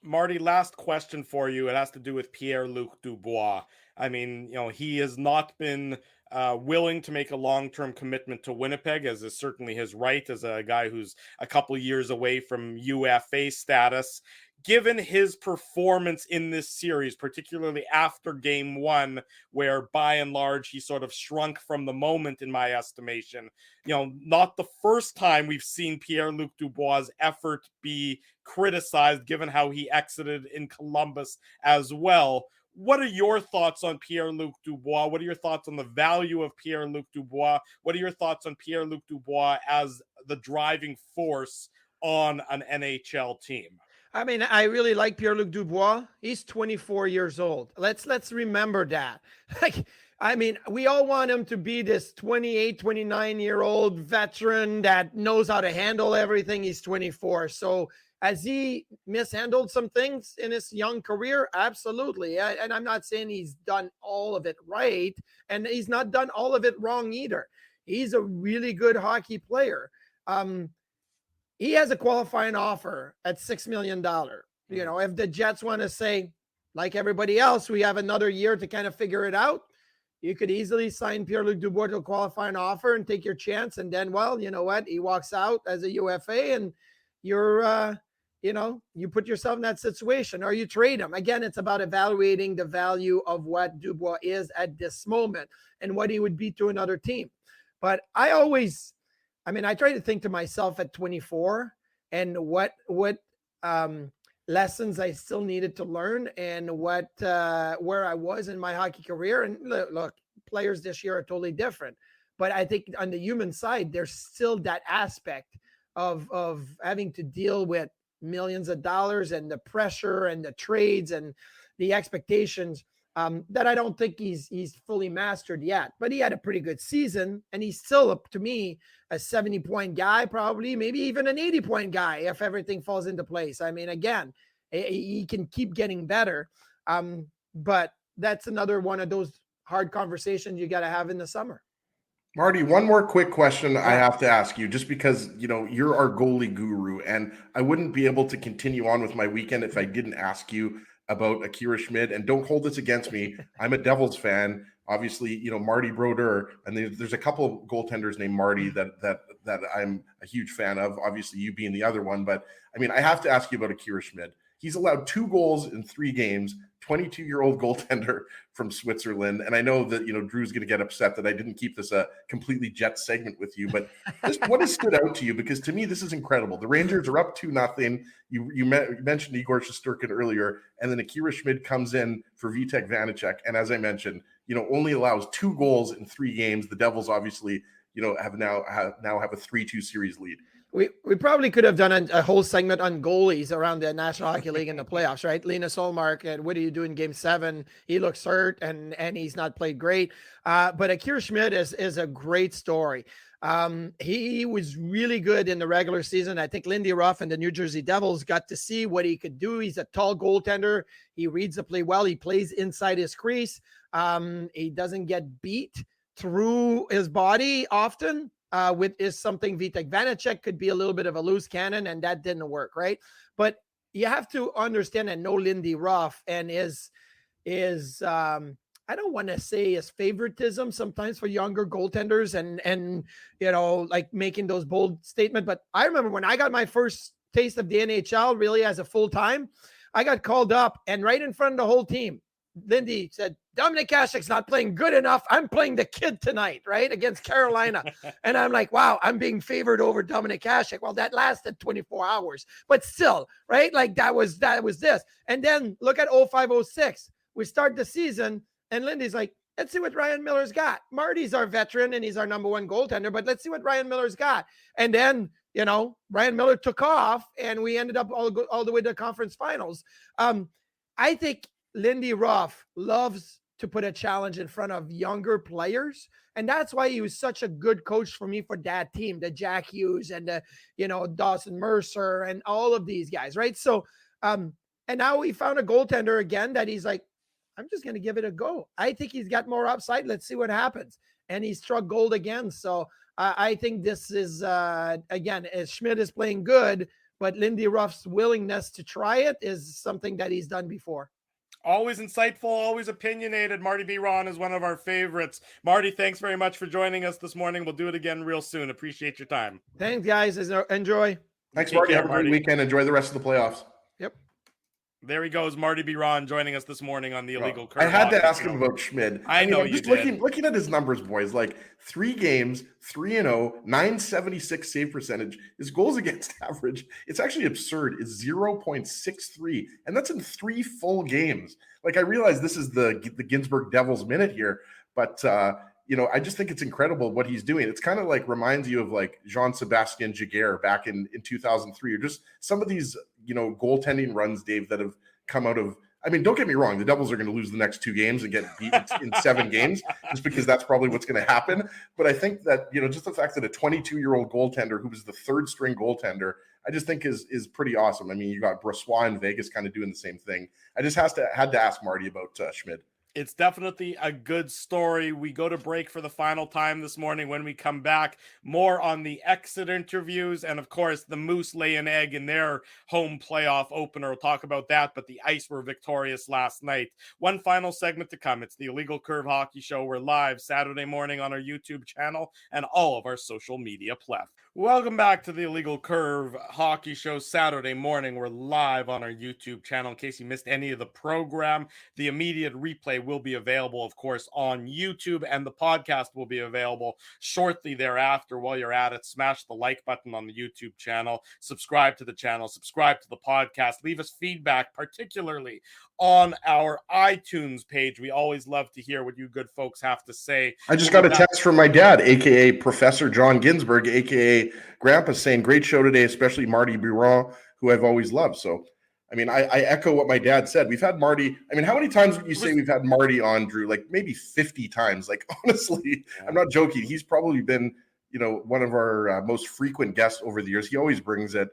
[SPEAKER 2] Marty, last question for you. It has to do with Pierre-Luc Dubois. I mean, he has not been willing to make a long-term commitment to Winnipeg, as is certainly his right as a guy who's a couple years away from UFA status. Given his performance in this series, particularly after game 1, where by and large he sort of shrunk from the moment, in my estimation, not the first time we've seen Pierre-Luc Dubois' effort be criticized, given how he exited in Columbus as well. What are your thoughts on Pierre-Luc Dubois? What are your thoughts on the value of Pierre-Luc Dubois? What are your thoughts on Pierre-Luc Dubois as the driving force on an NHL team?
[SPEAKER 13] I mean, I really like Pierre-Luc Dubois. He's 24 years old. Let's remember that. We all want him to be this 28, 29-year-old veteran that knows how to handle everything. He's 24. So has he mishandled some things in his young career? Absolutely. And I'm not saying he's done all of it right, and he's not done all of it wrong either. He's a really good hockey player. He has a qualifying offer at $6 million. If the Jets want to say, like everybody else, we have another year to kind of figure it out, you could easily sign Pierre-Luc Dubois to a qualifying offer and take your chance. And then, well, you know what? He walks out as a UFA, and you're you put yourself in that situation or you trade him. Again, it's about evaluating the value of what Dubois is at this moment and what he would be to another team. But I try to think to myself at 24 and what lessons I still needed to learn and where I was in my hockey career. And look, players this year are totally different. But I think on the human side, there's still that aspect of having to deal with millions of dollars and the pressure and the trades and the expectations that I don't think he's fully mastered yet. But he had a pretty good season, and he's still, to me, a 70-point guy, probably, maybe even an 80-point guy if everything falls into place. I mean, again, he can keep getting better. But that's another one of those hard conversations you got to have in the summer.
[SPEAKER 3] Marty, one more quick question I have to ask you, just because, you're our goalie guru, and I wouldn't be able to continue on with my weekend if I didn't ask you about Akira Schmid. And don't hold this against me. I'm a Devils fan. Obviously, Marty Brodeur, and there's a couple of goaltenders named Marty that I'm a huge fan of, obviously you being the other one. But, I have to ask you about Akira Schmid. He's allowed 2 goals in 3 games, 22-year-old goaltender from Switzerland. And I know that, Drew's going to get upset that I didn't keep this a completely Jet segment with you, but what has stood out to you? Because to me, this is incredible. The Rangers are up 2-0. You mentioned Igor Shesterkin earlier, and then Akira Schmid comes in for Vitek Vanacek. And as I mentioned, only allows 2 goals in 3 games. The Devils obviously, have a 3-2 series lead.
[SPEAKER 13] We probably could have done a whole segment on goalies around the National Hockey League in the playoffs, right? Linus Ullmark, and what do you do in Game 7? He looks hurt, and he's not played great. But Akira Schmid is a great story. He was really good in the regular season. I think Lindy Ruff and the New Jersey Devils got to see what he could do. He's a tall goaltender. He reads the play well. He plays inside his crease. He doesn't get beat through his body often. Is something Vitek Vanacek could be a little bit of a loose cannon, and that didn't work, right? But you have to understand and know Lindy Ruff and is I don't want to say his favoritism sometimes for younger goaltenders and like making those bold statements. But I remember when I got my first taste of the NHL really as a full-time, I got called up, and right in front of the whole team, Lindy said, Dominik Hasek's not playing good enough. I'm playing the kid tonight, right, against Carolina. And I'm like, wow, I'm being favored over Dominik Hasek. Well, that lasted 24 hours, but still, right? Like that was this. And then look at 05-06. We start the season, and Lindy's like, let's see what Ryan Miller's got. Marty's our veteran, and he's our number 1 goaltender, but let's see what Ryan Miller's got. And then, Ryan Miller took off, and we ended up all the way to the conference finals. I think Lindy Ruff loves to put a challenge in front of younger players. And that's why he was such a good coach for me for that team, the Jack Hughes and the, Dawson Mercer and all of these guys. Right. So, and now we found a goaltender again that he's like, I'm just going to give it a go. I think he's got more upside. Let's see what happens. And he struck gold again. So I think this is, again, as Schmid is playing good, but Lindy Ruff's willingness to try it is something that he's done before.
[SPEAKER 2] Always insightful, always opinionated. Marty Biron is one of our favorites. Marty, thanks very much for joining us this morning. We'll do it again real soon. Appreciate your time.
[SPEAKER 13] Thanks, guys. Enjoy.
[SPEAKER 3] Thanks, Marty. Have a great weekend. Enjoy the rest of the playoffs.
[SPEAKER 13] Yep.
[SPEAKER 2] There he goes, Marty Biron joining us this morning on the Illegal Curve.
[SPEAKER 3] I had to ask him about Schmid.
[SPEAKER 2] I know you did.
[SPEAKER 3] Looking at his numbers, boys, like 3 games, 3-0, 976 save percentage. His goals against average, it's actually absurd, is 0.63. And that's in 3 full games. Like, I realize this is the Ginsburg Devils minute here, but I just think it's incredible what he's doing. It's kind of like reminds you of like Jean-Sébastien Giguère back in 2003, or just some of these, goaltending runs, Dave, that have come out of, don't get me wrong. The Devils are going to lose the next 2 games and get beat in 7 games just because that's probably what's going to happen. But I think that, just the fact that a 22-year-old goaltender who was the 3rd string goaltender, I just think is pretty awesome. You got Brossoit in Vegas kind of doing the same thing. I just had to ask Marty about Schmid.
[SPEAKER 2] It's definitely a good story. We go to break for the final time this morning. When we come back, more on the exit interviews. And of course, the Moose lay an egg in their home playoff opener. We'll talk about that. But the Ice were victorious last night. One final segment to come. It's the Illegal Curve Hockey Show. We're live Saturday morning on our YouTube channel and all of our social media platforms. Welcome back to the Illegal Curve Hockey Show. Saturday morning, we're live on our YouTube channel. In case you missed any of the program, the immediate replay will be available, of course, on YouTube, and the podcast will be available shortly thereafter. While you're at it, smash the like button on the YouTube channel, subscribe to the channel, subscribe to the podcast, leave us feedback, particularly on our iTunes page. We always love to hear what you good folks have to say.
[SPEAKER 3] I just got a text from my dad, aka Professor John Ginsburg, aka Grandpa, saying great show today, especially Marty Biron, who I've always loved. So I mean, I echo what my dad said. We've had Marty. I mean, how many times would you say we've had Marty on, Drew? Like maybe 50 times. Like, honestly, I'm not joking. He's probably been, one of our most frequent guests over the years. He always brings it.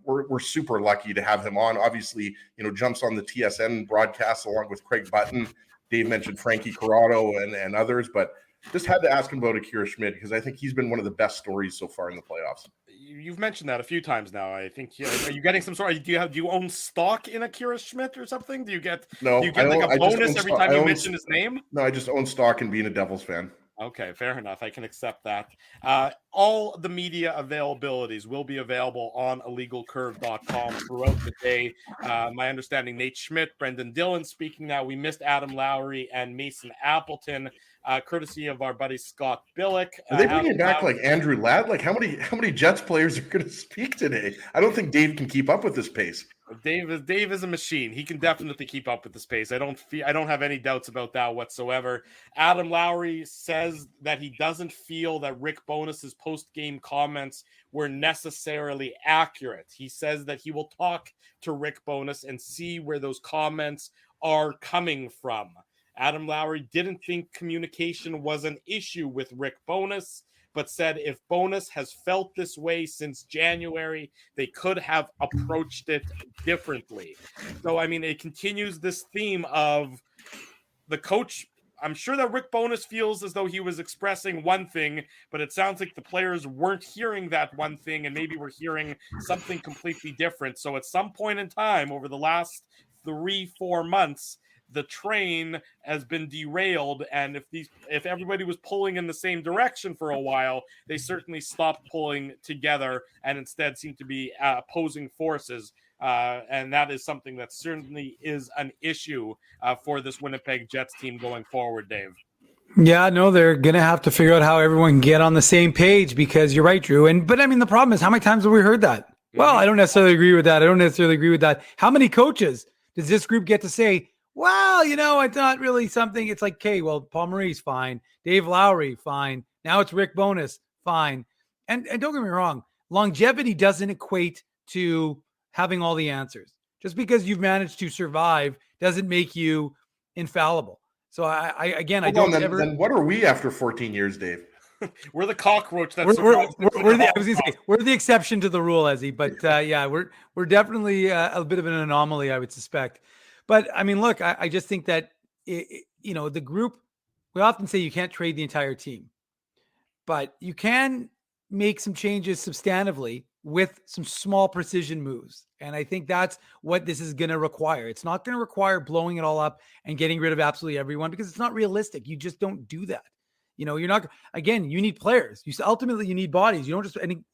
[SPEAKER 3] We're super lucky to have him on. Obviously, jumps on the TSN broadcast along with Craig Button. Dave mentioned Frankie Corrado and others, but just had to ask him about Akira Schmid because I think he's been one of the best stories so far in the playoffs.
[SPEAKER 2] You've mentioned that a few times now. I think. Are you getting some sort of? Do you own stock in Akira Schmid or something? Do you get?
[SPEAKER 3] No.
[SPEAKER 2] Do you get like a bonus every time you mention his name?
[SPEAKER 3] No, I just own stock in being a Devils fan.
[SPEAKER 2] Okay, fair enough. I can accept that. All the media availabilities will be available on illegalcurve.com throughout the day. My understanding, Nate Schmidt, Brendan Dillon speaking now. We missed Adam Lowry and Mason Appleton, courtesy of our buddy Scott Billick.
[SPEAKER 3] Are they bringing back like Andrew Ladd? Like how many Jets players are going to speak today? I don't think Dave can keep up with this pace.
[SPEAKER 2] Dave is a machine. He can definitely keep up with the pace. I don't have any doubts about that whatsoever. Adam Lowry says that he doesn't feel that Rick Bowness's post-game comments were necessarily accurate. He says that he will talk to Rick Bowness and see where those comments are coming from. Adam Lowry didn't think communication was an issue with Rick Bowness, but said if Bowness has felt this way since January, they could have approached it differently. So, I mean, it continues this theme of the coach. I'm sure that Rick Bowness feels as though he was expressing one thing, but it sounds like the players weren't hearing that one thing and maybe we're hearing something completely different. So at some point in time over the last 3-4 months, the train has been derailed, and if everybody was pulling in the same direction for a while, they certainly stopped pulling together and instead seem to be opposing forces. And that is something that certainly is an issue for this Winnipeg Jets team going forward, Dave.
[SPEAKER 4] Yeah, no, they're going to have to figure out how everyone can get on the same page because you're right, Drew. But I mean, the problem is how many times have we heard that? Well, I don't necessarily agree with that. I don't necessarily agree with that. How many coaches does this group get to say, well, it's not really something. It's like, okay, well, Paul Maurice, fine. Dave Lowry, fine. Now it's Rick Bowness, fine. And don't get me wrong, longevity doesn't equate to having all the answers. Just because you've managed to survive doesn't make you infallible. So then
[SPEAKER 3] what are we after 14 years, Dave?
[SPEAKER 2] We're the cockroach.
[SPEAKER 4] We're the exception to the rule, Ezzy. But yeah, we're definitely a bit of an anomaly, I would suspect. But I mean, look, I just think that, the group, we often say you can't trade the entire team, but you can make some changes substantively with some small precision moves. And I think that's what this is going to require. It's not going to require blowing it all up and getting rid of absolutely everyone because it's not realistic. You just don't do that. You're not, again, you need players. Ultimately you need bodies. You don't just, and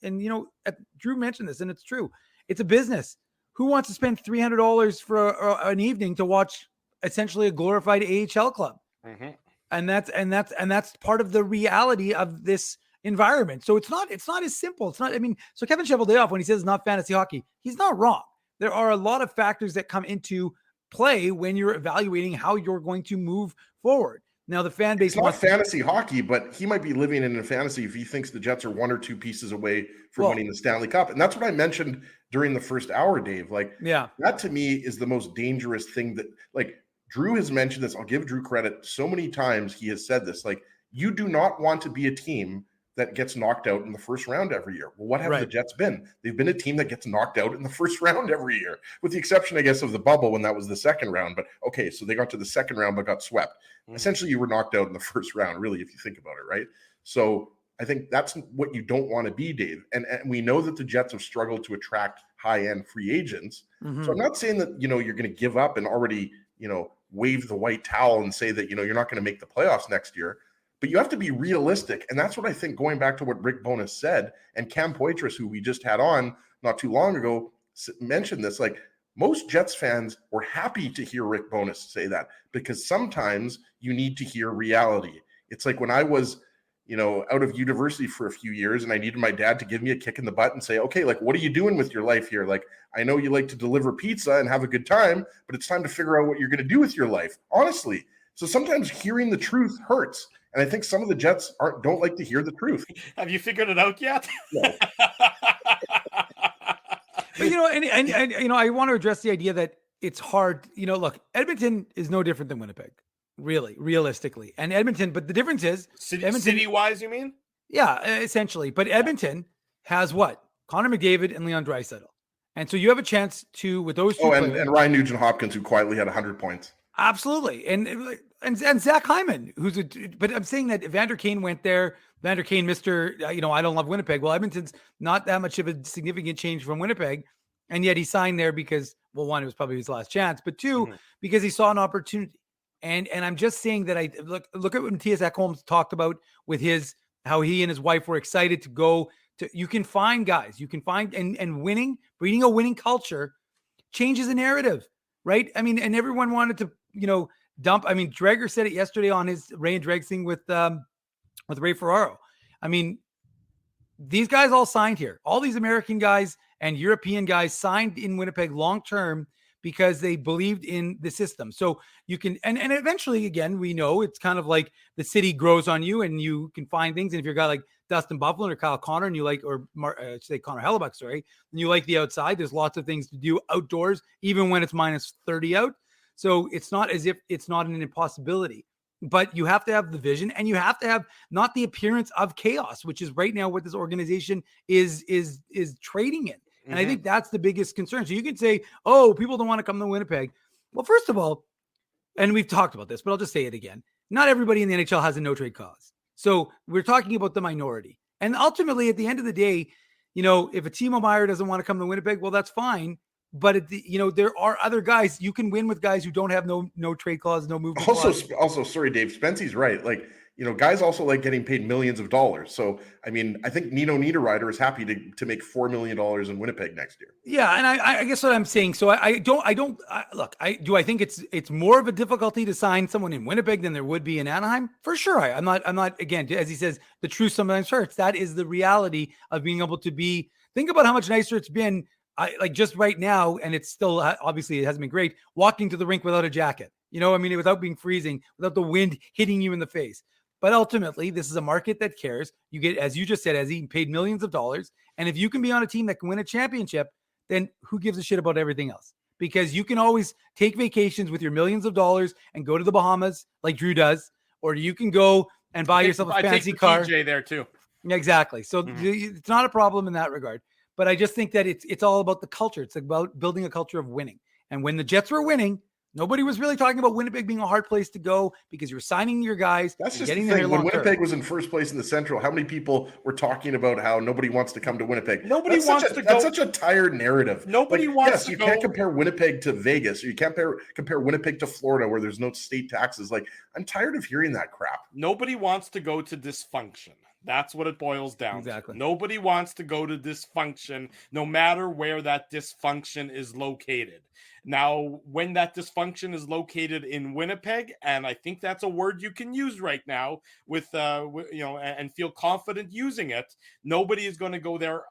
[SPEAKER 4] Drew mentioned this and it's true. It's a business. Who wants to spend $300 for an evening to watch essentially a glorified AHL club?
[SPEAKER 2] Mm-hmm.
[SPEAKER 4] And that's part of the reality of this environment. So it's not as simple. It's not. I mean, so Kevin Cheveldayoff, when he says it's not fantasy hockey, he's not wrong. There are a lot of factors that come into play when you're evaluating how you're going to move forward. Now the fan base
[SPEAKER 3] wants fantasy hockey, but he might be living in a fantasy if he thinks the Jets are 1 or 2 pieces away from winning the Stanley Cup. And that's what I mentioned during the first hour, Dave. That to me is the most dangerous thing that, Drew has mentioned this. I'll give Drew credit. So many times he has said this, you do not want to be a team that gets knocked out in the first round every year. Well, what have the
[SPEAKER 4] Right.
[SPEAKER 3] Jets been? They've been a team that gets knocked out in the first round every year, with the exception, I guess, of the bubble when that was the second round. But okay, so they got to the second round but got swept. Essentially, you were knocked out in the first round, really, if you think about it, right? So I think that's what you don't want to be, Dave. And we know that the Jets have struggled to attract high-end free agents. So I'm not saying that, you're going to give up and already, wave the white towel and say that, you're not going to make the playoffs next year. But you have to be realistic. And that's what I think, going back to what Rick Bowness said, and Cam Poitras, who we just had on not too long ago, mentioned this. Like, most Jets fans were happy to hear Rick Bowness say that, because sometimes you need to hear reality. It's like when I was, out of university for a few years and I needed my dad to give me a kick in the butt and say, okay, like, what are you doing with your life here? Like, I know you like to deliver pizza and have a good time, but it's time to figure out what you're going to do with your life, honestly. So sometimes hearing the truth hurts. And I think some of the Jets don't like to hear the truth.
[SPEAKER 2] Have you figured it out yet?
[SPEAKER 3] No.
[SPEAKER 4] But I want to address the idea that it's hard. Look, Edmonton is no different than Winnipeg, really, realistically. And Edmonton, but the difference is
[SPEAKER 2] city-wise, you mean?
[SPEAKER 4] Yeah, essentially. But Edmonton has what? Connor McDavid and Leon Draisaitl. And so you have a chance to, with those two players,
[SPEAKER 3] and Ryan Nugent-Hopkins, who quietly had 100 points.
[SPEAKER 4] Absolutely. And Zach Hyman, but I'm saying that Evander Kane went there. Evander Kane, Mr. I don't love Winnipeg. Well, Edmonton's not that much of a significant change from Winnipeg. And yet he signed there because, well, one, it was probably his last chance, but two, because he saw an opportunity. And I'm just saying that I look at what Matthias Ekholm talked about with how he and his wife were excited to go to. You can find guys, and winning, breeding a winning culture changes the narrative, right? I mean, and everyone wanted to, dump. I mean, Dreger said it yesterday on his Ray and Dreg thing with Ray Ferraro. I mean, these guys all signed here. All these American guys and European guys signed in Winnipeg long-term because they believed in the system. So you can, and eventually, again, we know it's kind of like the city grows on you and you can find things. And if you're a guy like Dustin Bufflin or Kyle Connor and you like, or say Connor Hellebuck, sorry, and you like the outside, there's lots of things to do outdoors, even when it's minus 30 out. So it's not as if it's not an impossibility, but you have to have the vision and you have to have not the appearance of chaos, which is right now what this organization is trading in. And I think that's the biggest concern. So you can say, oh, people don't want to come to Winnipeg. Well, first of all, and we've talked about this, but I'll just say it again. Not everybody in the NHL has a no trade clause. So we're talking about the minority. And ultimately, at the end of the day, if a Timo Meier doesn't want to come to Winnipeg, well, that's fine. But there are other guys. You can win with guys who don't have no trade clause, no movement clause.
[SPEAKER 3] Also, sorry, Dave, Spency's right. Like, guys also like getting paid millions of dollars. So, I mean, I think Nino Niederreiter is happy to make $4 million in Winnipeg next year. Yeah,
[SPEAKER 4] and I guess what I'm saying. So do I think it's more of a difficulty to sign someone in Winnipeg than there would be in Anaheim? For sure. I'm not again, as he says, the truth sometimes hurts. That is the reality of being able to be. Think about how much nicer it's been. Just right now, and it's still obviously it hasn't been great. Walking to the rink without a jacket, without being freezing, without the wind hitting you in the face. But ultimately, this is a market that cares. You get, as you just said, as he paid millions of dollars. And if you can be on a team that can win a championship, then who gives a shit about everything else? Because you can always take vacations with your millions of dollars and go to the Bahamas like Drew does, or you can go and buy yourself a fancy car.
[SPEAKER 2] TJ there too.
[SPEAKER 4] Exactly. So it's not a problem in that regard. But I just think that it's all about the culture. It's about building a culture of winning. And when the Jets were winning, nobody was really talking about Winnipeg being a hard place to go because you're signing your guys.
[SPEAKER 3] That's just the thing. When Winnipeg was in first place in the Central, how many people were talking about how nobody wants to come to Winnipeg?
[SPEAKER 2] Nobody wants to go.
[SPEAKER 3] That's such a tired narrative.
[SPEAKER 2] Nobody wants to go.
[SPEAKER 3] You can't compare Winnipeg to Vegas, or you can't compare Winnipeg to Florida where there's no state taxes. Like, I'm tired of hearing that crap.
[SPEAKER 2] Nobody wants to go to dysfunction. That's what it boils down to. Nobody wants to go to dysfunction, no matter where that dysfunction is located. Now, when that dysfunction is located in Winnipeg, and I think that's a word you can use right now with and feel confident using it, nobody is going to go there,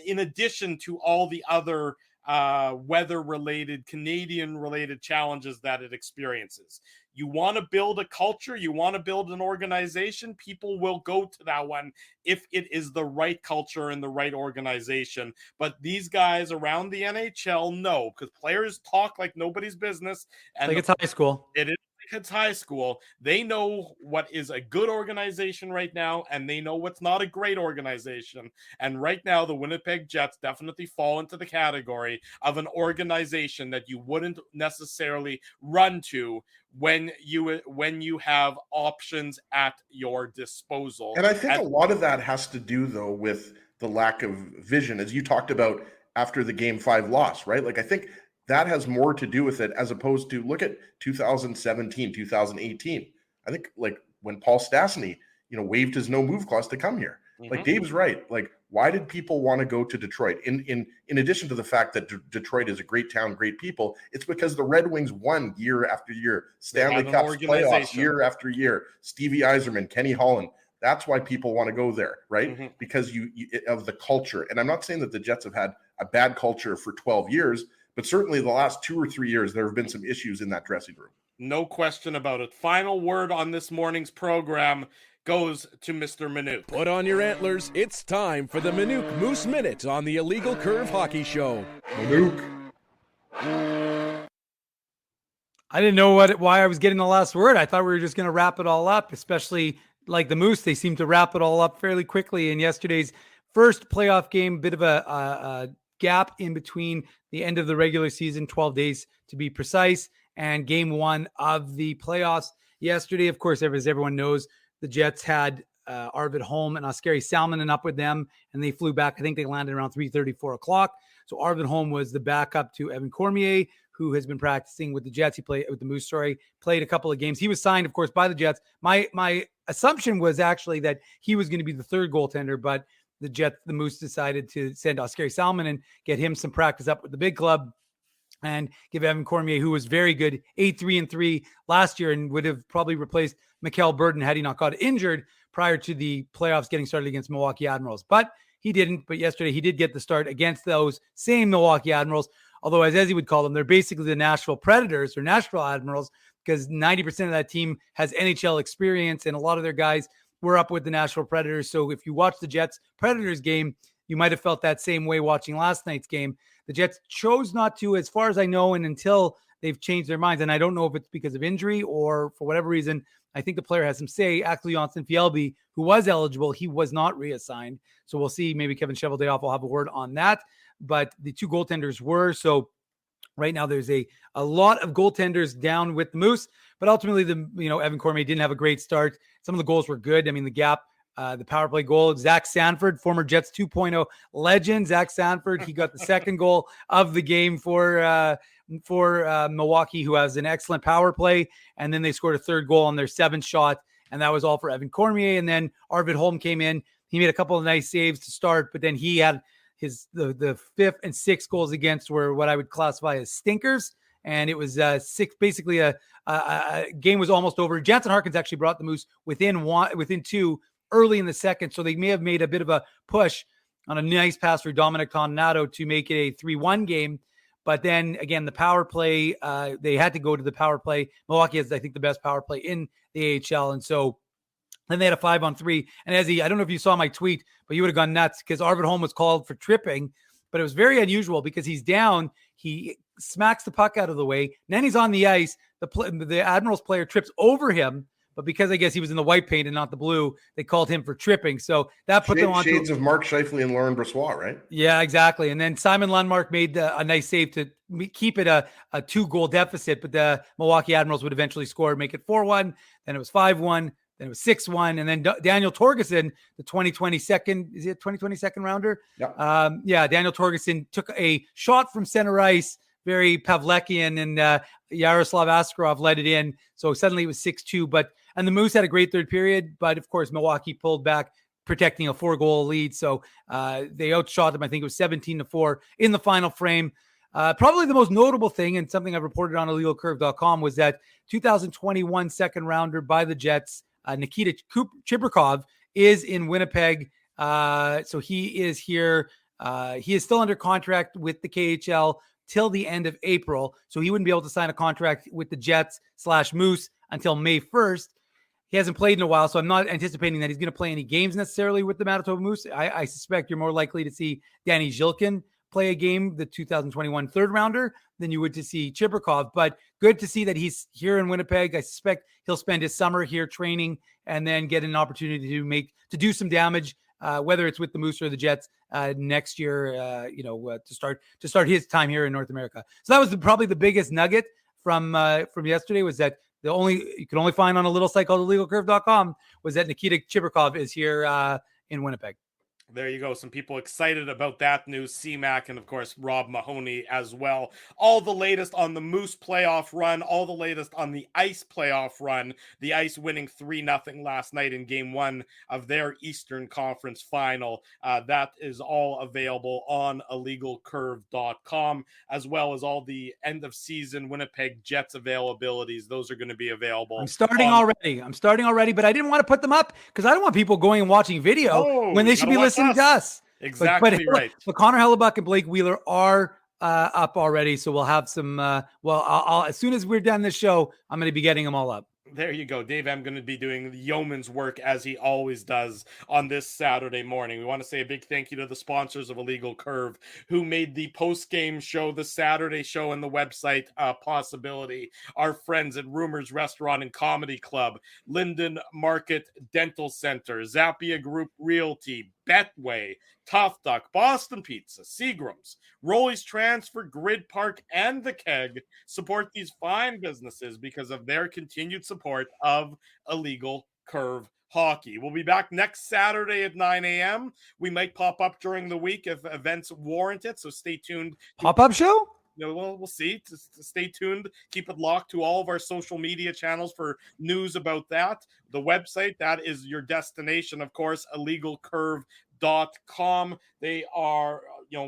[SPEAKER 2] in addition to all the other weather-related, Canadian-related challenges that it experiences. You want to build a culture, you want to build an organization, people will go to that one if it is the right culture and the right organization. But these guys around the NHL know, because players talk like nobody's business. And
[SPEAKER 4] it's high school.
[SPEAKER 2] It is Hits high school, they know what is a good organization right now, and they know what's not a great organization. And right now, the Winnipeg Jets definitely fall into the category of an organization that you wouldn't necessarily run to when you have options at your disposal.
[SPEAKER 3] And I think a lot of that has to do, though, with the lack of vision, as you talked about after the Game 5 loss, right? Like, I think that has more to do with it, as opposed to look at 2017, 2018. I think, like, when Paul Stastny, waived his no move clause to come here. Like, Dave's right. Like, why did people want to go to Detroit? In addition to the fact that Detroit is a great town, great people, it's because the Red Wings won year after year, Stanley Cups, playoffs year after year. Stevie Yzerman, Kenny Holland. That's why people want to go there, right? Because you of the culture. And I'm not saying that the Jets have had a bad culture for 12 years, but certainly the last 2 or 3 years, there have been some issues in that dressing room.
[SPEAKER 2] No question about it. Final word on this morning's program goes to Mr. Minuk.
[SPEAKER 14] Put on your antlers. It's time for the Minuk Moose Minute on the Illegal Curve Hockey Show.
[SPEAKER 3] Minuk.
[SPEAKER 4] I didn't know why I was getting the last word. I thought we were just going to wrap it all up, especially like the Moose. They seem to wrap it all up fairly quickly in yesterday's first playoff game. Bit of a gap in between the end of the regular season, 12 days to be precise, and game 1 of the playoffs yesterday. Of course, as everyone knows, the Jets had Arvid Holm and Oskari Salminen up with them, and they flew back. I think they landed around 3:30, 4 o'clock. So Arvid Holm was the backup to Evan Cormier, who has been practicing with the Jets. He played with the Moose, played a couple of games. He was signed, of course, by the Jets. My assumption was actually that he was going to be the third goaltender, but the Moose decided to send Oskari Salminen and get him some practice up with the big club and give Evan Cormier, who was very good, 8-3-3 last year and would have probably replaced Mikkel Burton had he not got injured prior to the playoffs getting started against Milwaukee Admirals. But he didn't. But yesterday he did get the start against those same Milwaukee Admirals, although as he would call them, they're basically the Nashville Predators or Nashville Admirals, because 90% of that team has NHL experience and a lot of their guys were up with the Nashville Predators. So if you watch the Jets Predators game, you might have felt that same way watching last night's game. The Jets chose not to, as far as I know, and until they've changed their minds. And I don't know if it's because of injury or for whatever reason. I think the player has some say. Actually, Johnson Fjällby, who was eligible, he was not reassigned. So we'll see. Maybe Kevin Cheveldayoff will have a word on that. But the two goaltenders were. So right now there's a lot of goaltenders down with the Moose. But ultimately, Evan Cormier didn't have a great start. Some of the goals were good. I mean, the gap. The power play goal, Zach Sanford, former Jets 2.0 legend. Zach Sanford, he got the second goal of the game for Milwaukee, who has an excellent power play. And then they scored a third goal on their 7th shot, and that was all for Evan Cormier. And then Arvid Holm came in. He made a couple of nice saves to start, but then he had the 5th and 6th goals against were what I would classify as stinkers. And it was basically a game was almost over. Jansen Harkins actually brought the Moose within 2 early in the second, so they may have made a bit of a push on a nice pass for Dominic Toninato to make it a 3-1 game. But then again, the power play, they had to go to the power play. Milwaukee has, I think, the best power play in the AHL. And so then they had a 5-on-3. And I don't know if you saw my tweet, but you would have gone nuts because Arvid Holm was called for tripping, but it was very unusual because he's down. He smacks the puck out of the way. And then he's on the ice. The Admirals player trips over him. But because I guess he was in the white paint and not the blue, they called him for tripping. So that put them on
[SPEAKER 3] shades of Mark Scheifele and Lauren Brossoit, right?
[SPEAKER 4] Yeah, exactly. And then Simon Lundmark made a nice save to keep it a 2-goal deficit. But the Milwaukee Admirals would eventually score, make it 4-1. Then it was 5-1. Then it was 6-1. And then Daniel Torgerson, the 2020 second rounder?
[SPEAKER 3] Yeah.
[SPEAKER 4] Daniel Torgerson took a shot from center ice, very Pavlekian, and Yaroslav Askarov led it in. So suddenly it was 6-2. And the Moose had a great third period, but of course Milwaukee pulled back, protecting a 4-goal lead. So they outshot them. I think it was 17-4 in the final frame. Probably the most notable thing, and something I've reported on illegalcurve.com, was that 2021 second rounder by the Jets, Nikita Chibrikov, is in Winnipeg. So he is here. He is still under contract with the KHL till the end of April. So he wouldn't be able to sign a contract with the Jets/Moose until May 1st. He hasn't played in a while, so I'm not anticipating that he's going to play any games necessarily with the Manitoba Moose. I suspect you're more likely to see Danny Zhilkin play a game, the 2021 third rounder, than you would to see Chibrikov. But good to see that he's here in Winnipeg. I suspect he'll spend his summer here training and then get an opportunity to do some damage, whether it's with the Moose or the Jets next year. To start his time here in North America. So that was probably the biggest nugget from yesterday, was that you can only find on a little site called illegalcurve.com was that Nikita Chibrikov is here in Winnipeg.
[SPEAKER 2] There you go. Some people excited about that news. CMAC and, of course, Rob Mahoney as well. All the latest on the Moose playoff run. All the latest on the Ice playoff run. The Ice winning 3-0 last night in Game 1 of their Eastern Conference final. That is all available on illegalcurve.com, as well as all the end-of-season Winnipeg Jets availabilities. Those are going to be available.
[SPEAKER 4] I'm starting already, but I didn't want to put them up because I don't want people going and watching video when they should be listening to us.
[SPEAKER 2] Exactly right.
[SPEAKER 4] But Connor Hellebuck and Blake Wheeler are up already, so we'll have some. I'll as soon as we're done this show, I'm going to be getting them all up.
[SPEAKER 2] There you go. Dave M going to be doing the yeoman's work as he always does on this Saturday morning. We want to say a big thank you to the sponsors of Illegal Curve who made the post-game show, the Saturday show, and the website possibility. Our friends at Rumors Restaurant and Comedy Club, Linden Market Dental Center, Zappia Group Realty, Betway, Tough Duck, Boston Pizza, Seagram's, Rolly's Transfer, Grid Park, and The Keg support these fine businesses because of their continued support of Illegal Curve Hockey. We'll be back next Saturday at 9 a.m. We might pop up during the week if events warrant it, so stay tuned.
[SPEAKER 4] Pop-up show?
[SPEAKER 2] We'll see. Stay tuned. Keep it locked to all of our social media channels for news about that. The website, that is your destination, of course, illegalcurve.com. They are,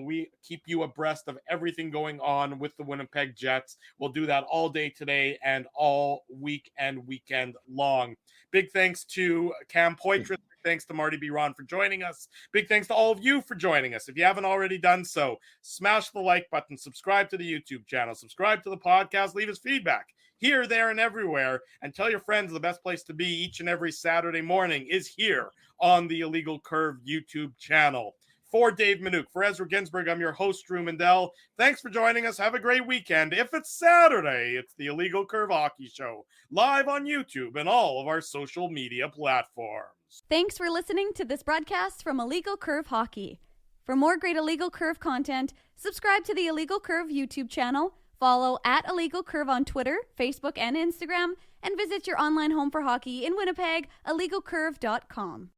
[SPEAKER 2] we keep you abreast of everything going on with the Winnipeg Jets. We'll do that all day today and all week and weekend long. Big thanks to Cam Poitras. Thanks to Marty B. Ron for joining us. Big thanks to all of you for joining us. If you haven't already done so, smash the like button, subscribe to the YouTube channel, subscribe to the podcast, leave us feedback here, there, and everywhere, and tell your friends the best place to be each and every Saturday morning is here on the Illegal Curve YouTube channel. For Dave Minuk, for Ezra Ginsburg, I'm your host, Drew Mandel. Thanks for joining us. Have a great weekend. If it's Saturday, it's the Illegal Curve Hockey Show, live on YouTube and all of our social media platforms.
[SPEAKER 1] Thanks for listening to this broadcast from Illegal Curve Hockey. For more great Illegal Curve content, subscribe to the Illegal Curve YouTube channel, follow at Illegal Curve on Twitter, Facebook, and Instagram, and visit your online home for hockey in Winnipeg, illegalcurve.com.